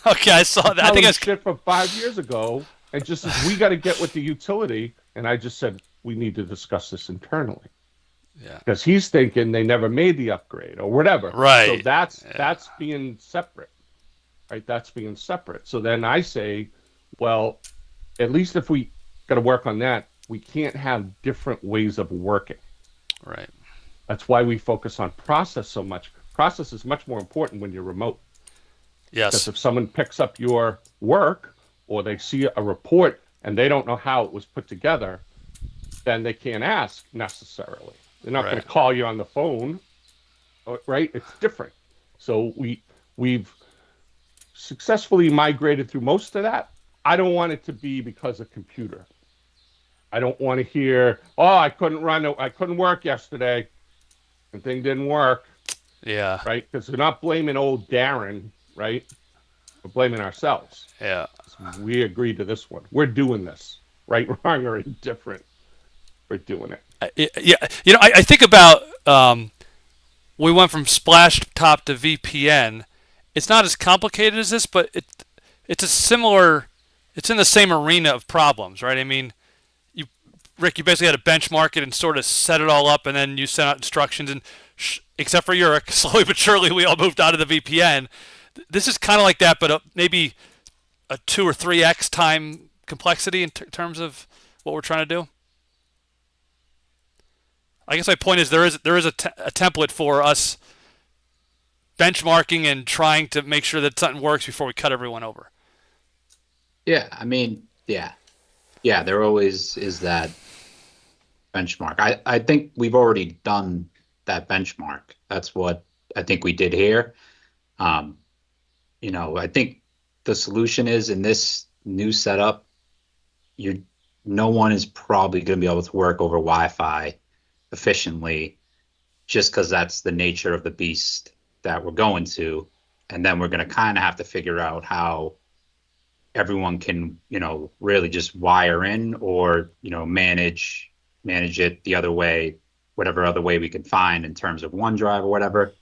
Okay, I saw that. I think it's shit from 5 years ago. And just as we got to get with the utility. And I just said, we need to discuss this internally. Yeah. Because he's thinking they never made the upgrade or whatever. Right. So that's being separate. Right. That's being separate. So then I say, well, at least if we got to work on that, we can't have different ways of working. Right. That's why we focus on process so much. Process is much more important when you're remote. Yes. Because if someone picks up your work or they see a report and they don't know how it was put together, then they can't ask necessarily. They're not going to call you on the phone, right? It's different. So we've successfully migrated through most of that. I don't want it to be because of computer. I don't want to hear, oh, I couldn't work yesterday. The thing didn't work. Yeah. Right? Because we're not blaming old Darren, right? We're blaming ourselves. Yeah. We agreed to this one. We're doing this. Right, wrong, or indifferent. We're doing it. Yeah. You know, I think about we went from Splashtop to VPN. It's not as complicated as this, but it's a similar, it's in the same arena of problems, right? I mean, Rick, you basically had to benchmark it and sort of set it all up, and then you sent out instructions. And except for Yurik, slowly but surely, we all moved out of the VPN. This is kind of like that, but maybe a 2 or 3x time complexity in terms of what we're trying to do. I guess my point is there is a template for us benchmarking and trying to make sure that something works before we cut everyone over. Yeah, I mean, yeah, there always is that benchmark. I think we've already done that benchmark. That's what I think we did here. You know, I think the solution is in this new setup, no one is probably going to be able to work over Wi-Fi efficiently, just because that's the nature of the beast that we're going to. And then we're going to kind of have to figure out how everyone can, you know, really just wire in or, you know, manage it the other way, whatever other way we can find in terms of OneDrive or whatever.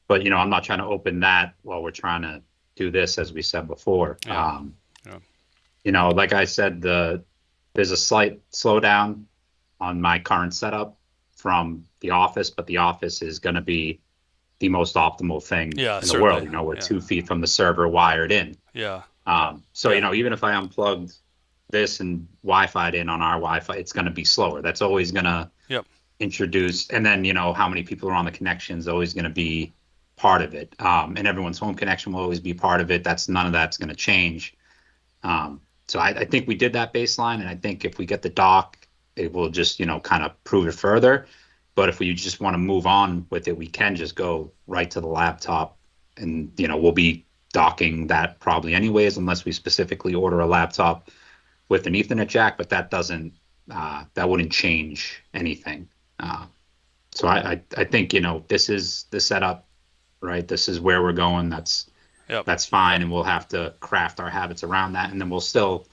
But, you know, I'm not trying to open that while we're trying to do this, as we said before. Yeah. You know, like I said, there's a slight slowdown on my current setup from the office, but the office is going to be the most optimal thing Yeah, in the certainly. world. You know, we're Yeah. 2 feet from the server wired in. Yeah. So, you know, even if I unplugged this and Wi-Fi'd in on our Wi-Fi, it's going to be slower. That's always going to Yep. introduce, and then, you know, how many people are on the connection is always going to be part of it. And everyone's home connection will always be part of it. None of that's going to change. So I think we did that baseline, and I think if we get the dock, it will just, you know, kind of prove it further. But if we just want to move on with it, we can just go right to the laptop, and, you know, we'll be docking that probably anyways, unless we specifically order a laptop with an Ethernet jack, but that wouldn't change anything. So I think, you know, this is the setup, right? This is where we're going. That's fine. And we'll have to craft our habits around that. And then we'll still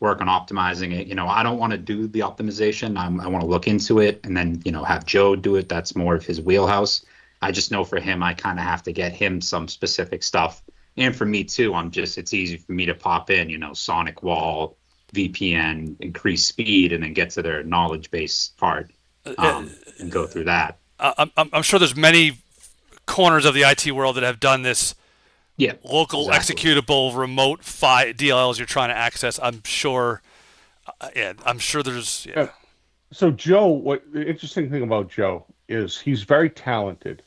work on optimizing it. You know, I don't want to do the optimization. I want to look into it and then, you know, have Joe do it. That's more of his wheelhouse. I just know for him, I kind of have to get him some specific stuff. And for me too, it's easy for me to pop in, you know, Sonic Wall, VPN, increase speed, and then get to their knowledge base part and go through that. I'm sure there's many corners of the IT world that have done this. Yeah, local executable remote DLLs you're trying to access. I'm sure. I'm sure there's. Yeah. So Joe, the interesting thing about Joe is he's very talented,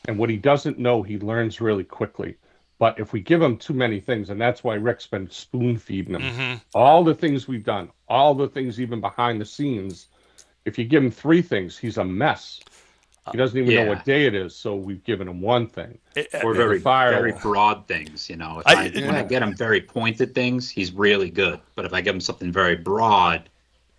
and what he doesn't know, he learns really quickly. But if we give him too many things, and that's why Rick's been spoon feeding him, all the things we've done, all the things even behind the scenes. If you give him 3 things, he's a mess. He doesn't even know what day it is, so we've given him one thing. Or very broad things, you know. When I get him very pointed things, he's really good. But if I give him something very broad,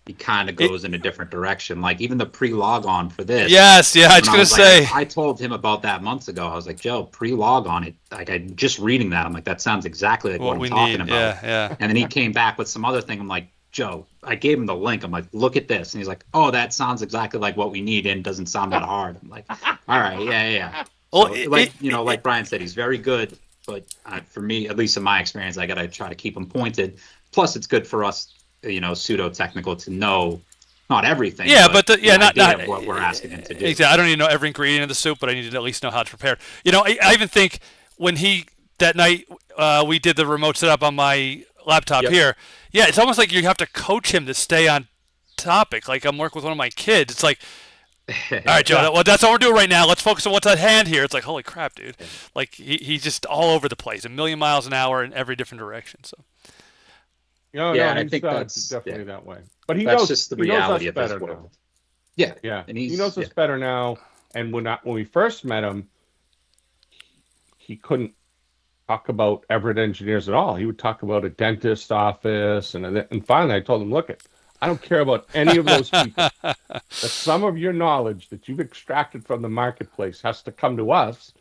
he kind of goes in a different direction. Like even the pre-log on for this. Yes, yeah, I was gonna say. I told him about that months ago. I was like, Joe, pre-log on it. Like I'm just reading that. I'm like, that sounds exactly like what I'm talking about. Yeah. And then he came back with some other thing. I'm like, Joe, I gave him the link. I'm like, look at this. And he's like, oh, that sounds exactly like what we need and doesn't sound that hard. I'm like, all right, yeah. So, like Brian said, he's very good. But for me, at least in my experience, I got to try to keep him pointed. Plus, it's good for us, you know, pseudo-technical to know not everything. Yeah, but not what we're asking him to do. Exactly. I don't need to know every ingredient of the soup, but I need to at least know how it's prepared. You know, I even think when that night we did the remote setup on my laptop here. Yeah, it's almost like you have to coach him to stay on topic. Like I'm working with one of my kids. It's like, all right, Joe, well, that's all we're doing right now. Let's focus on what's at hand here. It's like, holy crap, dude. Like he's just all over the place, 1,000,000 miles an hour in every different direction. So. I think that's definitely that way. But that's knows just the reality of better this world. Now. Yeah. And he knows us better now. And when we first met him, he couldn't talk about Everett engineers at all. He would talk about a dentist office, and finally I told him, look, I don't care about any of those people. But some of your knowledge that you've extracted from the marketplace has to come to us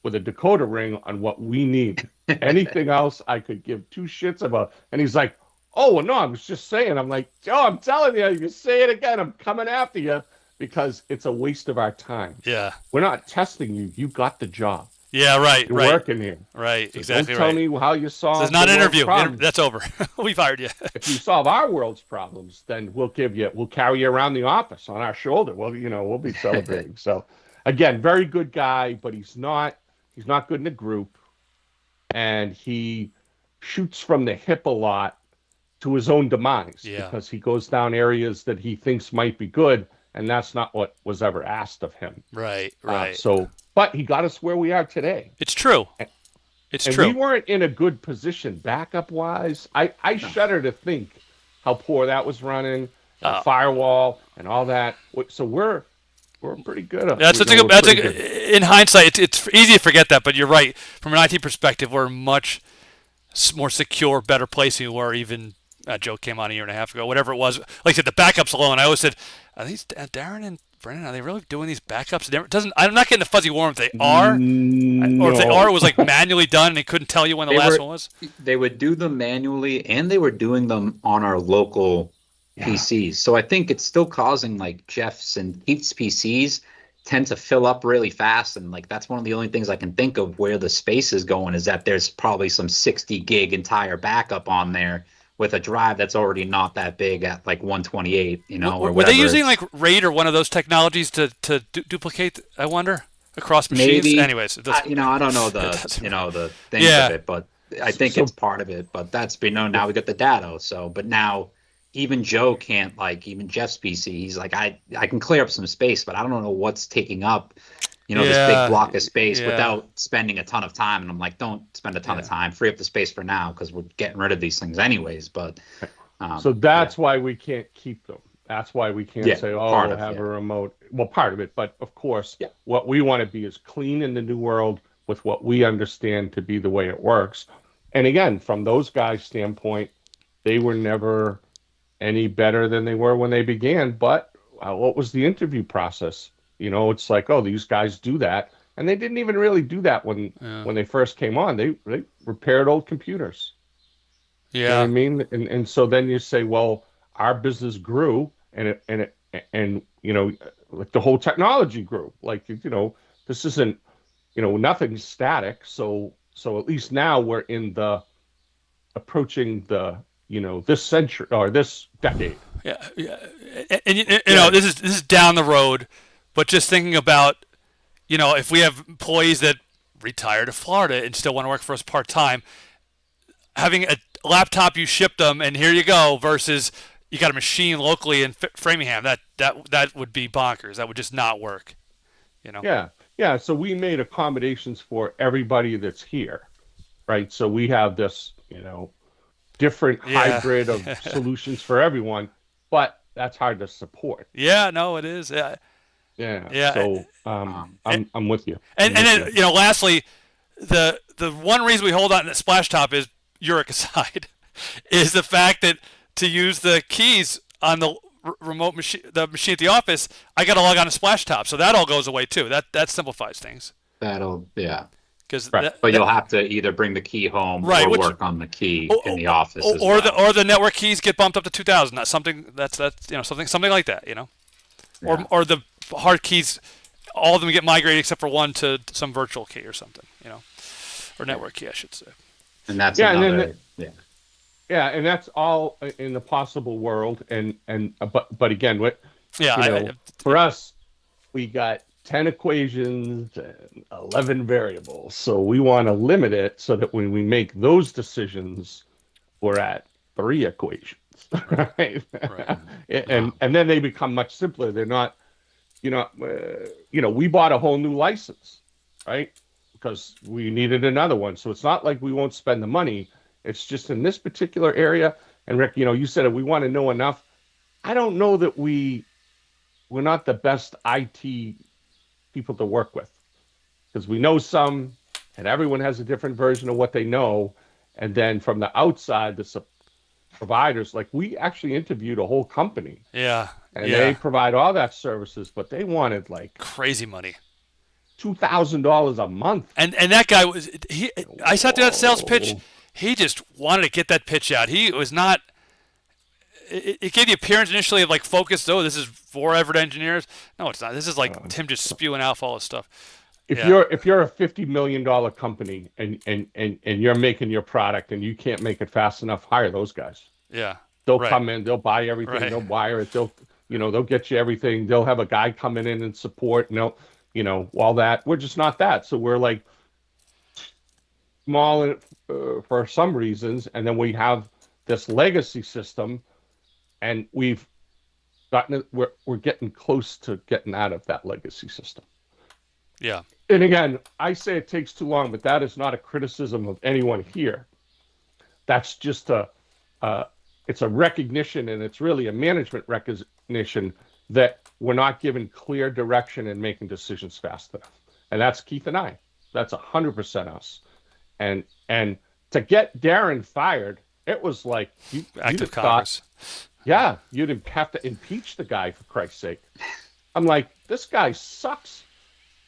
with a decoder ring on what we need. Anything else I could give 2 shits about. And he's like, oh, well, no, I was just saying. I'm like, Joe, I'm telling you, you say it again, I'm coming after you because it's a waste of our time. Yeah. We're not testing you. You got the job. Yeah, right. You're working here. Right, so exactly. Don't tell me how you solve. So it's not an interview. That's over. We fired you. If you solve our world's problems, then we'll carry you around the office on our shoulder. Well, you know, we'll be celebrating. So, again, very good guy, but he's not good in a group, and he shoots from the hip a lot to his own demise because he goes down areas that he thinks might be good, and that's not what was ever asked of him. Right. But he got us where we are today. It's true. It's true. We weren't in a good position backup-wise. I shudder to think how poor that was running, firewall, and all that. So we're pretty good. In hindsight, it's easy to forget that, but you're right. From an IT perspective, we're much more secure, better place than we were even. Joe came on 1.5 years ago, whatever it was. Like I said, the backups alone. I always said, are these Darren and Brennan? Are they really doing these backups? I'm not getting the fuzzy warm if they are, or if they are, it was like manually done and they couldn't tell you when the last one was. They would do them manually, and they were doing them on our local PCs. So I think it's still causing like Jeff's and Keith's PCs tend to fill up really fast, and like that's one of the only things I can think of where the space is going is that there's probably some 60 gig entire backup on there with a drive that's already not that big at like 128, you know, or were they using like RAID or one of those technologies to duplicate? I wonder. across machines. Maybe. Anyways, it doesn't, I don't know doesn't the things Yeah. of it, but I think it's part of it. But that's been known. Now we got the data. So, but now even Joe can't, like, even Jeff's PC. He's like, I can clear up some space, but I don't know what's taking up, this Yeah. big block of space Yeah. without spending a ton of time. And I'm like, don't spend a ton of time. Free up the space for now because we're getting rid of these things anyways. But So that's why we can't keep them. That's why we can't Yeah, say, part oh, of have it. a remote. Well, part of it, but of course, what we want to be is clean in the new world with what we understand to be the way it works. And again, from those guys' standpoint, they were never any better than they were when they began. But what was the interview process? It's like, oh, these guys do that. And they didn't even really do that when they first came on. They repaired old computers. You know what I mean? And so then you say, well, our business grew and like the whole technology grew. Like, this isn't, nothing's static. So at least now we're approaching the, this century or this decade. Yeah. And this is down the road, but just thinking about, if we have employees that retire to Florida and still want to work for us part-time, having a laptop you ship them and here you go versus you got a machine locally in Framingham, that would be bonkers. That would just not work. Yeah. So we made accommodations for everybody that's here, right? So we have this, different hybrid of solutions for everyone, but that's hard to support. Yeah, no, it is. Yeah. So I'm with you. And then lastly, the one reason we hold on to Splash Top is Uric aside, is the fact that to use the keys on the remote machine, the machine at the office, I got to log on to Splash Top, so that all goes away too. That simplifies things. But you'll have to either bring the key home or work on the key in the office, or the network keys get bumped up to 2,000. That's something something like that. Or the hard keys, all of them get migrated except for one to some virtual key or something. Or network key, I should say. And that's and that's all in the possible world. But again, for us, we got 10 equations and 11 variables. So we want to limit it so that when we make those decisions, we're at 3 equations, right? And then they become much simpler. They're not, we bought a whole new license, right? Because we needed another one. So it's not like we won't spend the money. It's just in this particular area. And Rick, you said it, we want to know enough. I don't know that we're not the best IT people to work with, because we know some, and everyone has a different version of what they know. And then from the outside, the providers, like we actually interviewed a whole company. And they provide all that services, but they wanted like crazy money. $2,000 a month. And that guy I sat through that sales pitch. He just wanted to get that pitch out. He was not. It gave the appearance initially of like focused. Oh, this is for Everett engineers. No, it's not. This is like him just spewing out all this stuff. If you're a $50 million company and you're making your product and you can't make it fast enough, hire those guys. They'll come in. They'll buy everything. They'll wire it. They'll get you everything. They'll have a guy coming in and support. And all that. We're just not that. So we're like small for some reasons, and then we have this legacy system, and we've gotten it. We're getting close to getting out of that legacy system. And again, I say it takes too long, but that is not a criticism of anyone here. That's just it's a recognition, and it's really a management recognition that we're not given clear direction and making decisions fast enough. And that's Keith and I. That's 100% us. And to get Darren fired, it was like active Congress. You'd have to impeach the guy, for Christ's sake. I'm like, this guy sucks.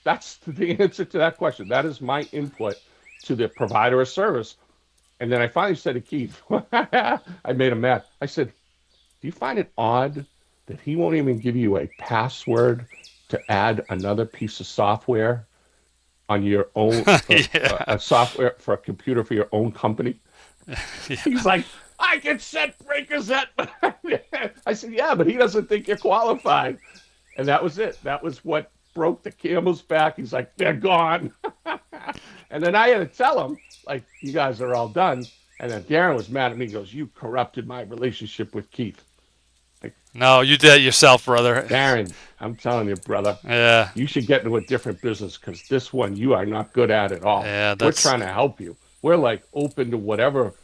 That's the answer to that question. That is my input to the provider of service. And then I finally said to Keith, I made him mad. I said, do you find it odd that he won't even give you a password to add another piece of software on your own a software for a computer for your own company? He's like, I can set breakers at. I said, yeah, but he doesn't think you're qualified. And that was it. That was what broke the camel's back. He's like, they're gone. And then I had to tell him, like, you guys are all done. And then Darren was mad at me. He goes, you corrupted my relationship with Keith. Like, No, you did it yourself, brother. Darren, I'm telling you, brother. Yeah. You should get into a different business because this one you are not good at all. Yeah, We're that's- trying to help you. We're like open to whatever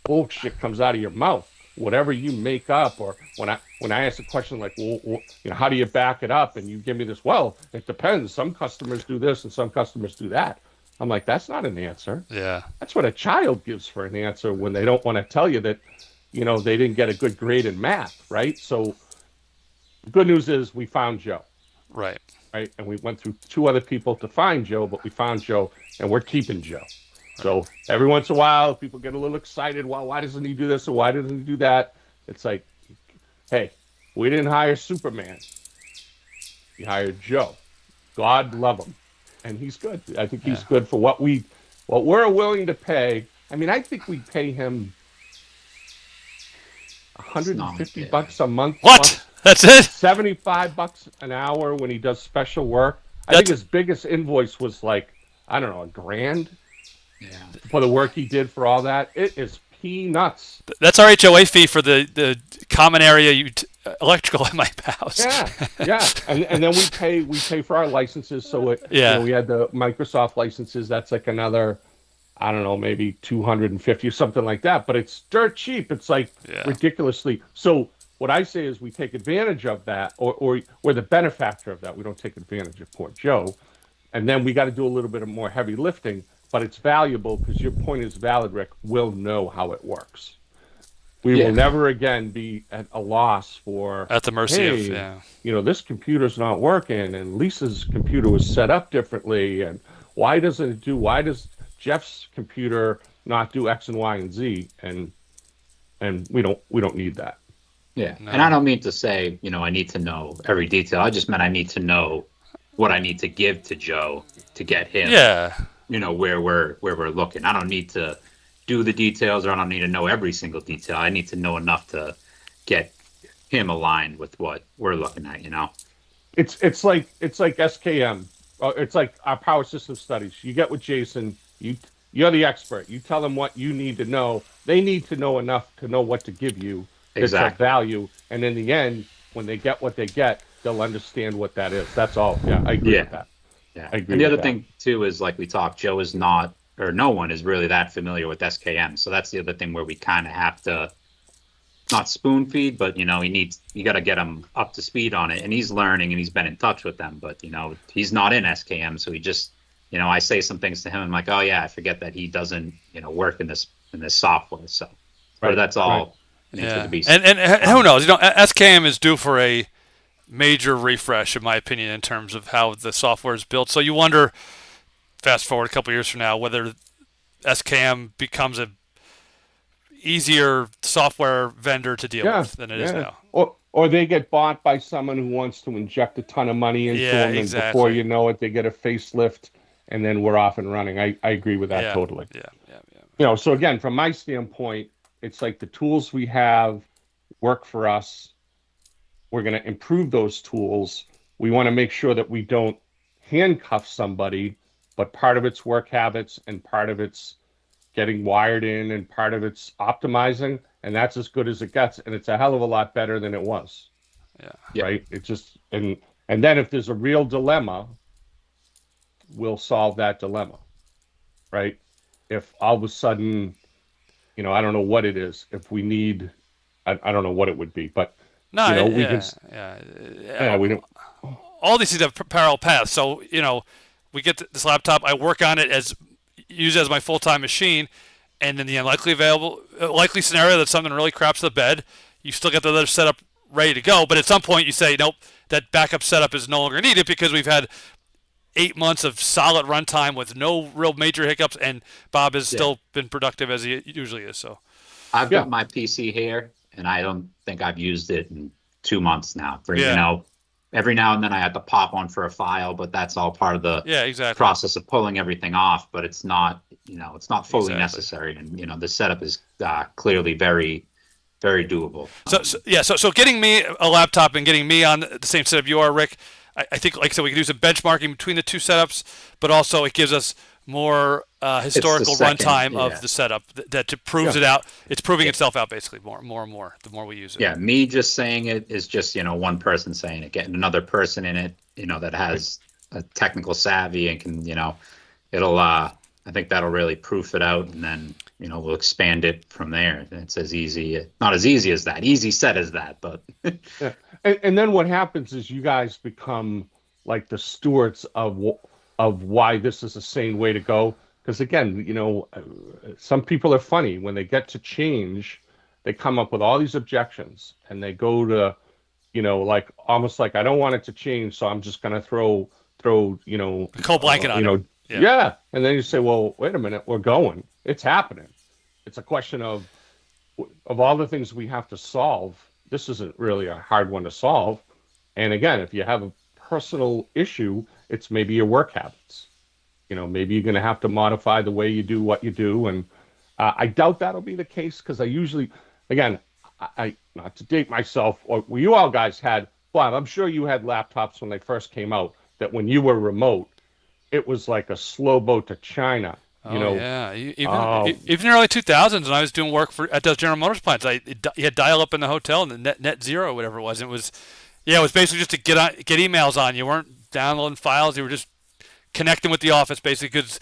bullshit comes out of your mouth, whatever you make up. Or when I ask a question like, well, you know, how do you back it up? And you give me this, well, it depends. Some customers do this and some customers do that. I'm like, that's not an answer. Yeah. That's what a child gives for an answer when they don't want to tell you that, you know, they didn't get a good grade in math, right? So the good news is we found Joe. Right. Right. And we went through 2 other people to find Joe, but we found Joe and we're keeping Joe. So every once in a while, people get a little excited. Well, why doesn't he do this or why doesn't he do that? It's like, hey, we didn't hire Superman. We hired Joe. God love him. And he's good. I think he's good for what we're willing to pay. I mean, I think we pay him $150 a month. What? That's it? $75 an hour when he does special work. I think his biggest invoice was like, I don't know, $1,000 for the work he did for all that. It is peanuts. That's our HOA fee for the common area electrical at my house. Yeah. And then we pay for our licenses. So you know, we had the Microsoft licenses. That's like another, I don't know, maybe 250 or something like that. But it's dirt cheap. It's like ridiculously. So what I say is we take advantage of that, or we're the benefactor of that. We don't take advantage of poor Joe. And then we got to do a little bit of more heavy lifting. But it's valuable because your point is valid, Rick. We'll know how it works. We will never again be at a loss for at the mercy of you know, this computer's not working and Lisa's computer was set up differently and why does Jeff's computer not do X and Y and Z and we don't need that. Yeah. No. And I don't mean to say, you know, I need to know every detail. I just meant I need to know what I need to give to Joe to get him. Yeah. You know, where we're looking. I don't need to do the details, or I don't need to know every single detail. I need to know enough to get him aligned with what we're looking at, you know. It's like SKM. It's like our power system studies. You get with Jason, you're the expert. You tell them what you need to know. They need to know enough to know what to give you that's of value. And in the end, when they get what they get, they'll understand what that is. That's all. Yeah, I agree with that. Yeah. And the other thing too is, like we talked, Joe is not, or no one is really that familiar with SKM. So that's the other thing where we kind of have to not spoon feed, but you know, you got to get him up to speed on it, and he's learning and he's been in touch with them, but you know, he's not in SKM. So he just, you know, I say some things to him. I'm like, oh yeah, I forget that he doesn't, you know, work in this software. So, but that's all. Yeah. And who knows, you know, SKM is due for a major refresh, in my opinion, in terms of how the software is built. So you wonder, fast forward a couple years from now, whether SKM becomes a easier software vendor to deal with than it is now. Or they get bought by someone who wants to inject a ton of money into them, and before you know it, they get a facelift, and then we're off and running. I agree with that totally. Yeah. You know, so again, from my standpoint, it's like the tools we have work for us. We're going to improve those tools. We want to make sure that we don't handcuff somebody, but part of it's work habits and part of it's getting wired in and part of it's optimizing, and that's as good as it gets, and it's a hell of a lot better than it was. Right? It just and then if there's a real dilemma, we'll solve that dilemma. Right? If all of a sudden, you know, I don't know what it is. If we need, I don't know what it would be, but no, you know, we don't. All these things have parallel paths. So, you know, we get this laptop. I work on it use it as my full-time machine, and in the likely scenario that something really craps the bed, you still get the other setup ready to go. But at some point, you say, nope, that backup setup is no longer needed because we've had 8 months of solid runtime with no real major hiccups, and Bob has still been productive as he usually is. So, I've got my PC here, and I don't think I've used it in 2 months now. You know, every now and then I have to pop on for a file, but that's all part of the process of pulling everything off. But it's not, you know, it's not fully necessary, and you know, the setup is clearly very, very doable. So getting me a laptop and getting me on the same setup you are, Rick, I think, like I said, we can do some benchmarking between the two setups, but also it gives us more historical runtime of the setup that proves it out. It's proving itself out basically more and more the more we use it. Yeah, me just saying it is just, one person saying it. Getting another person in it, that has a technical savvy and can, it'll I think that'll really proof it out, and then we'll expand it from there. It's as easy, not as easy as that. Easy said as that, but yeah. And then what happens is you guys become like the stewards of why this is a sane way to go. Because again, some people are funny. When they get to change, they come up with all these objections, and they go to, like almost like, I don't want it to change, so I'm just gonna throw a cold blanket on it. Yeah. And then you say, well, wait a minute, we're going. It's happening. It's a question of all the things we have to solve. This isn't really a hard one to solve. And again, if you have a personal issue, it's maybe your work habits. Maybe you're going to have to modify the way you do what you do. And I doubt that'll be the case, because I usually, again, I not to date myself, or you all guys had, Bob, I'm sure you had laptops when they first came out, that when you were remote, it was like a slow boat to China. Yeah, even in the early 2000s, when I was doing work at those General Motors plants, you had dial up in the hotel, and the net zero, whatever it was. It was basically just to get emails on. You weren't downloading files; you were just connecting with the office, basically, because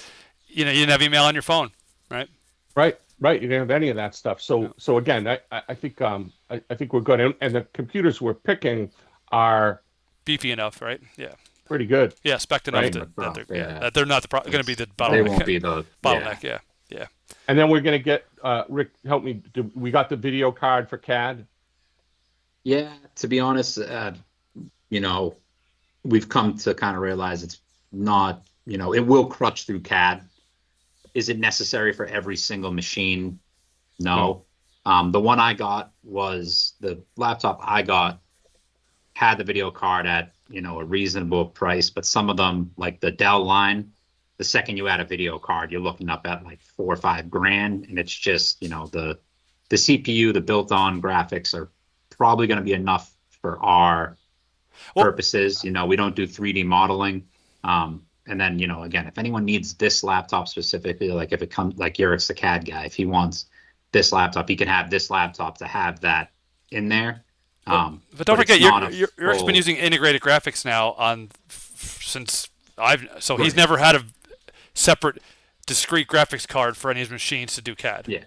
you didn't have email on your phone, right? Right. You didn't have any of that stuff. So again, I think I think we're good, and the computers we're picking are beefy enough, right? Yeah. Pretty good. Yeah, spec enough that they're not going to be the bottleneck. They won't be the bottleneck. Yeah. And then we're going to get Rick. Help me. We got the video card for CAD. Yeah, to be honest, we've come to kind of realize it's not. It will crutch through CAD. Is it necessary for every single machine? No. The one I got was the laptop I got had the video card at a reasonable price, but some of them, like the Dell line, the second you add a video card, you're looking up at like $4 or $5 grand, and it's just the CPU, the built-on graphics are probably going to be enough for our purposes. We don't do 3D modeling, and then again, if anyone needs this laptop specifically, like if it comes, like Eric's the CAD guy, if he wants this laptop, he can have this laptop to have that in there. But don't forget, Eric's been using integrated graphics now he's never had a separate discrete graphics card for any of his machines to do CAD. Yeah.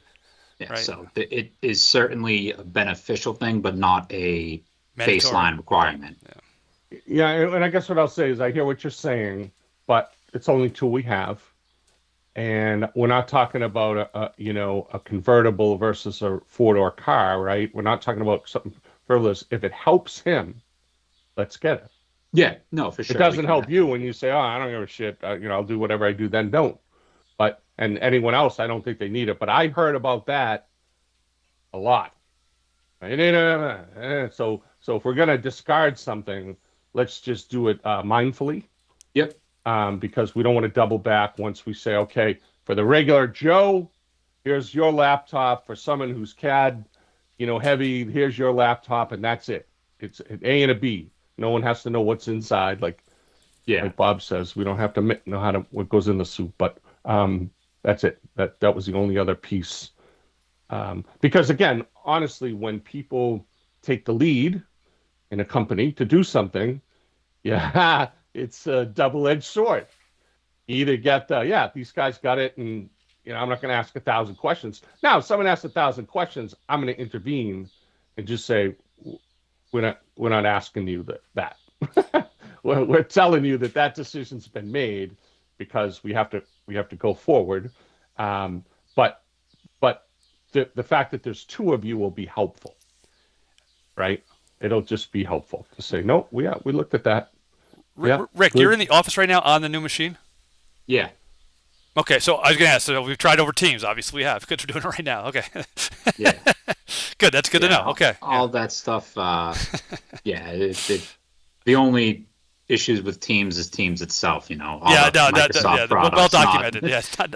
Right? So it is certainly a beneficial thing, but not a baseline requirement. Yeah, and I guess what I'll say is I hear what you're saying, but it's only two we have, and we're not talking about a convertible versus a four-door car, right? We're not talking about something frivolous. If it helps him, let's get it. Yeah, no, for sure. It doesn't help you when you say, "Oh, I don't give a shit. I'll do whatever I do." Then don't. And anyone else, I don't think they need it. But I heard about that a lot. So if we're gonna discard something, let's just do it mindfully. Yep. Because we don't want to double back once we say, okay, for the regular Joe, here's your laptop. For someone who's CAD, heavy, here's your laptop, and that's it. It's an A and a B. No one has to know what's inside. Like Bob says, we don't have to know what goes in the soup. But that's it. That was the only other piece. Because again, honestly, when people take the lead in a company to do something, it's a double-edged sword. You either get these guys got it, and I'm not going to ask 1,000 questions. Now, if someone asks 1,000 questions, I'm going to intervene and just say, we're not asking you that. we're telling you that decision's been made because we have to go forward. But the fact that there's two of you will be helpful, right? It'll just be helpful to say, no, we looked at that. Rick, you're in the office right now on the new machine? Yeah. Okay, so I was going to ask, so we've tried over Teams, obviously we have. Good, we're doing it right now. Okay. Yeah. Good, that's good to know. Okay. All that stuff, the only issues with Teams is Teams itself, well documented.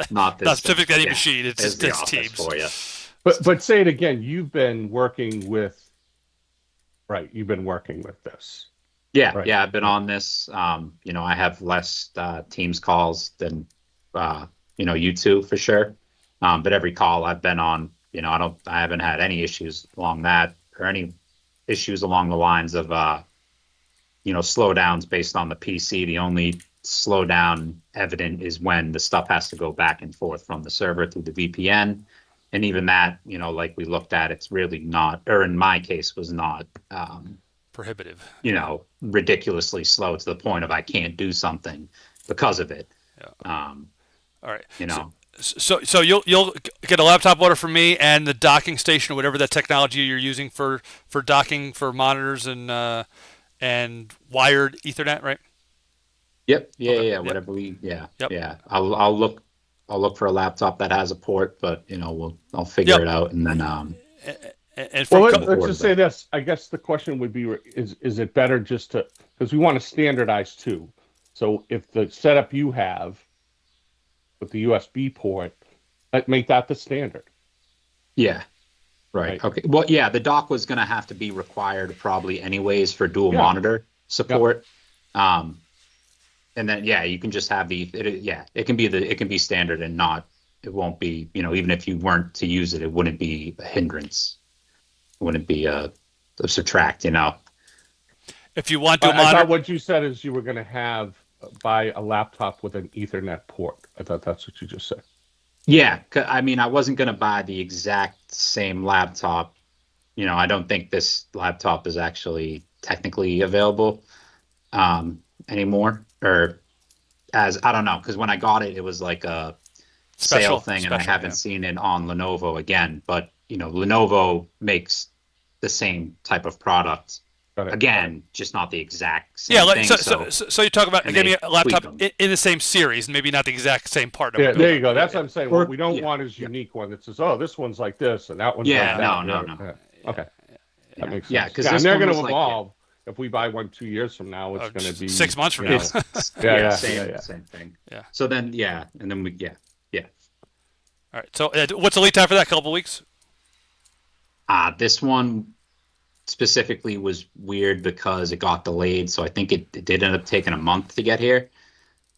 Not specific to any machine, it's Teams. For you. But say it again, you've been working with this. Yeah, Right. yeah, I've been on this. You know, I have less Teams calls than you know, you two for sure. But every call I've been on, you know, I haven't had any issues along that or any issues along the lines of you know, slowdowns based on the PC. The only slowdown evident is when the stuff has to go back and forth from the server through the VPN. And even that, you know, like we looked at, it's really not, or in my case, was not prohibitive. You know, ridiculously slow to the point of I can't do something because of it. Yeah. All right. You know. So you'll get a laptop order from me and the docking station or whatever that technology you're using for docking for monitors and wired Ethernet, right? Yep. Yeah. Okay. Yeah. Whatever we. Yeah. Yep. Yeah. I'll look for a laptop that has a port, but you know, I'll figure it out and then And well, let's just say this. I guess the question would be: is it better just to, because we want to standardize too. So if the setup you have with the USB port, make that the standard. Yeah. Right. Okay. Well, yeah, the dock was going to have to be required probably anyways for dual Yeah. monitor support. And then yeah, you can just have it can be standard and it won't be, you know, even if you weren't to use it, it wouldn't be a hindrance. It wouldn't be a subtract, you know. If you want to I monitor, thought what you said is you were going to buy a laptop with an Ethernet port. I thought that's what you just said. Yeah, I mean, I wasn't going to buy the exact same laptop. You know, I don't think this laptop is actually technically available anymore, or as I don't know, because when I got it, it was like a sale thing, and I haven't seen it on Lenovo again. But you know, Lenovo makes the same type of product. Again, just not the exact same thing. So you talk about getting a laptop in the same series, maybe not the exact same part. Yeah, there you go. That's what I'm saying. What we don't want is unique one that says, "Oh, this one's like this and that one's like that." No. Yeah. Okay, that makes sense. Yeah, because they're going to evolve. If we buy one 2 years from now, it's going to be 6 months from now. Same thing. Yeah. So then, and then All right. So what's the lead time for that? Couple of weeks? This one specifically was weird because it got delayed, so I think it did end up taking a month to get here.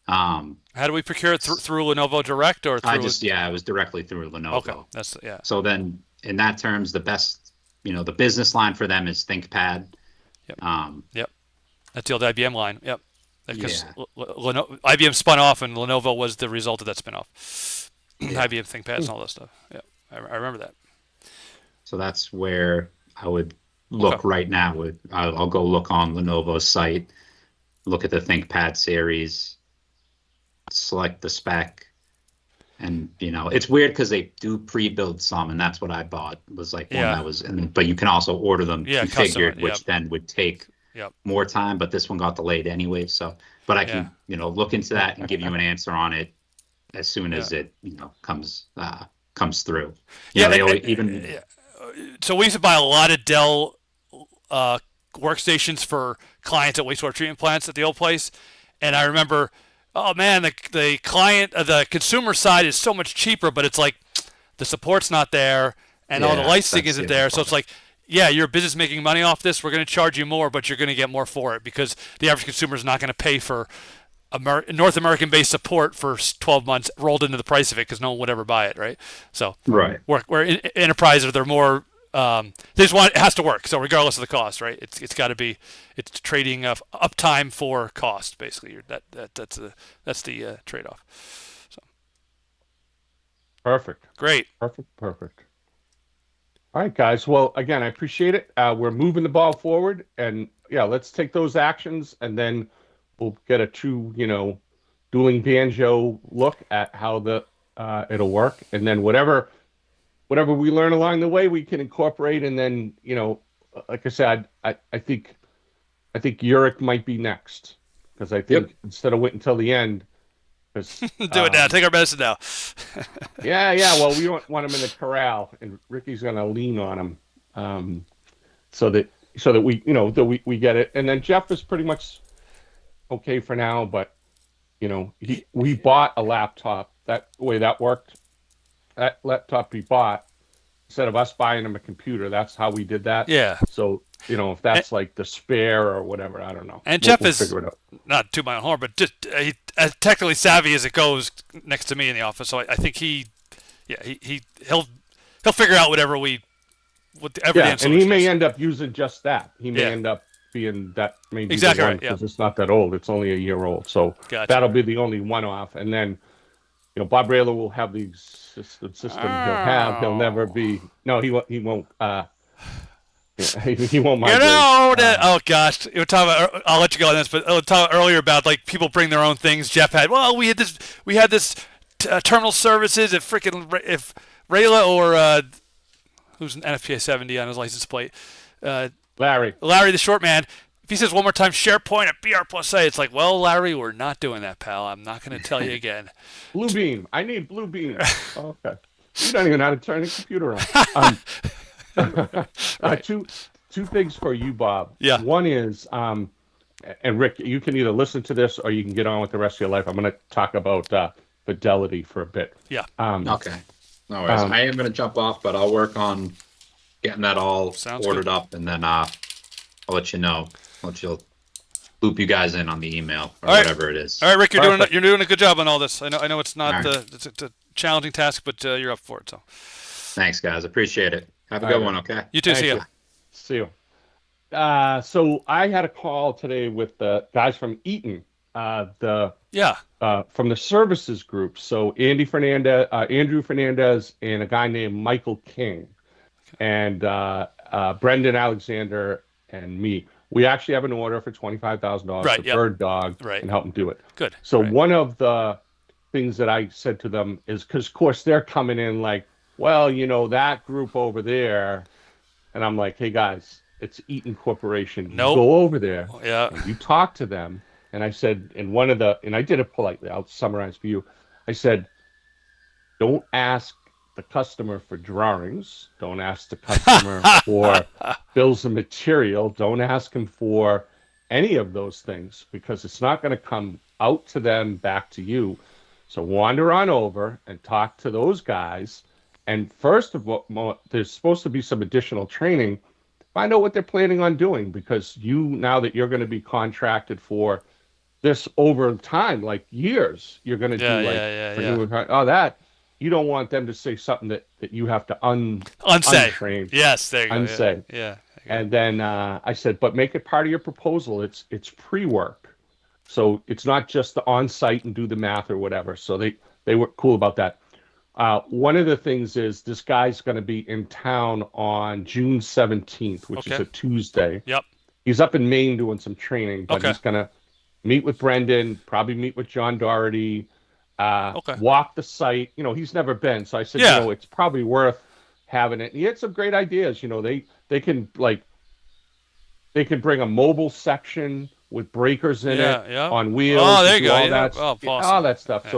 How do we procure it through Lenovo Direct or through? It was directly through Lenovo. Okay, So then, in that terms, the best, you know, the business line for them is ThinkPad. Yep. That's the old IBM line. Yep. Because IBM spun off and Lenovo was the result of that spin-off. IBM ThinkPads and all that stuff. Yeah, I remember that. So that's where I would look right now. I'll go look on Lenovo's site, look at the ThinkPad series, select the spec, and you know, it's weird because they do pre-build some, and that's what I bought. Was like one that was, but you can also order them configured, which then would take more time. But this one got delayed anyway, so. But I can look into that and give you an answer on it as soon as it comes through. So we used to buy a lot of Dell workstations for clients at wastewater treatment plants at the old place, and I remember, oh man, the client, the consumer side is so much cheaper, but it's like the support's not there and all the licensing isn't there. So it's like, yeah, your business making money off this, we're going to charge you more, but you're going to get more for it because the average consumer is not going to pay for North American-based support for 12 months rolled into the price of it because no one would ever buy it, right? So where enterprise, they're more they just want, it has to work. So regardless of the cost, right? It's got to be, it's trading of uptime for cost, basically. That's the trade-off. So perfect. Great. Perfect. All right, guys. Well, again, I appreciate it. We're moving the ball forward, and let's take those actions, and then we'll get a true, dueling banjo look at how it'll work, and then whatever we learn along the way, we can incorporate. And then, like I said, I think Yurik might be next, because I think instead of waiting until the end, do it now. Take our medicine now. yeah. Well, we don't want him in the corral, and Ricky's going to lean on him, so that we we get it. And then Jeff is pretty much okay for now, but we bought a laptop. That way that worked. That laptop we bought, instead of us buying him a computer, that's how we did that. Yeah. So if that's like the spare or whatever, I don't know. And Jeff we'll is figure it out. not to my own horn, but just as technically savvy as it goes next to me in the office. So I think he'll figure out whatever the answer and he may is. end up using just that. He may Yeah. end up being that maybe Exactly the one right, yeah. because it's not that old. It's only a year old, so Gotcha. that'll be the only one-off. And then, Bob Rayler will have the system he'll never be. No, he won't. He won't. He won't migrate. Oh gosh, you were talking about, I'll let you go on this, but I was talking earlier about like people bring their own things. Jeff had, we had this terminal services if Rayla or who's an NFPA 70 on his license plate, Larry the short man. If he says one more time SharePoint at BR+A, it's like, well, Larry, we're not doing that, pal. I'm not going to tell you again. Blue Beam. I need Blue Beam. Okay. You don't even know how to turn a computer on. Right. Two things for you, Bob. Yeah. One is, and Rick, you can either listen to this or you can get on with the rest of your life. I'm going to talk about Fidelity for a bit. Yeah. Okay. No worries. I am going to jump off, but I'll work on getting that all ordered up, and then I'll let you know. You'll loop you guys in on the email or whatever it is. All right, Rick, you're doing a good job on all this. I know it's not it's a challenging task, but you're up for it. So. Thanks, guys. Appreciate it. Have a good one. Okay. You too. See you. See you. So I had a call today with the guys from Eaton, from the services group. So Andrew Fernandez, and a guy named Michael King, and Brendan Alexander and me. We actually have an order for $25,000 for Bird Dog and help them do it. Good. So one of the things that I said to them is, because of course they're coming in like, well, that group over there, and I'm like, hey guys, it's Eaton Corporation. Nope. You go over there. Yeah. And you talk to them. And I said, and I did it politely. I'll summarize for you. I said, don't ask the customer for drawings. Don't ask the customer for bills of material. Don't ask him for any of those things, because it's not going to come out to them, back to you. So wander on over and talk to those guys. And first of all, there's supposed to be some additional training. Find out what they're planning on doing, because now that you're going to be contracted for this over time, like years, you're going to that. You don't want them to say something that you have to unsay. Untrain. Yes, there you go. Unsay. Yeah. And then I said, but make it part of your proposal. It's pre-work, so it's not just the on-site and do the math or whatever. So they were cool about that. One of the things is this guy's going to be in town on June 17th, which is a Tuesday. Yep. He's up in Maine doing some training, but he's going to meet with Brendan, probably meet with John Doherty. Walk the site. He's never been, so I said, it's probably worth having it. And he had some great ideas. They can bring a mobile section with breakers in it on wheels. Oh, there you go. All that stuff.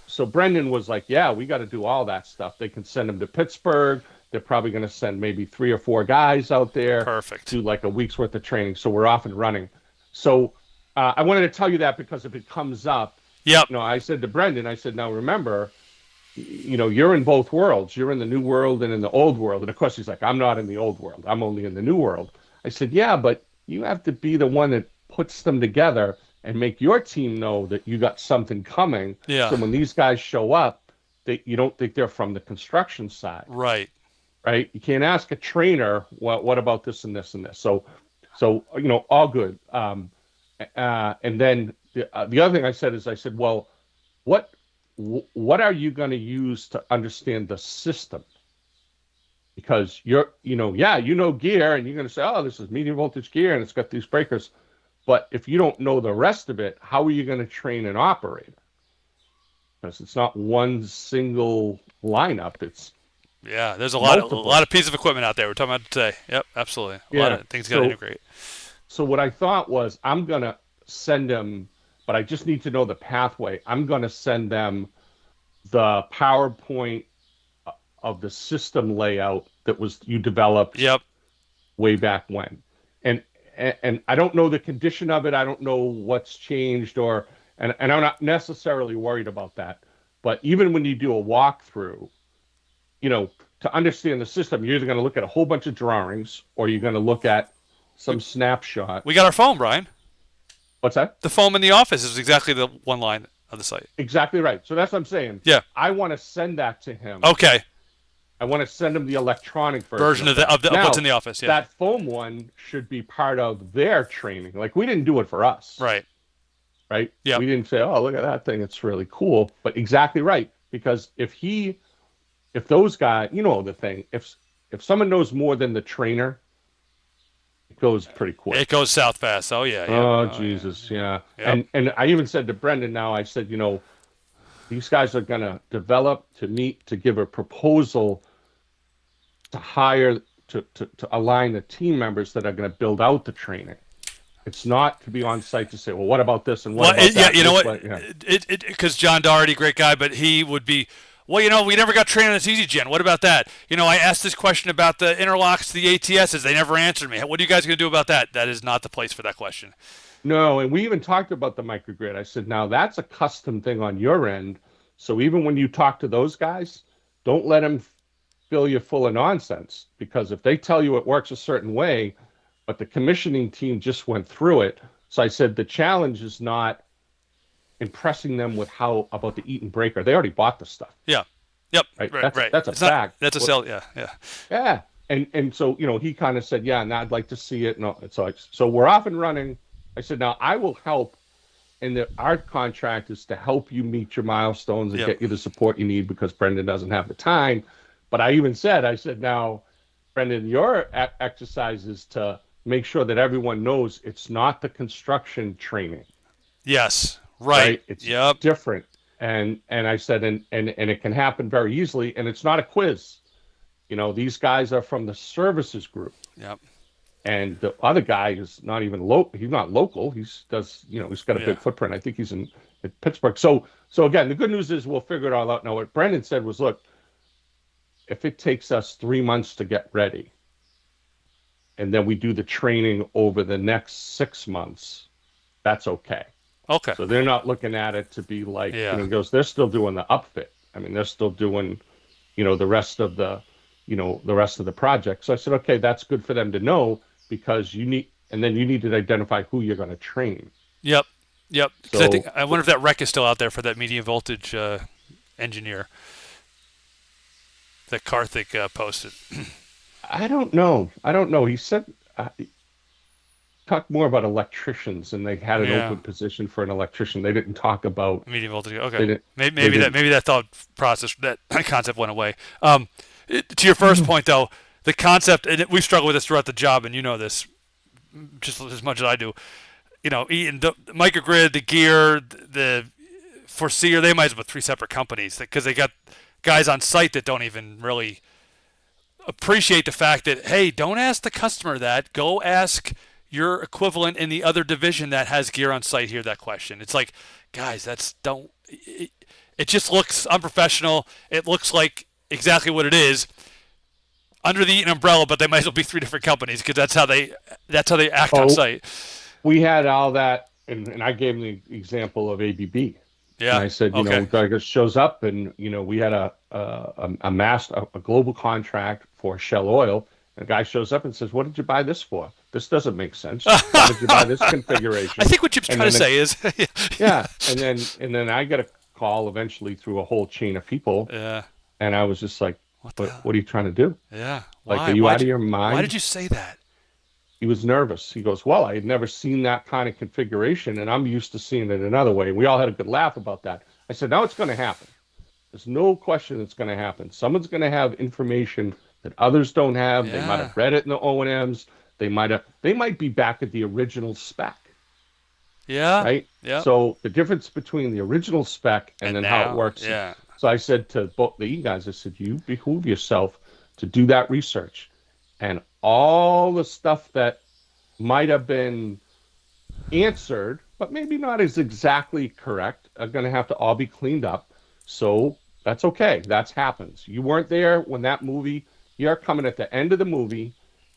So Brendan was like, we got to do all that stuff. They can send them to Pittsburgh. They're probably going to send maybe 3 or 4 guys out there. Perfect. Do like a week's worth of training. So we're off and running. So I wanted to tell you that, because if it comes up, I said to Brendan, I said, now remember, you're in both worlds. You're in the new world and in the old world. And of course, he's like, I'm not in the old world. I'm only in the new world. I said, yeah, but you have to be the one that puts them together and make your team know that you got something coming. Yeah. So when these guys show up, you don't think they're from the construction side. Right. Right. You can't ask a trainer, what about this and this and this? So all good. And then the other thing I said, well, what are you going to use to understand the system? Because gear, and you're going to say, oh, this is medium voltage gear and it's got these breakers. But if you don't know the rest of it, how are you going to train an operator? Because it's not one single lineup. It's there's a lot of pieces of equipment out there we're talking about today. Yep, absolutely. A lot of things got to integrate. So what I thought was, I'm going to send them, but I just need to know the pathway. I'm going to send them the PowerPoint of the system layout that you developed way back when. And I don't know the condition of it. I don't know what's changed and I'm not necessarily worried about that. But even when you do a walkthrough, to understand the system, you're either going to look at a whole bunch of drawings or you're going to look at some snapshot. We got our foam, Brian. What's that? The foam in the office is exactly the one line of the site. Exactly right. So that's what I'm saying. Yeah. I want to send that to him. Okay. I want to send him the electronic Version of what's in the office. Yeah. That foam one should be part of their training. Like, we didn't do it for us. Right. Right? Yeah. We didn't say, oh, look at that thing. It's really cool. But exactly right. Because if those guys, you know the thing, if someone knows more than the trainer, it goes pretty quick. It goes south fast. Oh, yeah. Oh, Jesus. Yeah. Yep. And I even said to Brendan now, I said, you know, these guys are going to develop, to meet, to give a proposal, to hire, to align the team members that are going to build out the training. It's not to be on site to say, well, what about this and what about that? Yeah, you know what? Because John Doherty, great guy, but he would be, well, you know, we never got trained on this EasyGen. What about that? You know, I asked this question about the interlocks to the ATSs. They never answered me. What are you guys going to do about that? That is not the place for that question. No, and we even talked about the microgrid. I said, now that's a custom thing on your end. So even when you talk to those guys, don't let them fill you full of nonsense. Because if they tell you it works a certain way, but the commissioning team just went through it. So I said, the challenge is not impressing them with how about the Eaton breaker. They already bought the stuff. Yeah. Yep. Right. Right. That's a fact. That's a sell. Yeah. Yeah. Yeah. And so, you know, he kind of said, yeah, now I'd like to see it. No, it's like, so we're off and running. I said, now I will help. And our contract is to help you meet your milestones and get you the support you need, because Brendan doesn't have the time. But I even said, now, Brendan, your exercise is to make sure that everyone knows it's not the construction training. Yes. Right. It's different. And I said, and it can happen very easily. And it's not a quiz. You know, these guys are from the services group. Yep. And the other guy is not even local. He's not local. He's got a big footprint. I think he's in Pittsburgh. So again, the good news is we'll figure it all out. Now, what Brendan said was, look, if it takes us 3 months to get ready, and then we do the training over the next 6 months, that's okay. Okay. So they're not looking at it to be like, he goes, they're still doing the upfit. I mean, they're still doing, the rest of the project. So I said, okay, that's good for them to know, because you need to identify who you're going to train. Yep. Yep. So, I wonder if that rec is still out there for that medium voltage engineer that Karthik posted. I don't know. He said talked more about electricians, and they had an open position for an electrician. They didn't talk about medium voltage. Okay. Maybe that thought process, that concept went away. To your first point, though, the concept, and we've struggled with this throughout the job, and you know this just as much as I do. You know, the microgrid, the gear, the Foreseer, they might as well have 3 separate companies, because they got guys on site that don't even really appreciate the fact that, hey, don't ask the customer that. Go ask your equivalent in the other division that has gear on site here that question. It's like, guys, it just looks unprofessional. It looks like exactly what it is under the Eaton umbrella, but they might as well be 3 different companies, because that's how they act on site. We had all that, and I gave them the example of ABB. Yeah. And I said, the guy just shows up, and we had a global contract for Shell Oil. And the guy shows up and says, "What did you buy this for? This doesn't make sense. Why did you buy this configuration?" I think what Chip's trying to say is, yeah. And then I get a call eventually through a whole chain of people. Yeah. And I was just like, "What are you trying to do?" Yeah. Like, are you out of your mind? Why did you say that? He was nervous. He goes, "Well, I had never seen that kind of configuration, and I'm used to seeing it another way." We all had a good laugh about that. I said, "Now it's going to happen. There's no question it's going to happen. Someone's going to have information that others don't have. They might have read it in the O&Ms. They might be back at the original spec." Yeah. Right? Yeah. So the difference between the original spec and then now, how it works. Yeah. So I said to both the guys, I said, you behoove yourself to do that research. And all the stuff that might have been answered, but maybe not as exactly correct, are going to have to all be cleaned up. So that's okay. That happens. You weren't there when that movie, you're coming at the end of the movie,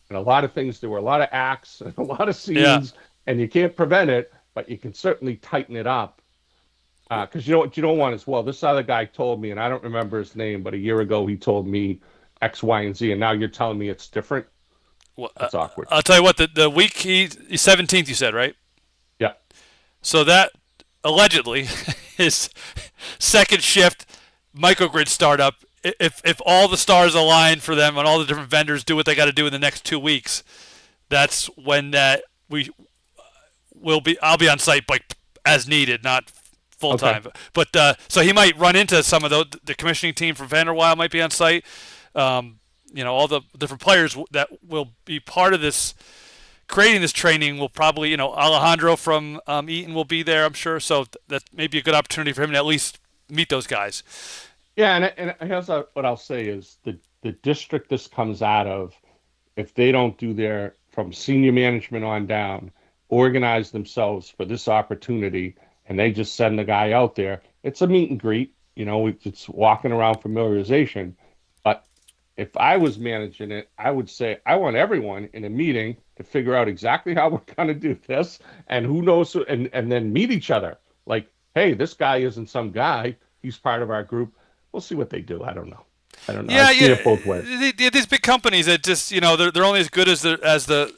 and a lot of things, there were a lot of acts and a lot of scenes, and you can't prevent it, but you can certainly tighten it up. Because you know what you don't want is, well, this other guy told me, and I don't remember his name, but a year ago he told me X, Y, and Z, and now you're telling me it's different. Well, that's awkward. I'll tell you what. The week he's 17th, you said, right? Yeah. So that allegedly his second shift microgrid startup. If all the stars align for them and all the different vendors do what they got to do in the next 2 weeks, that's when I'll be on site like as needed, not full time. Okay. But so he might run into some of the commissioning team from Vanderweil might be on site. All the different players that will be part of this, creating this training will probably, Alejandro from Eaton will be there, I'm sure. So that may be a good opportunity for him to at least meet those guys. Yeah, and here's what I'll say is the district this comes out of, if they don't do their, from senior management on down, organize themselves for this opportunity, and they just send the guy out there, it's a meet and greet, it's walking around familiarization. But if I was managing it, I would say, I want everyone in a meeting to figure out exactly how we're going to do this, and who knows, and then meet each other. Like, hey, this guy isn't some guy, he's part of our group. We'll see what they do. I don't know. Yeah, I see it both ways. These big companies that just, they're only as good as the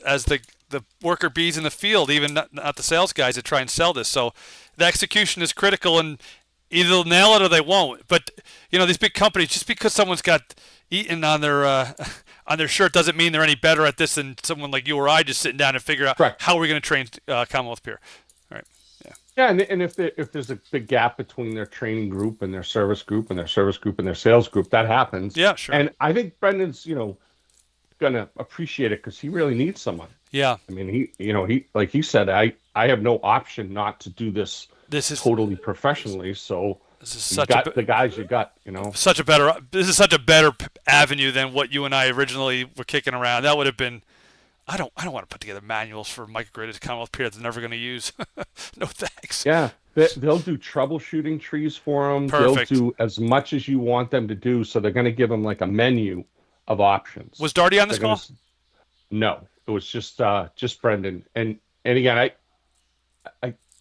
worker bees in the field, even not the sales guys that try and sell this. So the execution is critical, and either they'll nail it or they won't. But these big companies, just because someone's got Eaton on their shirt doesn't mean they're any better at this than someone like you or I just sitting down and figure out how we're going to train Commonwealth Pier. All right. Yeah, and if there's a big gap between their training group and their service group and their service group and their sales group, that happens. Yeah, sure. And I think Brendan's, gonna appreciate it because he really needs someone. Yeah. I mean, he like he said, I have no option not to do this. This is totally professionally. So this is such the guys you got. This is such a better avenue than what you and I originally were kicking around. That would have been. I don't want to put together manuals for microgrid at Commonwealth Pier that they're never going to use. No thanks. Yeah, they'll do troubleshooting trees for them. Perfect. They'll do as much as you want them to do. So they're going to give them like a menu of options. Was Darty on this call? No, it was just Brendan. And again,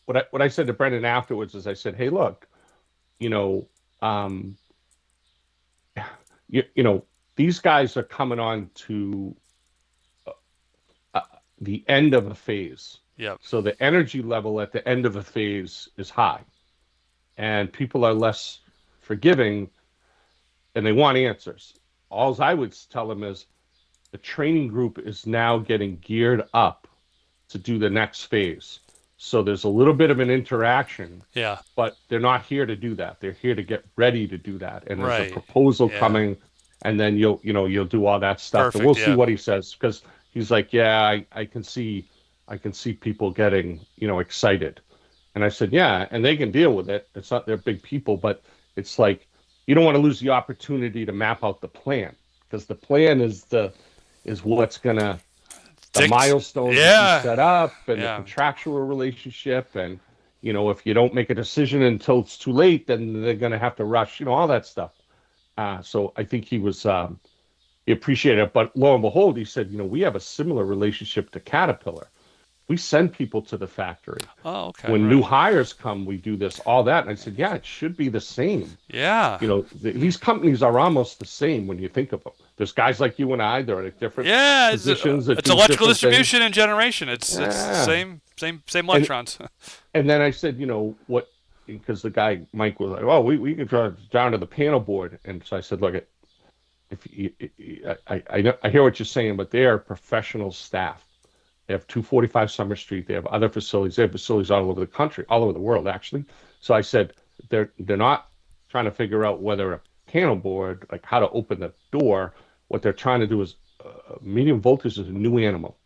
what I said to Brendan afterwards is I said, hey, look, these guys are coming on to the end of a phase. Yeah. So the energy level at the end of a phase is high, and people are less forgiving, and they want answers. All I would tell them is the training group is now getting geared up to do the next phase. So there's a little bit of an interaction. Yeah. But they're not here to do that. They're here to get ready to do that. And there's Right. a proposal Yeah. coming, and then you'll do all that stuff. Perfect, And we'll see yeah. what he says, because he's like, yeah, I can see people getting, excited. And I said, yeah, and they can deal with it. It's not, they're big people, but it's like, you don't want to lose the opportunity to map out the plan, because the plan is what's gonna, the milestones that you set up, and the contractual relationship, and if you don't make a decision until it's too late, then they're gonna have to rush, all that stuff. So I think he was he appreciated it, but lo and behold, he said, we have a similar relationship to Caterpillar. We send people to the factory. Oh, okay. When right. new hires come, we do this, all that. And I said, yeah, it should be the same. Yeah. These companies are almost the same when you think of them. There's guys like you and I, they're at different positions. It's electrical distribution and generation. It's same electrons. And then I said, what, because the guy, Mike, was like, oh, we can drive down to the panel board. And so I said, look, I hear what you're saying, but they are professional staff. They have 245 Summer Street. They have other facilities. They have facilities all over the country, all over the world, actually. So I said, they're not trying to figure out whether a panel board, like how to open the door. What they're trying to do is medium voltage is a new animal.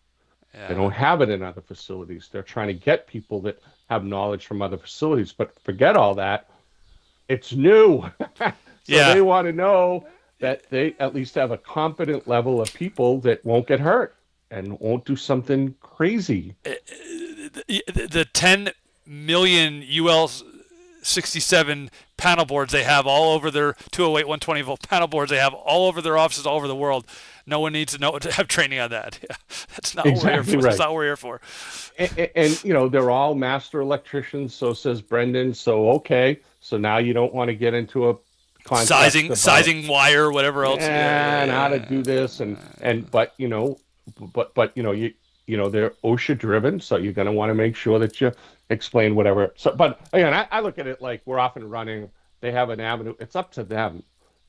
Yeah. They don't have it in other facilities. They're trying to get people that have knowledge from other facilities. But forget all that. It's new. So they want to know that they at least have a competent level of people that won't get hurt and won't do something crazy. The 10 million UL 67 panel boards they have all over their 208 120 volt panel boards they have all over their offices all over the world. No one needs to have training on that. Yeah, that's not what we're here for. That's not what we're here for. And they're all master electricians. So says Brendan. So okay. So now you don't want to get into a concepts sizing wire, whatever else. and how to do this, but you know, they're OSHA driven, so you're going to want to make sure that you explain whatever. So, but again, I look at it like we're off and running. They have an avenue. It's up to them.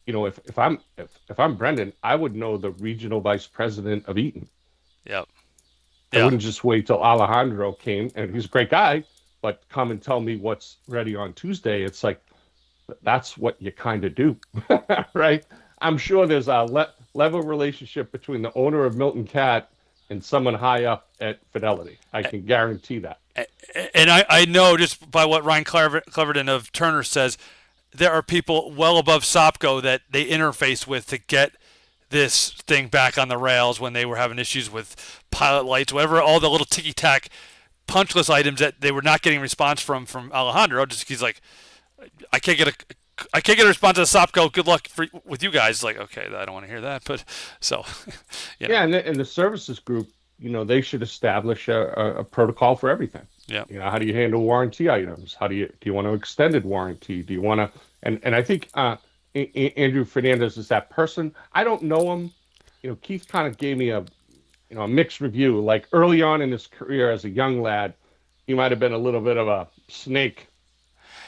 You know, if I'm Brendan, I would know the regional vice president of Eaton. Yep. I wouldn't just wait till Alejandro came, and he's a great guy, but come and tell me what's ready on Tuesday. It's like, that's what you kind of do, right? I'm sure there's a level relationship between the owner of Milton Cat and someone high up at Fidelity. I can guarantee that. And I know just by what Ryan Cleverton of Turner says, there are people well above SOPCO that they interface with to get this thing back on the rails when they were having issues with pilot lights, whatever, all the little ticky-tack punchless items that they were not getting response from Alejandro. Just he's like, I can't get a response to SOPCO. Good luck with you guys. Like, okay, I don't want to hear that, but so you know. Yeah, and the services group, you know, they should establish a protocol for everything. Yeah. You know, how do you handle warranty items? Do you want to extended warranty? Do you want to? And I think Andrew Fernandez is that person. I don't know him. You know, Keith kind of gave me a mixed review. Like early on in his career as a young lad, he might have been a little bit of a snake.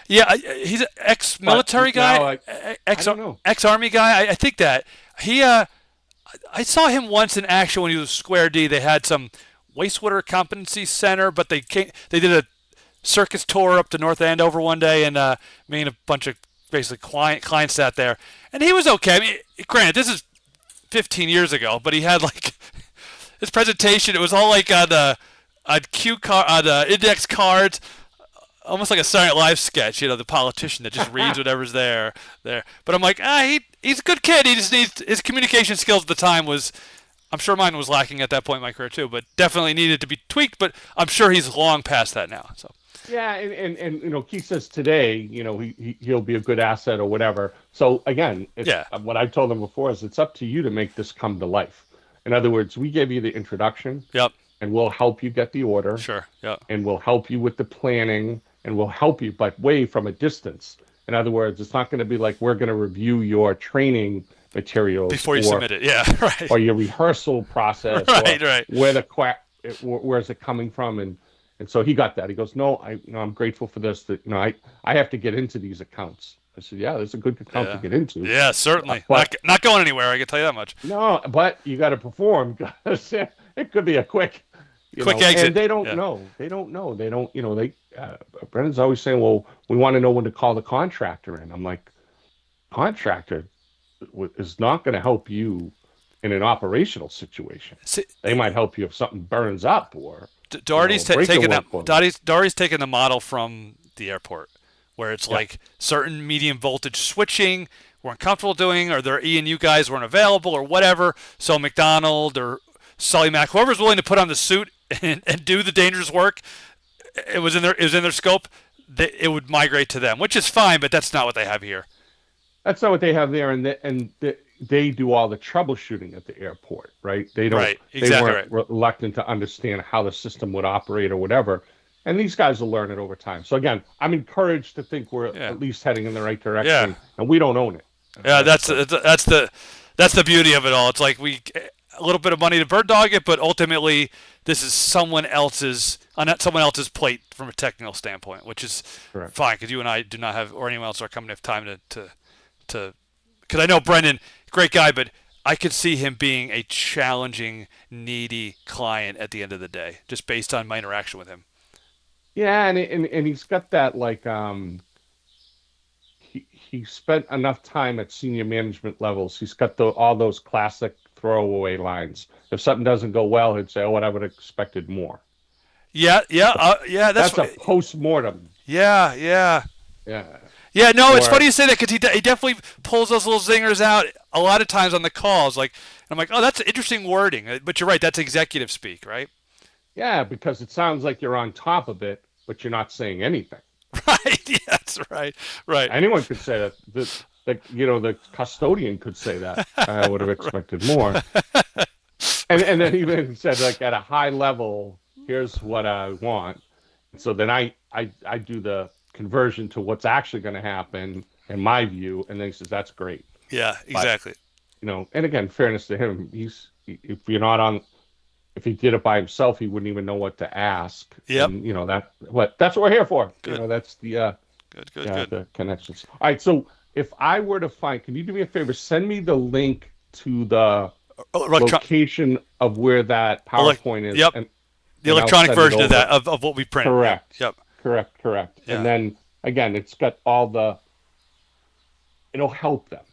Yeah, he's an ex-military guy, ex-army guy. I think that he. I saw him once in action when he was Square D. They had some wastewater competency center, but they did a circus tour up to North Andover one day, and me and a bunch of basically clients sat there, and he was okay. I mean, granted, this is 15 years ago, but he had like his presentation. It was all like on index cards, almost like a Saturday Night Live sketch. You know, the politician that just reads whatever's there. But I'm like, he's a good kid. He just needs his communication skills at the time was. I'm sure mine was lacking at that point in my career too, but definitely needed to be tweaked. But I'm sure he's long past that now. So. Yeah, and you know, Keith says today, you know, he'll be a good asset or whatever. So again, what I've told him before is it's up to you to make this come to life. In other words, we gave you the introduction. Yep. And we'll help you get the order. Sure. Yeah. And we'll help you with the planning, and we'll help you, but way from a distance. In other words, it's not going to be like we're going to review your training materials before you submit it. Yeah, right. Or your rehearsal process. Right. Where's it coming from? And so he got that. He goes, no, I'm grateful for this. That I have to get into these accounts. I said, yeah, there's a good account to get into. Yeah, certainly. Not going anywhere. I can tell you that much. No, but you got to perform because it could be a quick exit. And they don't know. They don't know. They don't. Brendan's always saying, well, we want to know when to call the contractor in. I'm like, contractor is not going to help you in an operational situation. They might help you if something burns up or. Doherty's taking the model from the airport, where it's like certain medium voltage switching weren't comfortable doing, or their E&U guys weren't available, or whatever. So McDonald or Sully Mack, whoever's willing to put on the suit and do the dangerous work, it was in their scope. It would migrate to them, which is fine, but that's not what they have here. That's not what they have there, and they do all the troubleshooting at the airport, right? They don't. Right. Exactly. They weren't reluctant to understand how the system would operate or whatever. And these guys will learn it over time. So again, I'm encouraged to think we're at least heading in the right direction, and we don't own it. Yeah, that's the beauty of it all. It's like a little bit of money to bird dog it, but ultimately this is someone else's plate from a technical standpoint, which is fine because you and I do not have, or anyone else in our company have time to because I know Brendan, great guy, but I could see him being a challenging, needy client at the end of the day, just based on my interaction with him. Yeah, and he's got that like he spent enough time at senior management levels. He's got all those classic throwaway lines. If something doesn't go well, he'd say, "Oh, what I would have expected more." Yeah. That's a post-mortem. Yeah. Yeah, no, it's funny you say that because he definitely pulls those little zingers out a lot of times on the calls. Like, I'm like, oh, that's interesting wording. But you're right, that's executive speak, right? Yeah, because it sounds like you're on top of it, but you're not saying anything. Right. Yeah, that's right. Right. Anyone could say that. The custodian could say that. I would have expected more. And then he even said, like, at a high level, here's what I want. So then I do the conversion to what's actually going to happen in my view. And then he says, that's great. Yeah, But, exactly. you know, and again, fairness to him, if you're not on, if he did it by himself, he wouldn't even know what to ask. Yep. And, you know, that's what we're here for. Good. You know, that's the, good. the connections. All right. So if I were to find, can you do me a favor? Send me the link to the location of where that PowerPoint is. Yep. And, the and electronic version of that, of what we printed. Correct. Yep. Correct. Yeah. And then again, it's got all the, it'll help them,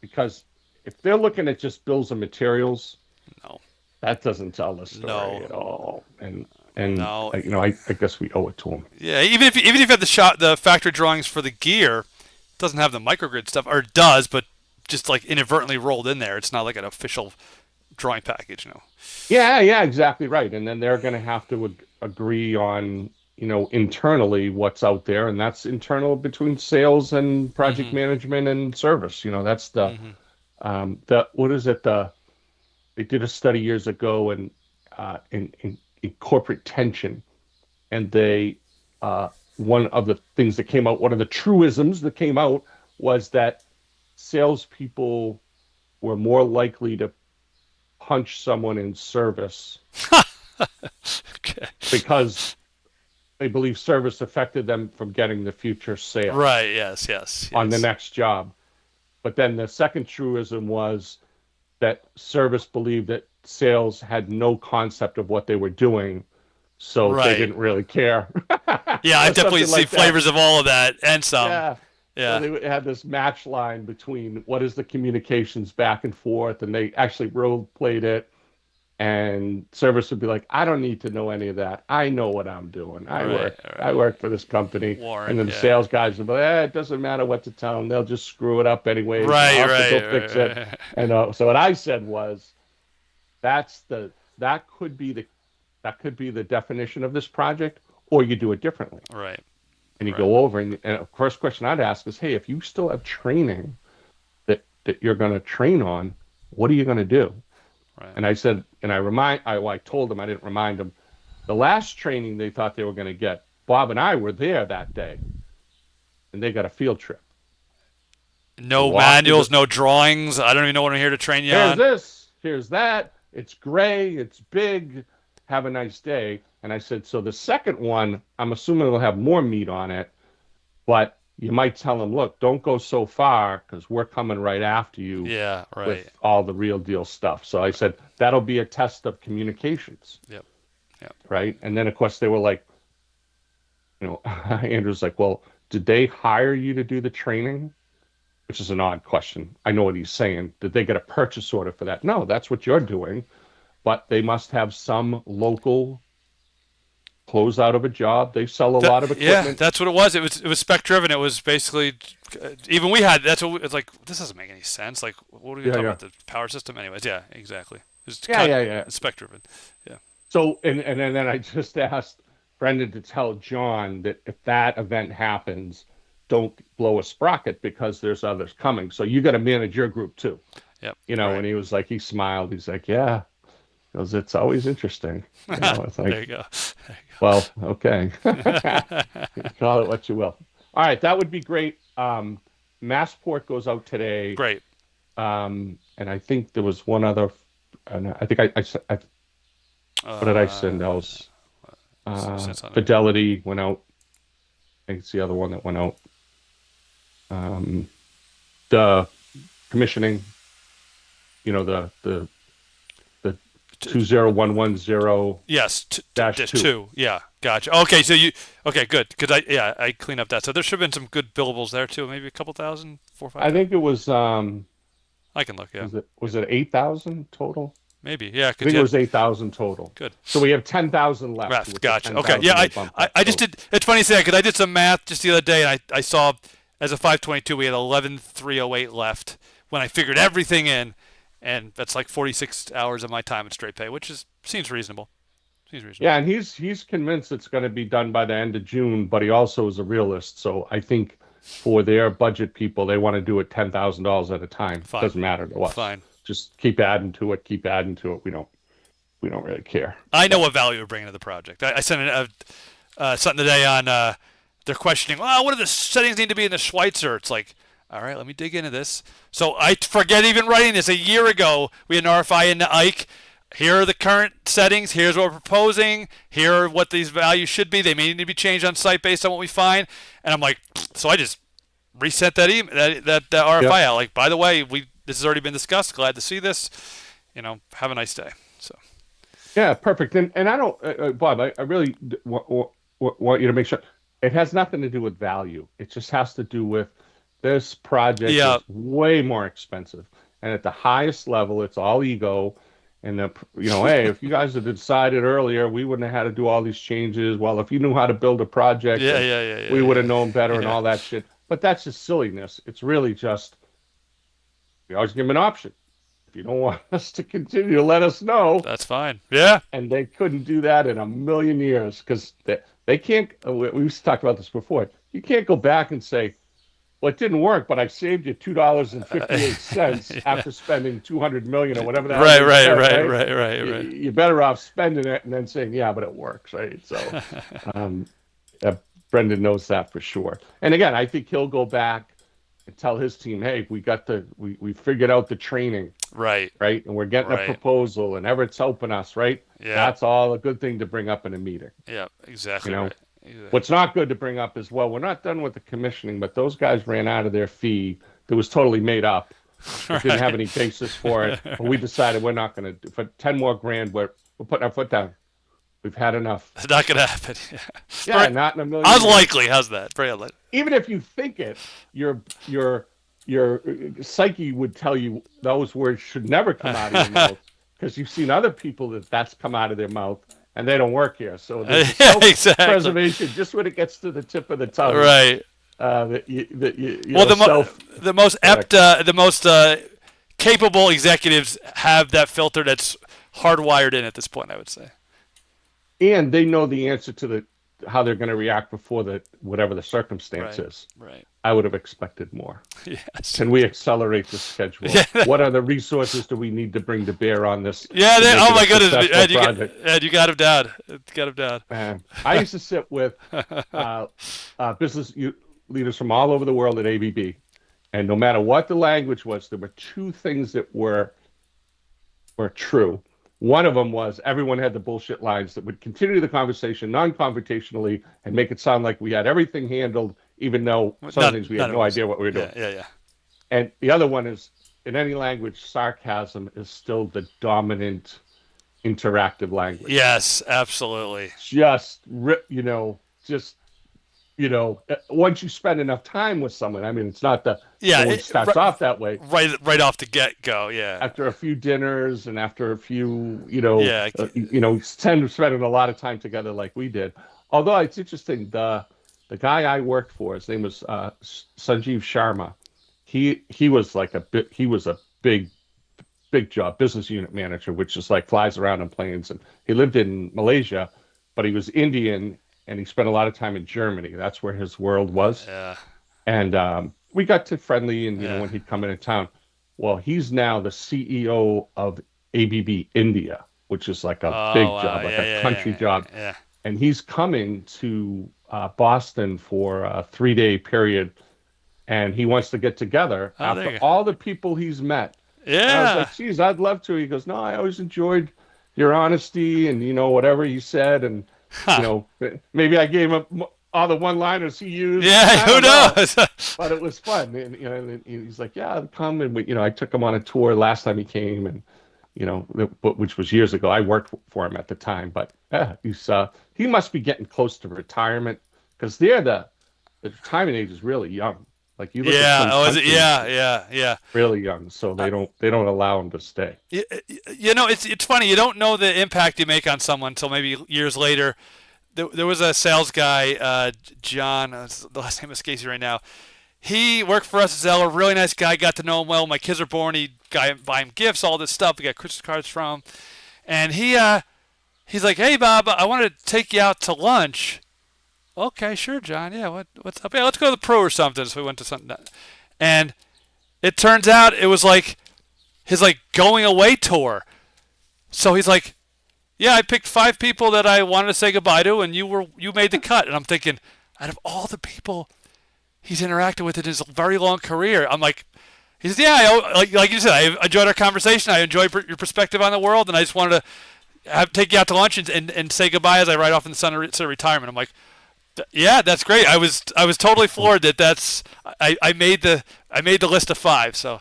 because if they're looking at just bills of materials, no, that doesn't tell the story at all. And no. You know, I guess we owe it to them. Yeah, even if you have the factory drawings for the gear, it doesn't have the microgrid stuff, or it does, but just like inadvertently rolled in there. It's not like an official drawing package, you know. Yeah, exactly right. And then they're going to have to agree on, you know, internally what's out there, and that's internal between sales and project management and service. You know, that's the what is it? They did a study years ago in corporate tension, and they one of the things that came out, one of the truisms that came out was that salespeople were more likely to punch someone in service because they believe service affected them from getting the future sale. Right. Yes. On the next job. But then the second truism was that service believed that sales had no concept of what they were doing, so they didn't really care. Yeah, I definitely see flavors of all of that and some. Yeah. So they had this match line between what is the communications back and forth, and they actually role played it. And service would be like, I don't need to know any of that. I know what I'm doing. I work for this company. Warren, and then the sales guys would be like, it doesn't matter what to tell them. They'll just screw it up anyway. Fix it. And so what I said was, that could be the definition of this project, or you do it differently. Right. And you go over, and of course, question I'd ask is, hey, if you still have training that you're going to train on, what are you going to do? Right. And I said, and I told them, I didn't remind them, the last training they thought they were going to get, Bob and I were there that day, and they got a field trip. No manuals, no drawings. I don't even know what I'm here to train you on. Here's this, here's that. It's gray, it's big. Have a nice day. And I said, so the second one, I'm assuming it'll have more meat on it, but you might tell them, look, don't go so far because we're coming right after you with all the real deal stuff. So I said, that'll be a test of communications. Yep. Right. And then, of course, they were like, you know, Andrew's like, well, did they hire you to do the training? Which is an odd question. I know what he's saying. Did they get a purchase order for that? No, that's what you're doing. But they must have some local close out of a job. They sell a lot of equipment. Yeah, that's what it was. It was spec driven. It was basically, even we had, that's what it's like, this doesn't make any sense. Like, what are we talking about? The power system? Anyways, yeah, exactly. It's spec driven. Yeah. So, and then I just asked Brendan to tell John that if that event happens, don't blow a sprocket because there's others coming. So you got to manage your group too. Yep. You know, and he was like, he smiled. He's like, yeah. Because it's always interesting. You know, it's like, there you go. Well, okay. Call it what you will. All right, that would be great. Massport goes out today. Great. And I think there was one other. And I think I what did I send else? Fidelity went out. I think it's the other one that went out. The commissioning. You know, the 20110. Yes, -2. Yeah, gotcha. Okay, so good, because I cleaned up that. So there should have been some good billables there too. Maybe a couple thousand, 4 or 5. I think it was. I can look. Yeah. Was it 8,000 total? Maybe. Yeah. I think it was 8,000 total. Good. So we have 10,000 left. Gotcha. Okay. Yeah. I just did. It's funny you say that because I did some math just the other day, and I saw as a 522 we had 11,308 left when I figured everything in. And that's like 46 hours of my time in straight pay, which seems reasonable. Yeah, and he's convinced it's going to be done by the end of June, but he also is a realist. So I think for their budget people, they want to do it $10,000 at a time. Fine. Doesn't matter to us. Fine. Just keep adding to it. We don't really care. I know what value we're bringing to the project. I sent something today on they're questioning, oh, what do the settings need to be in the Schweitzer? It's like, all right, let me dig into this. So I forget even writing this. A year ago, we had an RFI in the Ike. Here are the current settings. Here's what we're proposing. Here are what these values should be. They may need to be changed on site based on what we find. And I'm like, so I just resent that email, that RFI out. Like, by the way, this has already been discussed. Glad to see this. Have a nice day. So. Yeah, perfect. And I don't, Bob, I really want you to make sure it has nothing to do with value. It just has to do with this project is way more expensive. And at the highest level, it's all ego. And, hey, if you guys had decided earlier, we wouldn't have had to do all these changes. Well, if you knew how to build a project, we would have known better and all that shit. But that's just silliness. It's really just, we always give them an option. If you don't want us to continue, let us know. That's fine. Yeah. And they couldn't do that in a million years because they can't. We used to talk about this before. You can't go back and say, well, it didn't work, but I saved you $2.58 after spending $200 million or whatever that. Right. You're better off spending it and then saying, yeah, but it works, right? So, Brendan knows that for sure. And again, I think he'll go back and tell his team, hey, we figured out the training, right, and we're getting a proposal, and Everett's helping us, right? Yeah, that's all a good thing to bring up in a meeting. Yeah, exactly. Right. What's not good to bring up is, well, we're not done with the commissioning, but those guys ran out of their fee that was totally made up. Didn't have any basis for it. But we decided we're not going to, for 10 more grand, we're putting our foot down. We've had enough. It's not going to happen. Yeah, not in a million years. Unlikely. How's that? Very Even if you think it, your psyche would tell you those words should never come out of your mouth because you've seen other people that's come out of their mouth. And they don't work here, so there's self-preservation just when it gets to the tip of the tongue. Right. The most apt, the most capable executives have that filter that's hardwired in at this point, I would say. And they know the answer to how they're going to react before whatever the circumstance is. Right. I would have expected more. Yes. Can we accelerate the schedule? What other resources do we need to bring to bear on this? Yeah. Oh my goodness, Ed, you got him down. Man, I used to sit with business leaders from all over the world at ABB, and no matter what the language was, there were two things that were true. One of them was everyone had the bullshit lines that would continue the conversation non-confrontationally and make it sound like we had everything handled, even though some things we had no idea what we were doing. Yeah. And the other one is, in any language, sarcasm is still the dominant interactive language. Yes, absolutely. Once you spend enough time with someone, I mean, it's not it starts off that way. Right off the get-go, yeah. After a few dinners and after a few, tend to spend a lot of time together like we did. Although it's interesting, the guy I worked for, his name was Sanjeev Sharma. He was a big job, business unit manager, which is like flies around on planes. And he lived in Malaysia, but he was Indian. And he spent a lot of time in Germany. That's where his world was. Yeah. And we got to friendly, and when he'd come into town, well, he's now the CEO of ABB India, which is like a big job, a country job. Yeah. And he's coming to Boston for a 3-day period, and he wants to get together after all the people he's met. Yeah. And I was like, geez, I'd love to. He goes, no, I always enjoyed your honesty and whatever you said, and maybe I gave him all the one-liners he used. Yeah, who knows? But it was fun. And he's like, yeah, I'll come. And I took him on a tour last time he came, and which was years ago. I worked for him at the time, but he must be getting close to retirement because the retirement age is really young. Like you look at some countries, yeah. Really young, so they don't allow him to stay. It's funny. You don't know the impact you make on someone until maybe years later. There was a sales guy, John. The last name escapes me right now. He worked for us at Zeller. Really nice guy. Got to know him well. My kids are born. He buy him gifts, all this stuff. We got Christmas cards from him, and he's like, "Hey, Bob, I wanted to take you out to lunch." Okay, sure, John. Yeah, what's up? Yeah, let's go to the Pro or something. So we went to something, and it turns out it was like his going away tour. So he's like, "Yeah, I picked 5 people that I wanted to say goodbye to, and you made the cut." And I'm thinking, out of all the people he's interacted with in his very long career. I'm like, he says, yeah, like you said, I enjoyed our conversation. I enjoyed your perspective on the world, and I just wanted to take you out to lunch and say goodbye as I ride off in the sun to retirement. I'm like, yeah, that's great. I was totally floored that I made the list of 5. So,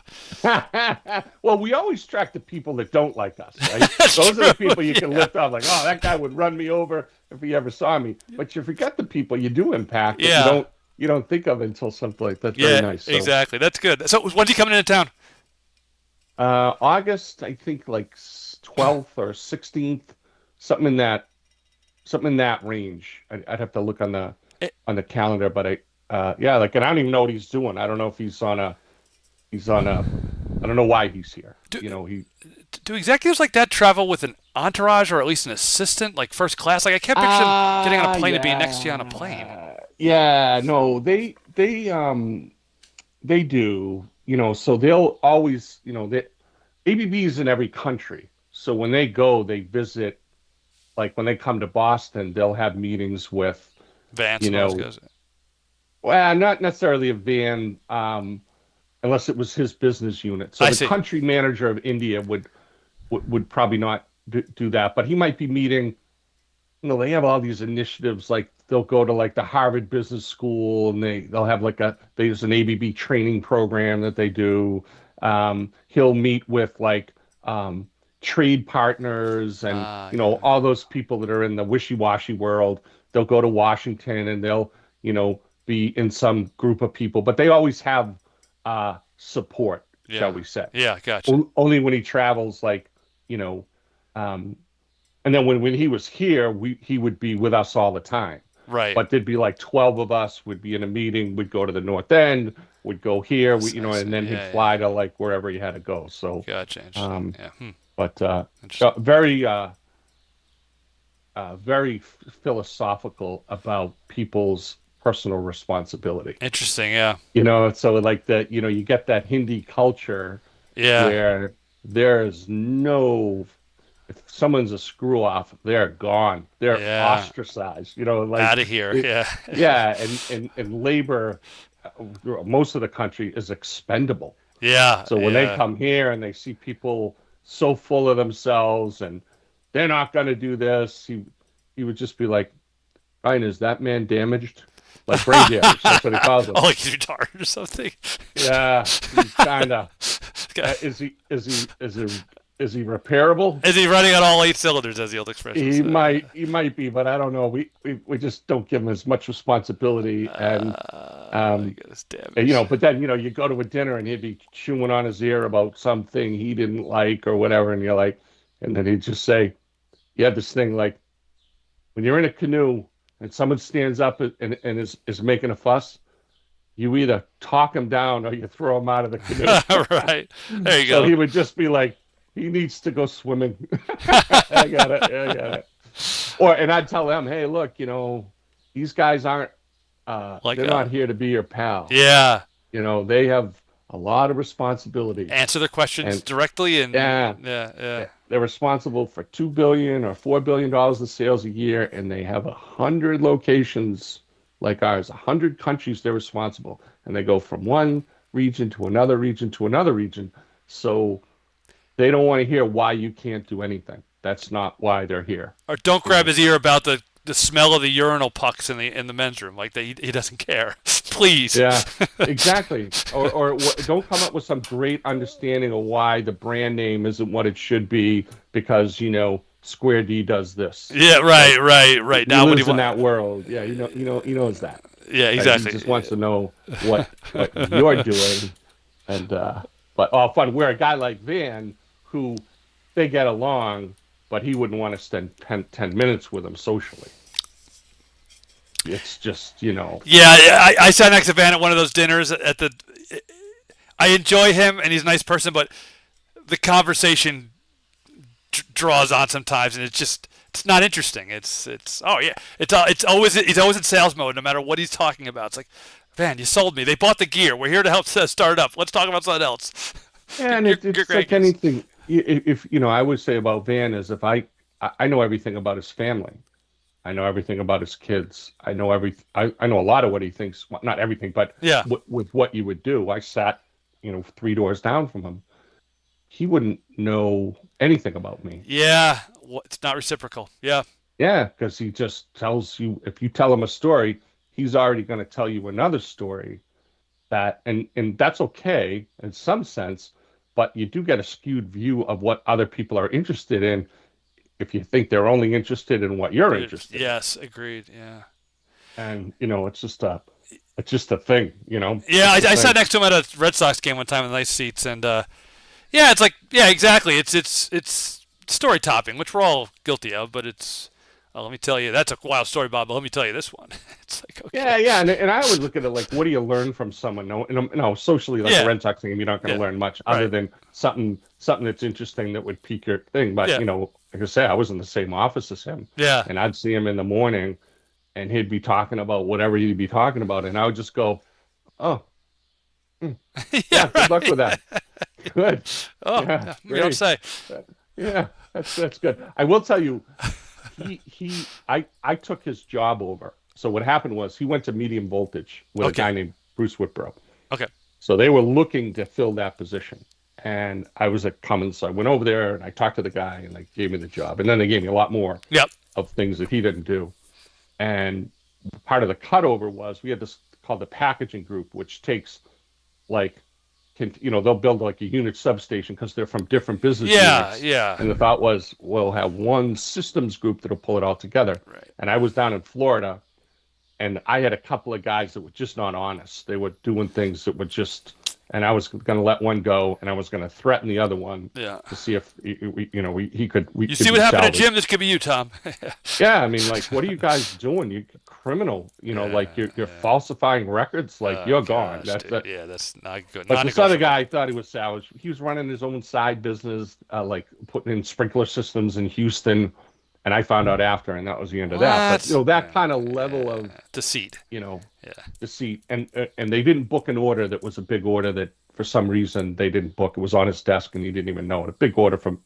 well, we always track the people that don't like us. Right? Those are the people you can lift up. Like, oh, that guy would run me over if he ever saw me. But you forget the people you do impact. Yeah. You don't think of until something like that's very nice. So. Exactly. That's good. So when's he coming into town? August, I think, like 12th or 16th, something in that range. I'd have to look on the calendar, but and I don't even know what he's doing. I don't know if he's on a I don't know why he's here. Do executives like that travel with an entourage or at least an assistant, like first class? Like I kept picturing getting on a plane and being next to you on a plane. Yeah, no, they do. So they'll always, ABB's in every country. So when they go, they visit. Like when they come to Boston, they'll have meetings with Vance. Well, not necessarily a van, unless it was his business unit. So the country manager of India would probably not do that, but he might be meeting. They have all these initiatives. Like they'll go to like the Harvard Business School, and they'll have there's an ABB training program that they do. He'll meet with trade partners and all those people that are in the wishy-washy world. They'll go to Washington and they'll be in some group of people, but they always have support, shall we say. Yeah, gotcha. Only when he travels, and then when he was here, he would be with us all the time. Right. But there'd be like 12 of us would be in a meeting. We'd go to the North End, would go here, and then he'd fly to wherever he had to go. So gotcha. But very very philosophical about people's personal responsibility. Interesting, yeah. So like that, you get that Hindi culture where there's no. If someone's a screw off, they're gone. They're ostracized. Out of here. Yeah, and labor, most of the country is expendable. Yeah. So when they come here and they see people so full of themselves and they're not going to do this, he would just be like, "Ryan, is that man damaged? Like brain damage?" That's what he calls him. Oh, like he's retarded or something. Yeah, kind of. Is he repairable? Is he running on all 8 cylinders, as the old expression He says? might be, but I don't know. We just don't give him as much responsibility, and But then you go to a dinner and he'd be chewing on his ear about something he didn't like or whatever, and you're like, and then he'd just say, you have this thing like when you're in a canoe and someone stands up and is making a fuss, you either talk him down or you throw him out of the canoe. Right. There you go. So he would just be like, he needs to go swimming. I got it. And I'd tell them, hey, look, these guys aren't, they're not here to be your pal. Yeah. They have a lot of responsibility. Answer their questions directly. And yeah. They're responsible for $2 billion or $4 billion in sales a year, and they have 100 locations like ours, 100 countries they're responsible. And they go from one region to another region to another region. So they don't want to hear why you can't do anything. That's not why they're here. Or don't grab his ear about the smell of the urinal pucks in the men's room. Like he doesn't care. Please. Yeah, exactly. or don't come up with some great understanding of why the brand name isn't what it should be because Square D does this. Yeah, right. Now what do you want in that world? Yeah, he knows that. Yeah, exactly. He just wants to know what you're doing, and but fun. We're a guy like Van who they get along, but he wouldn't want to spend 10 minutes with him socially. It's just, Yeah, I sat next to Van at one of those dinners I enjoy him, and he's a nice person, but the conversation draws on sometimes, and it's not interesting. It's always in sales mode, no matter what he's talking about. It's like, Van, you sold me. They bought the gear. We're here to help start up. Let's talk about something else. Yeah, and it's like anything. If I would say about Van is if I know everything about his family. I know everything about his kids. I know I know a lot of what he thinks. Well, not everything, but Yeah. with what you would do. I sat, 3 doors down from him. He wouldn't know anything about me. Yeah, it's not reciprocal. Yeah. Yeah, because he just tells you, if you tell him a story, he's already going to tell you another story. And that's okay in some sense, but you do get a skewed view of what other people are interested in if you think they're only interested in what you're interested in. Yes, agreed. Yeah. And it's just a thing, Yeah, I sat next to him at a Red Sox game one time in the nice seats, and yeah, it's like, yeah, exactly. It's story topping, which we're all guilty of, but it's. Let me tell you, that's a wild story, Bob. But let me tell you this one. It's like, okay. Yeah, and I always look at it like, what do you learn from someone? No, socially, like a Red Sox game, you're not going to learn much other than something that's interesting that would pique your thing. But like I say, I was in the same office as him. Yeah. And I'd see him in the morning, and he'd be talking about whatever he'd be talking about, and I would just go, "Oh, yeah, good luck with that." Good. Oh, yeah, you don't say. Yeah, that's good. I will tell you. I took his job over. So what happened was he went to medium voltage with a guy named Bruce Whitbrow. Okay. So they were looking to fill that position. And I was at Cummins. So I went over there and I talked to the guy and they gave me the job. And then they gave me a lot more of things that he didn't do. And part of the cutover was we had this called the packaging group, which takes they'll build like a unit substation because they're from different business units. Yeah. And the thought was, we'll have one systems group that'll pull it all together. Right. And I was down in Florida, and I had a couple of guys that were just not honest. They were doing things that were just, and I was going to let one go, and I was going to threaten the other one to see if he could. You see what happened to Jim? This could be you, Tom. Yeah, I mean, like, what are you guys doing? You criminal, like you're falsifying records. Like you're gone. That's not good. But this other guy thought he was savage. He was running his own side business, like putting in sprinkler systems in Houston, and I found out after, and that was the end of that. But that kind of level of deceit, deceit, and they didn't book an order that was a big order that for some reason they didn't book. It was on his desk, and he didn't even know it. A big order from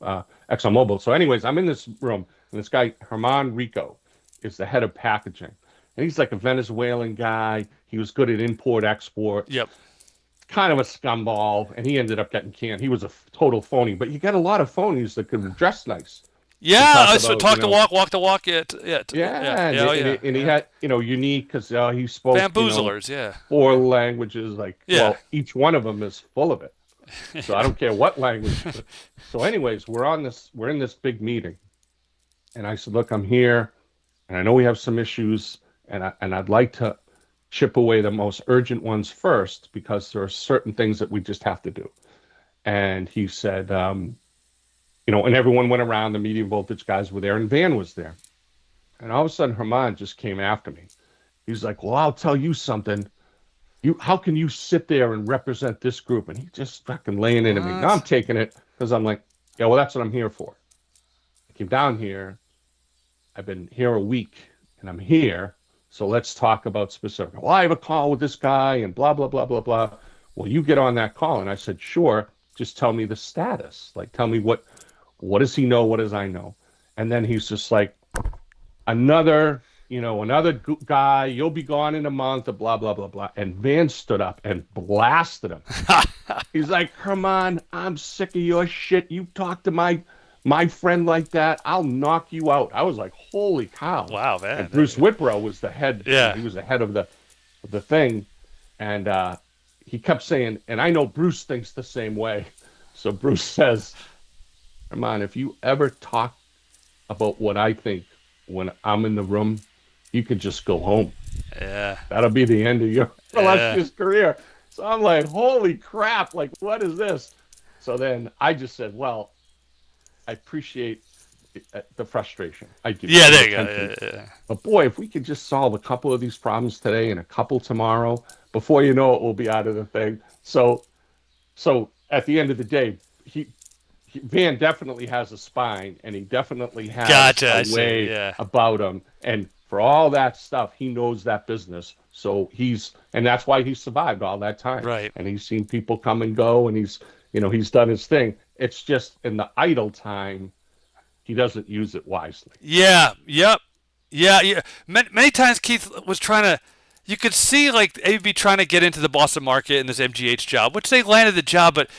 ExxonMobil. So, anyways, I'm in this room, and this guy Herman Rico is the head of packaging. And he's like a Venezuelan guy. He was good at import-export. Yep. Kind of a scumball, and he ended up getting canned. He was a total phony. But you got a lot of phonies that could dress nice. Yeah, talk the walk, walk the walk. And he had, unique because he spoke bamboozlers, 4 languages. Well, each one of them is full of it. So I don't care what language. So, anyways, we're in this big meeting, and I said, "Look, I'm here, and I know we have some issues, and I'd like to chip away the most urgent ones first because there are certain things that we just have to do." And he said, and everyone went around. The medium voltage guys were there, and Van was there. And all of a sudden, Herman just came after me. He's like, "Well, I'll tell you something. How can you sit there and represent this group?" And he just fucking laying into me. Now I'm taking it because I'm like, yeah, well, that's what I'm here for. I came down here. I've been here a week, and I'm here. So let's talk about specific. Well, I have a call with this guy and blah, blah, blah, blah, blah. Well, you get on that call. And I said, sure. Just tell me the status. Like, tell me what does he know? What does I know? And then he's just like, another guy, you'll be gone in a month, blah, blah, blah, blah. And Van stood up and blasted him. He's like, Herman, I'm sick of your shit. You talk to my friend like that, I'll knock you out. I was like, holy cow. Wow, man. And Bruce Whitbrow was the head. Yeah. He was the head of the thing. And he kept saying, and I know Bruce thinks the same way. So Bruce says, Herman, if you ever talk about what I think when I'm in the room, you could just go home. Yeah. That'll be the end of your illustrious career. So I'm like, holy crap, like, what is this? So then I just said, well, I appreciate the frustration. I do. Yeah, there you go. Yeah. But boy, if we could just solve a couple of these problems today and a couple tomorrow, before you know it, we'll be out of the thing. So at the end of the day, Van definitely has a spine, and he definitely has a way about him. And for all that stuff, he knows that business. So and that's why he survived all that time. Right. And he's seen people come and go, and he's done his thing. It's just in the idle time, he doesn't use it wisely. Yeah. Yep. Yeah, yeah. Many times Keith was trying to. You could see like AB trying to get into the Boston market in this MGH job, which they landed the job, but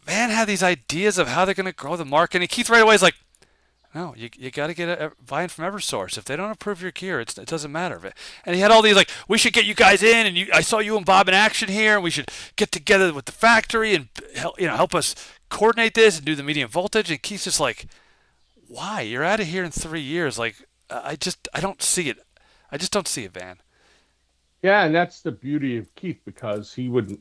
man had these ideas of how they're going to grow the market. And Keith right away is like, no, you got to get a buy-in from EverSource. If they don't approve your gear, it doesn't matter. And he had all these like, we should get you guys in, and I saw you and Bob in action here, and we should get together with the factory and help us coordinate this and do the medium voltage. And Keith's just like, why? You're out of here in 3 years. Like, I don't see it. I just don't see it, Van. Yeah, and that's the beauty of Keith, because he would,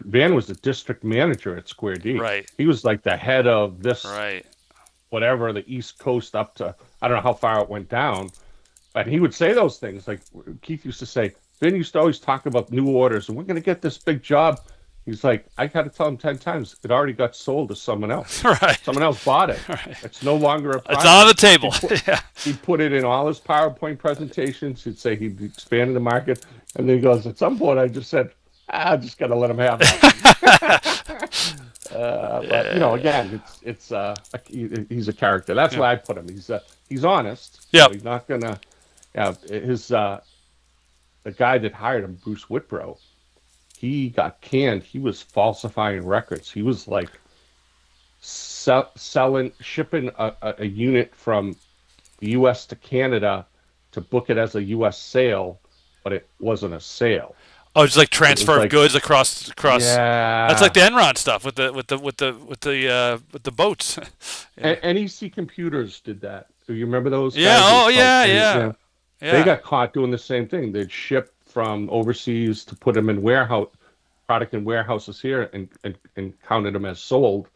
Van was the district manager at Square D. Right. He was like the head of this. Right. Whatever, the East Coast up to, I don't know how far it went down, but he would say those things. Like Keith used to say, Vin used to always talk about new orders, and we're going to get this big job. He's like, I got to tell him 10 times, it already got sold to someone else. Right. Someone else bought it. Right. It's no longer a project. It's on the table. He'd put it in all his PowerPoint presentations. He'd say he'd expanded the market. And then he goes, at some point, I just said, I just got to let him have that. But again, it's he's a character. That's why I put him. He's honest. Yeah. So he's not gonna. The guy that hired him, Bruce Whitbrow, he got canned. He was falsifying records. He was like shipping a unit from the U.S. to Canada to book it as a U.S. sale, but it wasn't a sale. Oh, it's like transfer of goods across. Yeah, that's like the Enron stuff with the boats. Yeah. NEC Computers did that. Do you remember those? Yeah. Guys? Yeah. They got caught doing the same thing. They'd ship from overseas to put them in product in warehouses here, and counted them as sold.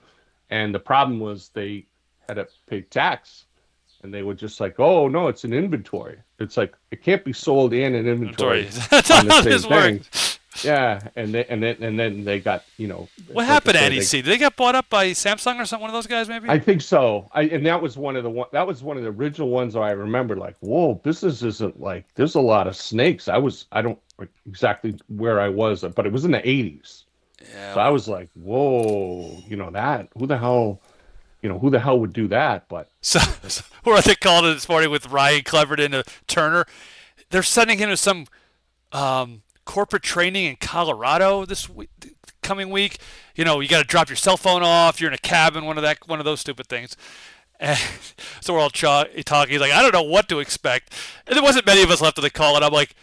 And the problem was they had to pay tax, and they were just like, "Oh no, it's an inventory." It's like it can't be sold in an inventory. That's on not the how same this thing. works. Yeah, and then they got What happened to NEC? Did they get bought up by Samsung or something? One of those guys, maybe? I think so. And that was one of the original ones that I remember. Like, whoa, business isn't like there's a lot of snakes. I don't exactly where I was, but it was in the 80s. Yeah. So I was like, whoa, that who the hell would do that? But so what are they called it this morning with Ryan Cleverton and Turner? They're sending him to some corporate training in Colorado this coming week. You got to drop your cell phone off. You're in a cabin, one of those stupid things. And so we're all talking. He's like, I don't know what to expect. And there wasn't many of us left on the call, and I'm like,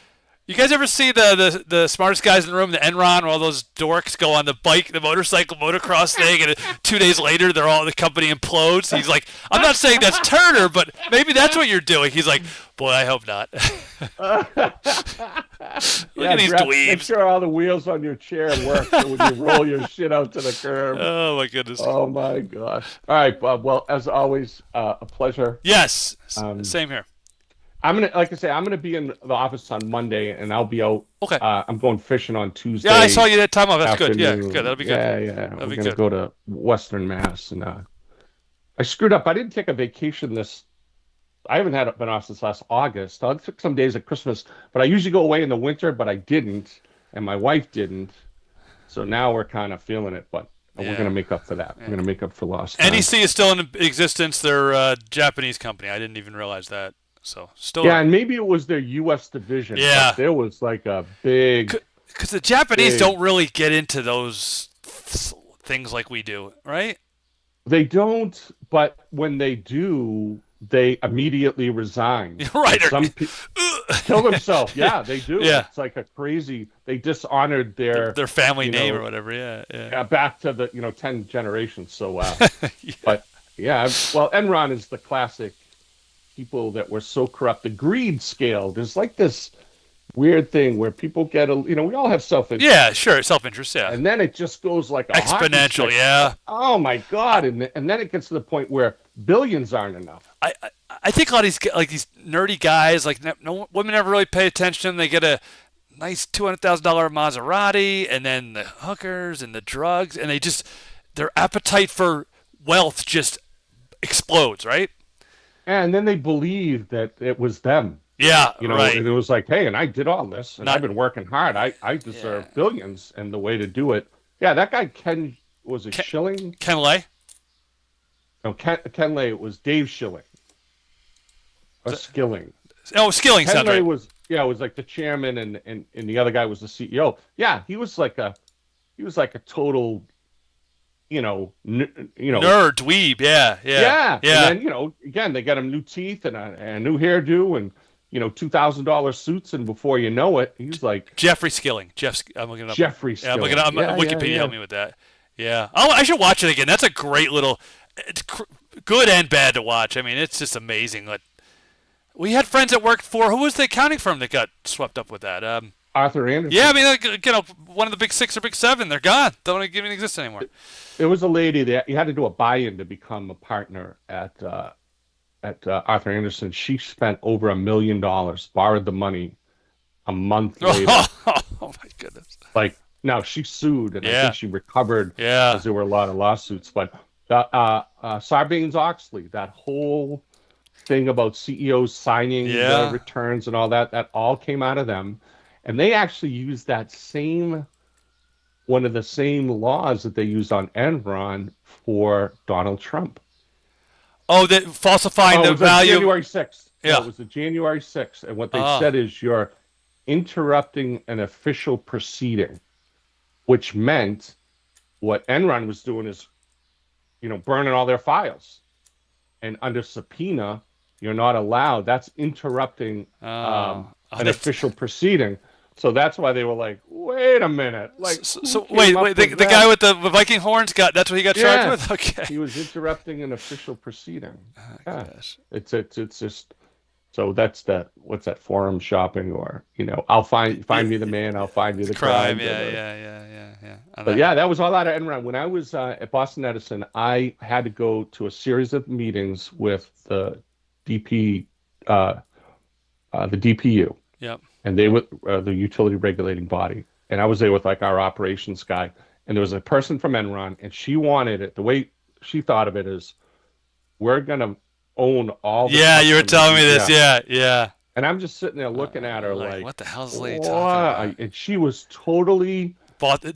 you guys ever see the smartest guys in the room, the Enron, where all those dorks go on the bike, the motorcycle, motocross thing, and 2 days later the company implodes? He's like, I'm not saying that's Turner, but maybe that's what you're doing. He's like, boy, I hope not. Look at these dweebs. Make sure all the wheels on your chair work so when you roll your shit out to the curb. Oh my goodness. Oh my gosh. All right, Bob. Well, as always, a pleasure. Yes. Same here. I'm gonna be in the office on Monday, and I'll be out. Okay. I'm going fishing on Tuesday. Yeah, I saw you that time off. That's afternoon. good. Yeah, good. That'll be good. Yeah. We're gonna go to Western Mass, and I screwed up. I didn't take a vacation I haven't been off since last August. I took some days at Christmas, but I usually go away in the winter, but I didn't, and my wife didn't. So now we're kind of feeling it, but we're going to make up for that. We're going to make up for lost time. NEC is still in existence. They're a Japanese company. I didn't even realize that. So still. Yeah, and maybe it was their U.S. division. Yeah. There was like a big. Because the Japanese don't really get into those things like we do, right? They don't, but when they do, they immediately resign. Right. Some people kill themselves. Yeah, they do. Yeah. It's like a crazy. They dishonored their family name or whatever. Yeah. Back to the 10 generations. So but yeah, well, Enron is the classic people that were so corrupt. The greed scale. There's like this weird thing where people get we all have self-interest. Yeah, sure, self-interest. Yeah. And then it just goes like a exponential. hockey stick. Yeah. Oh my God! And then it gets to the point where billions aren't enough. I think a lot of these nerdy guys, like no women ever really pay attention. They get a nice $200,000 Maserati, and then the hookers and the drugs, and their appetite for wealth just explodes, right? And then they believe that it was them. Yeah, right. And it was like, hey, and I did all this, and I've been working hard. I deserve billions, and the way to do it. Yeah, that guy Schilling? Ken Lay? No, Ken Lay. It was Dave Schilling. Skilling. Oh, Skilling sounds Henley right. was like the chairman, and the other guy was the CEO. Yeah, he was like a total, nerd, dweeb. Yeah. And then again they got him new teeth and a new hairdo and $2,000 suits, and before you know it, he's like Jeffrey Skilling. I'm looking it up. Jeffrey Yeah, I'm Skilling. looking up. Wikipedia help me with that. Yeah. Oh, I should watch it again. That's a great little. It's good and bad to watch. I mean, it's just amazing. We had friends that worked for, who was the accounting firm that got swept up with that? Arthur Anderson. Yeah, I mean, one of the big 6 or big 7, they're gone. Don't even exist anymore. There was a lady that you had to do a buy-in to become a partner at Arthur Anderson. She spent over $1 million, borrowed the money a month later. Oh my goodness! Now she sued, and I Yeah. think she recovered. Yeah. Because there were a lot of lawsuits. But Sarbanes-Oxley, that whole thing about CEOs signing Yeah. returns and all that all came out of them, and they actually used one of the same laws that they used on Enron for Donald Trump. Oh, that falsifying the it was value. January 6th. Yeah. It was the January 6th, and what they Ah. said is you're interrupting an official proceeding, which meant what Enron was doing is, burning all their files, and under subpoena, you're not allowed. That's interrupting an official proceeding. So that's why they were like, wait a minute. So wait, the guy with the Viking horns that's what he got charged with? Okay. He was interrupting an official proceeding. Gosh. It's just, so that's what's that, forum shopping, or, I'll find me the man, I'll find you the crime. Yeah. But yeah, that was all out of Enron. When I was at Boston Edison, I had to go to a series of meetings with the DPU. Yep. And they were the utility regulating body. And I was there with our operations guy. And there was a person from Enron, and she wanted it. The way she thought of it is, we're going to own all the you were customers. telling me this. Yeah. And I'm just sitting there looking at her like, what the hell's this lady talking about? And she was totally...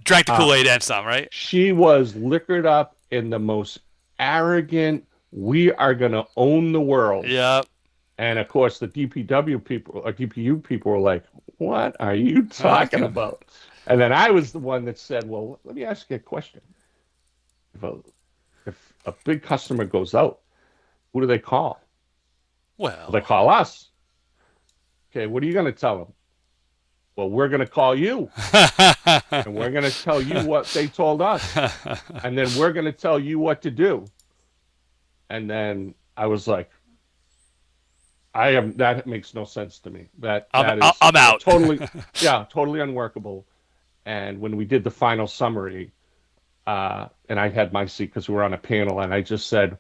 drank the Kool-Aid and some, right? She was liquored up in the most arrogant, we are going to own the world. Yep. And of course, the DPU people were like, what are you talking about? And then I was the one that said, well, let me ask you a question. If a big customer goes out, who do they call? Well, they call us. Okay, what are you going to tell them? Well, we're going to call you. And we're going to tell you what they told us. And then we're going to tell you what to do. And then I was like, that makes no sense to me. I'm out. Totally unworkable. And when we did the final summary, and I had my seat because we were on a panel, and I just said,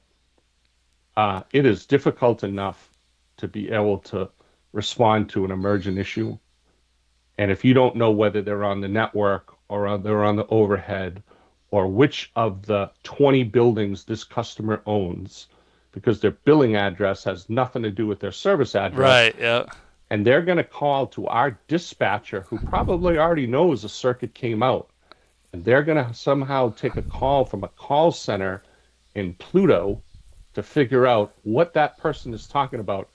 it is difficult enough to be able to respond to an emergent issue. And if you don't know whether they're on the network or they're on the overhead, or which of the 20 buildings this customer owns, because their billing address has nothing to do with their service address. Right, yeah. And they're going to call to our dispatcher, who probably already knows a circuit came out. And they're going to somehow take a call from a call center in Pluto to figure out what that person is talking about.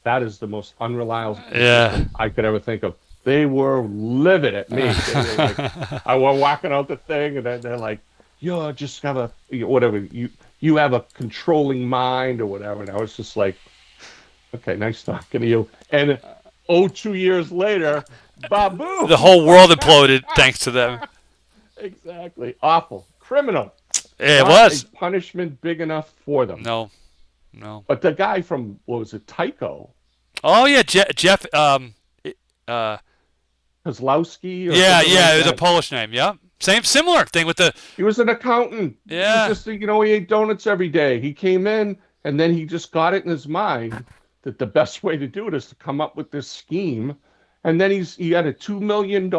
That is the most unreliable system I could ever think of. They were livid at me. They were like, I was walking out the thing, and then they're like, you just have you have a controlling mind or whatever. And I was just like, okay, nice talking to you. And 2 years later, baboo! The whole world imploded thanks to them. Exactly. Awful. Criminal. Yeah, it Not was. a punishment big enough for them. No. But the guy from, what was it, Tyco? Oh, yeah, Jeff. Kozlowski? Yeah, it was a Polish name, yeah. Similar thing with the... He was an accountant. Yeah. He was just, he ate donuts every day. He came in, and then he just got it in his mind that the best way to do it is to come up with this scheme. And then he had a $2 million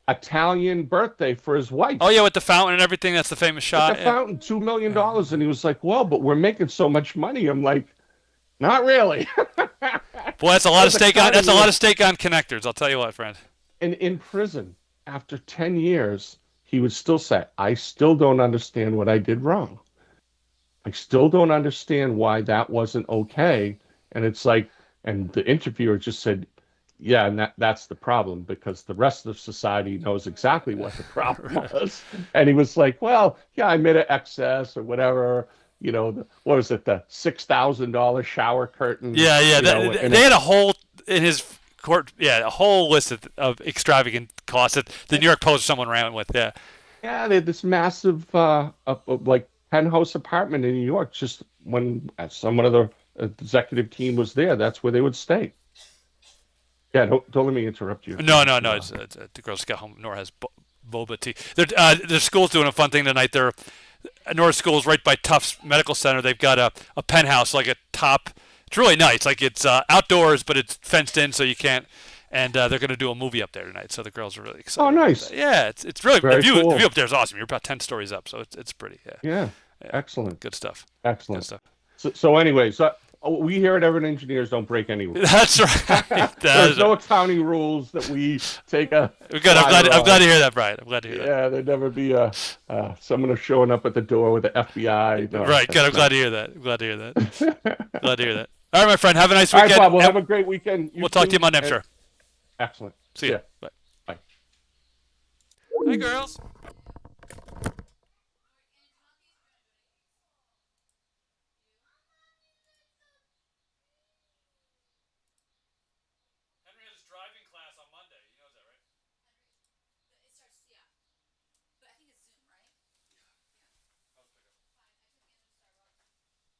Italian birthday for his wife. Oh, yeah, with the fountain and everything. That's the famous shot. With the fountain, $2 million. And he was like, well, but we're making so much money. I'm like, not really. Boy, that's a lot of steak on. That's a lot of steak on connectors. I'll tell you what, friend. And in prison, after 10 years, he would still say, I still don't understand what I did wrong. I still don't understand why that wasn't okay. And it's like, and the interviewer just said, yeah, and that's the problem, because the rest of society knows exactly what the problem was. And he was like, well, yeah, I made an excess or whatever. You know, what was it, the $6,000 shower curtain? Yeah, yeah. you know, and They had a whole in his court. Yeah, a whole list of extravagant costs that the New York Post or someone ran with. Yeah. Yeah, they had this massive, like penthouse apartment in New York. Just when someone of the executive team was there, that's where they would stay. Yeah, don't let me interrupt you. No. It's the girls get home. Nora has boba tea. Their school's doing a fun thing tonight. Nora School's right by Tufts Medical Center. They've got a penthouse, like a top. It's really nice. Like it's outdoors, but it's fenced in, so you can't. And they're going to do a movie up there tonight, so the girls are really excited. Oh, nice. Yeah, it's really Very the view. cool. The view up there is awesome. You're about 10 stories up, so it's pretty. Yeah. Excellent. Good stuff. Excellent. Good stuff. So anyways, we here at Everett Engineers don't break any rules. That's right. There's no accounting rules that we take a. Good. I'm glad to hear that, Brian. I'm glad to hear that. Yeah, there'd never be someone showing up at the door with the FBI. No, right. Good. I'm glad to hear that. I'm glad to hear that. Glad to hear that. All right, my friend. Have a nice weekend. All right, Bob. We'll have a great weekend. We'll talk to you Monday, I'm sure. Excellent. See ya. Bye. Bye. Hi, girls. Henry has driving class on Monday. You know that, right? It starts, yeah. But I think it's Zoom, right? Yeah. How's it pick up?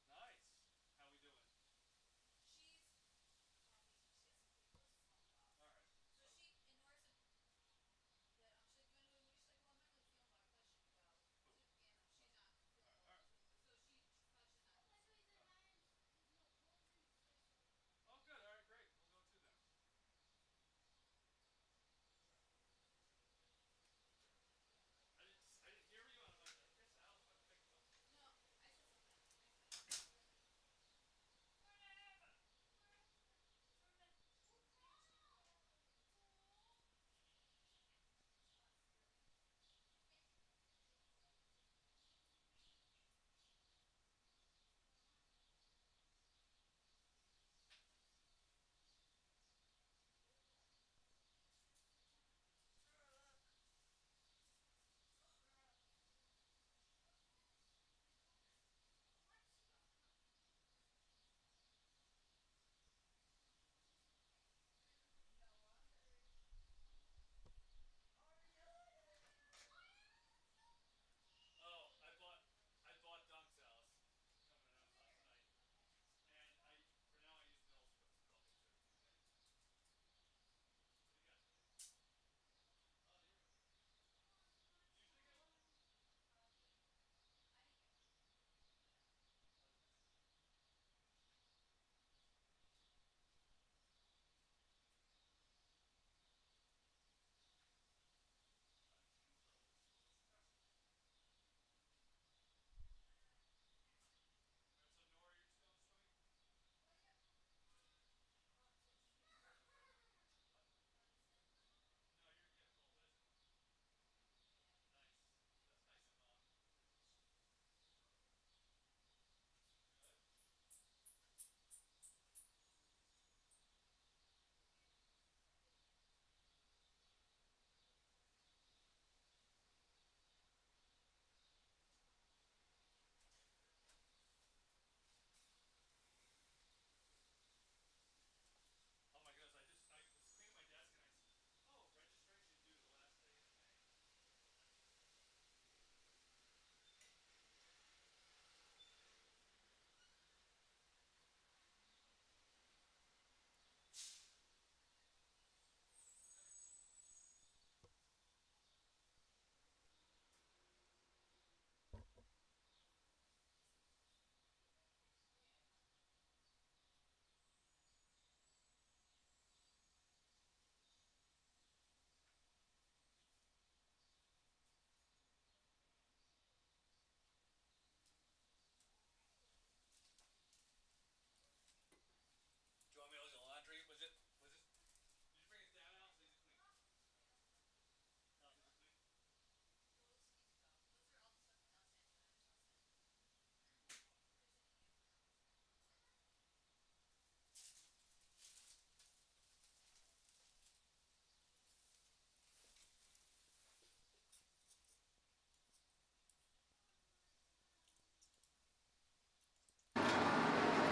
Fine. I took Anna to Starbucks. Nice. How we doing? She has a pretty close small job. All right. So she, in Nora's, but should I go to a motorcycle on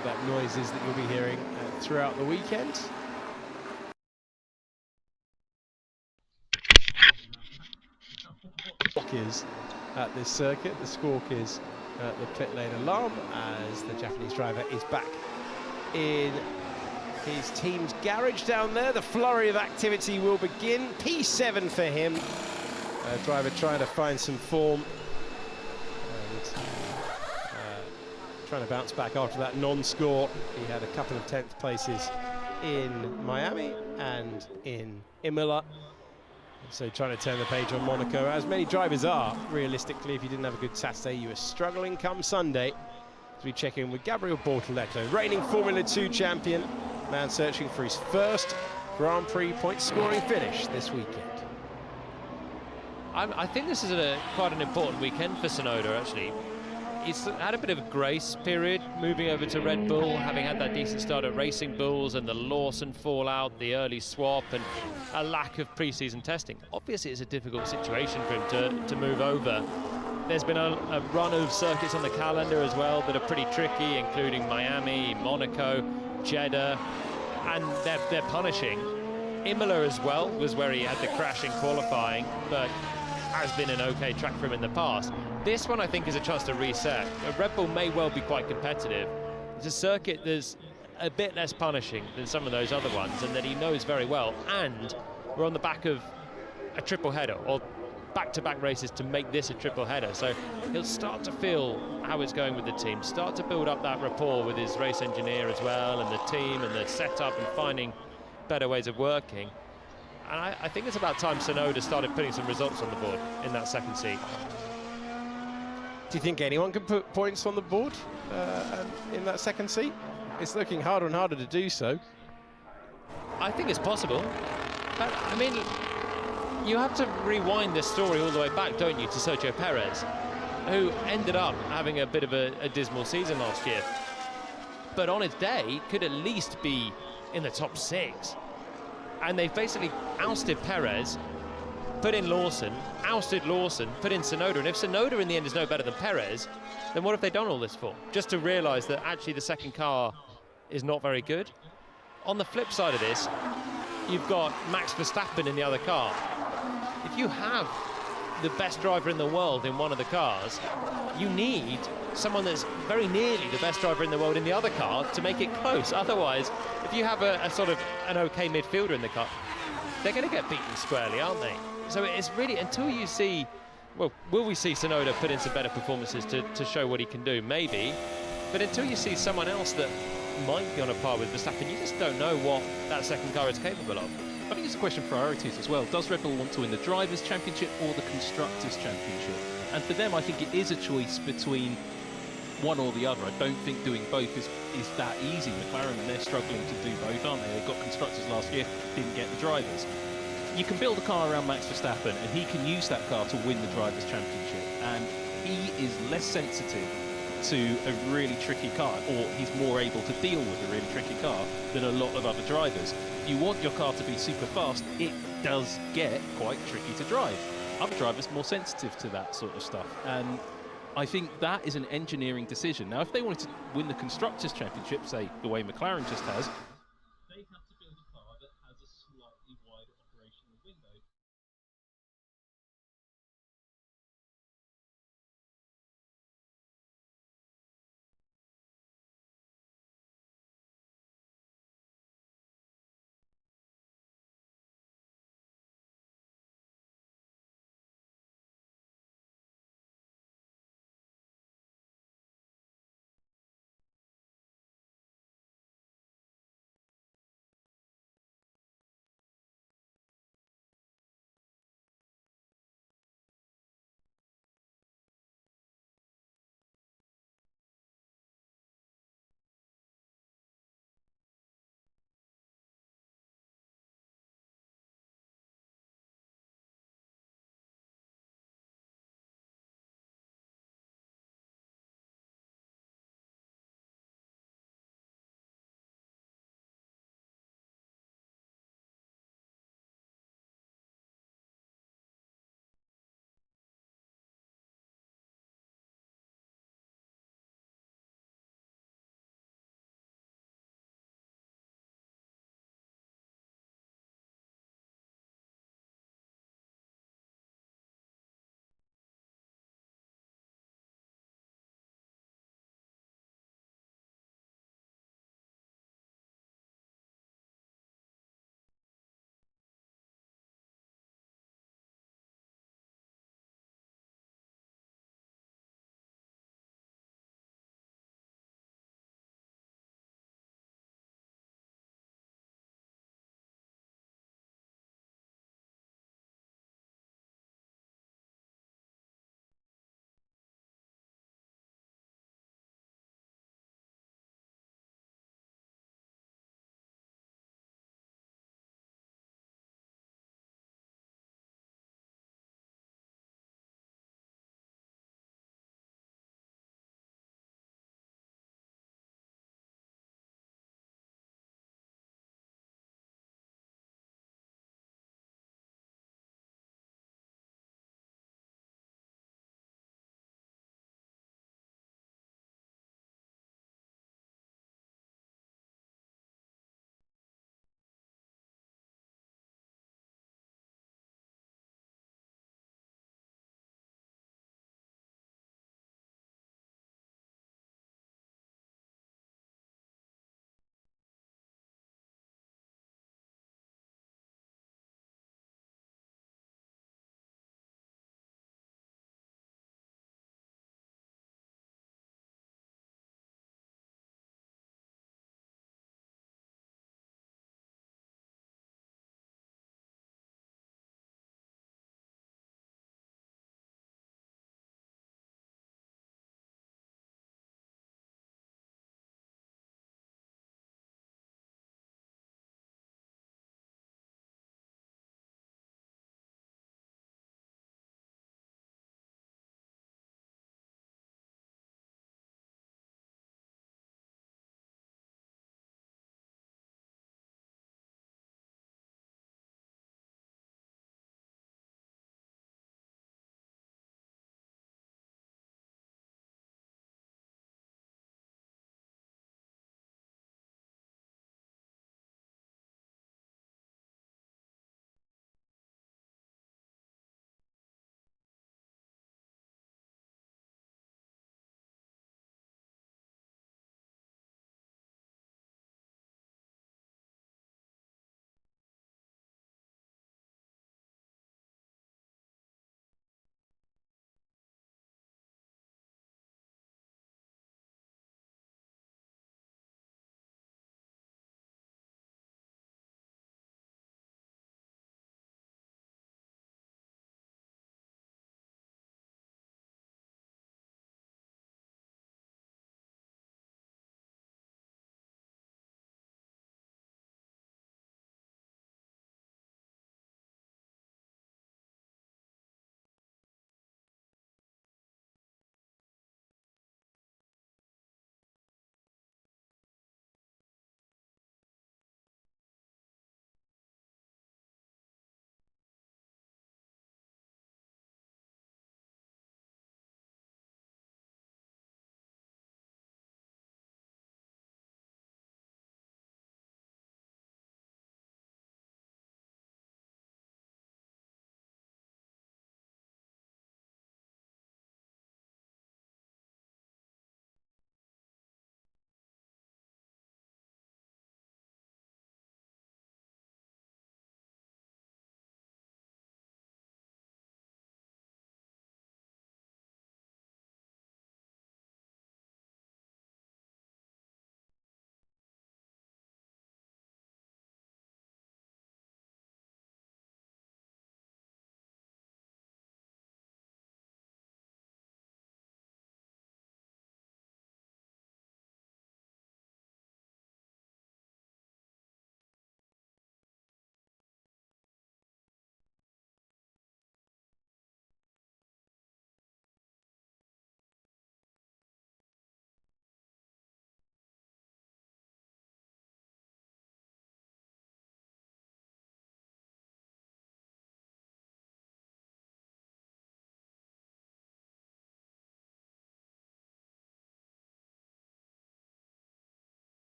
what that noise is that you'll be hearing throughout the weekend. Squawk is at this circuit. The squawk is the pit lane alarm as the Japanese driver is back in his team's garage down there. The flurry of activity will begin. P7 for him. Driver trying to find some form and trying to bounce back after that non-score. He had a couple of 10th places in Miami and in Imola. So trying to turn the page on Monaco, as many drivers are. Realistically, if you didn't have a good Saturday, you were struggling come Sunday. As we check in with Gabriel Bortoleto, reigning Formula 2 champion, man searching for his first Grand Prix point scoring finish this weekend. I think this is quite an important weekend for Tsunoda, actually. He's had a bit of a grace period moving over to Red Bull, having had that decent start at Racing Bulls and the Lawson fallout, the early swap and a lack of pre-season testing. Obviously it's a difficult situation for him to move over. There's been a run of circuits on the calendar as well that are pretty tricky, including Miami, Monaco, Jeddah, and they're punishing. Imola as well was where he had the crash in qualifying, but has been an okay track for him in the past. This one I think is a chance to reset. Red Bull may well be quite competitive. It's a circuit that's a bit less punishing than some of those other ones and that he knows very well, and we're on the back of a triple header or back-to-back races to make this a triple header, so he'll start to feel how it's going with the team, start to build up that rapport with his race engineer as well and the team and the setup and finding better ways of working. And I think it's about time Tsunoda started putting some results on the board in that second seat. Do you think anyone can put points on the board in that second seat? It's looking harder and harder to do so. I think it's possible. But, I mean, you have to rewind this story all the way back, don't you, to Sergio Perez, who ended up having a bit of a dismal season last year. But on his day, could at least be in the top 6. And they've basically ousted Perez, put in Lawson, ousted Lawson, put in Tsunoda. And if Tsunoda in the end is no better than Perez, then what have they done all this for? Just to realise that actually the second car is not very good. On the flip side of this, you've got Max Verstappen in the other car. If you have the best driver in the world in one of the cars, you need someone that's very nearly the best driver in the world in the other car to make it close. Otherwise, if you have a sort of an okay midfielder in the car, they're going to get beaten squarely, aren't they? So it's really, until you see, well, will we see Tsunoda put in some better performances to show what he can do? Maybe. But until you see someone else that might be on a par with Verstappen, you just don't know what that second car is capable of. I think it's a question of priorities as well. Does Red Bull want to win the Drivers' Championship or the Constructors' Championship? And for them, I think it is a choice between one or the other. I don't think doing both is that easy. McLaren, they're struggling to do both, aren't they? They got Constructors last year, didn't get the Drivers. You can build a car around Max Verstappen, and he can use that car to win the Drivers' Championship. And he is less sensitive to a really tricky car, or he's more able to deal with a really tricky car than a lot of other drivers. If you want your car to be super fast, it does get quite tricky to drive. Other drivers are more sensitive to that sort of stuff, and I think that is an engineering decision. Now, if they wanted to win the Constructors' Championship, say the way McLaren just has,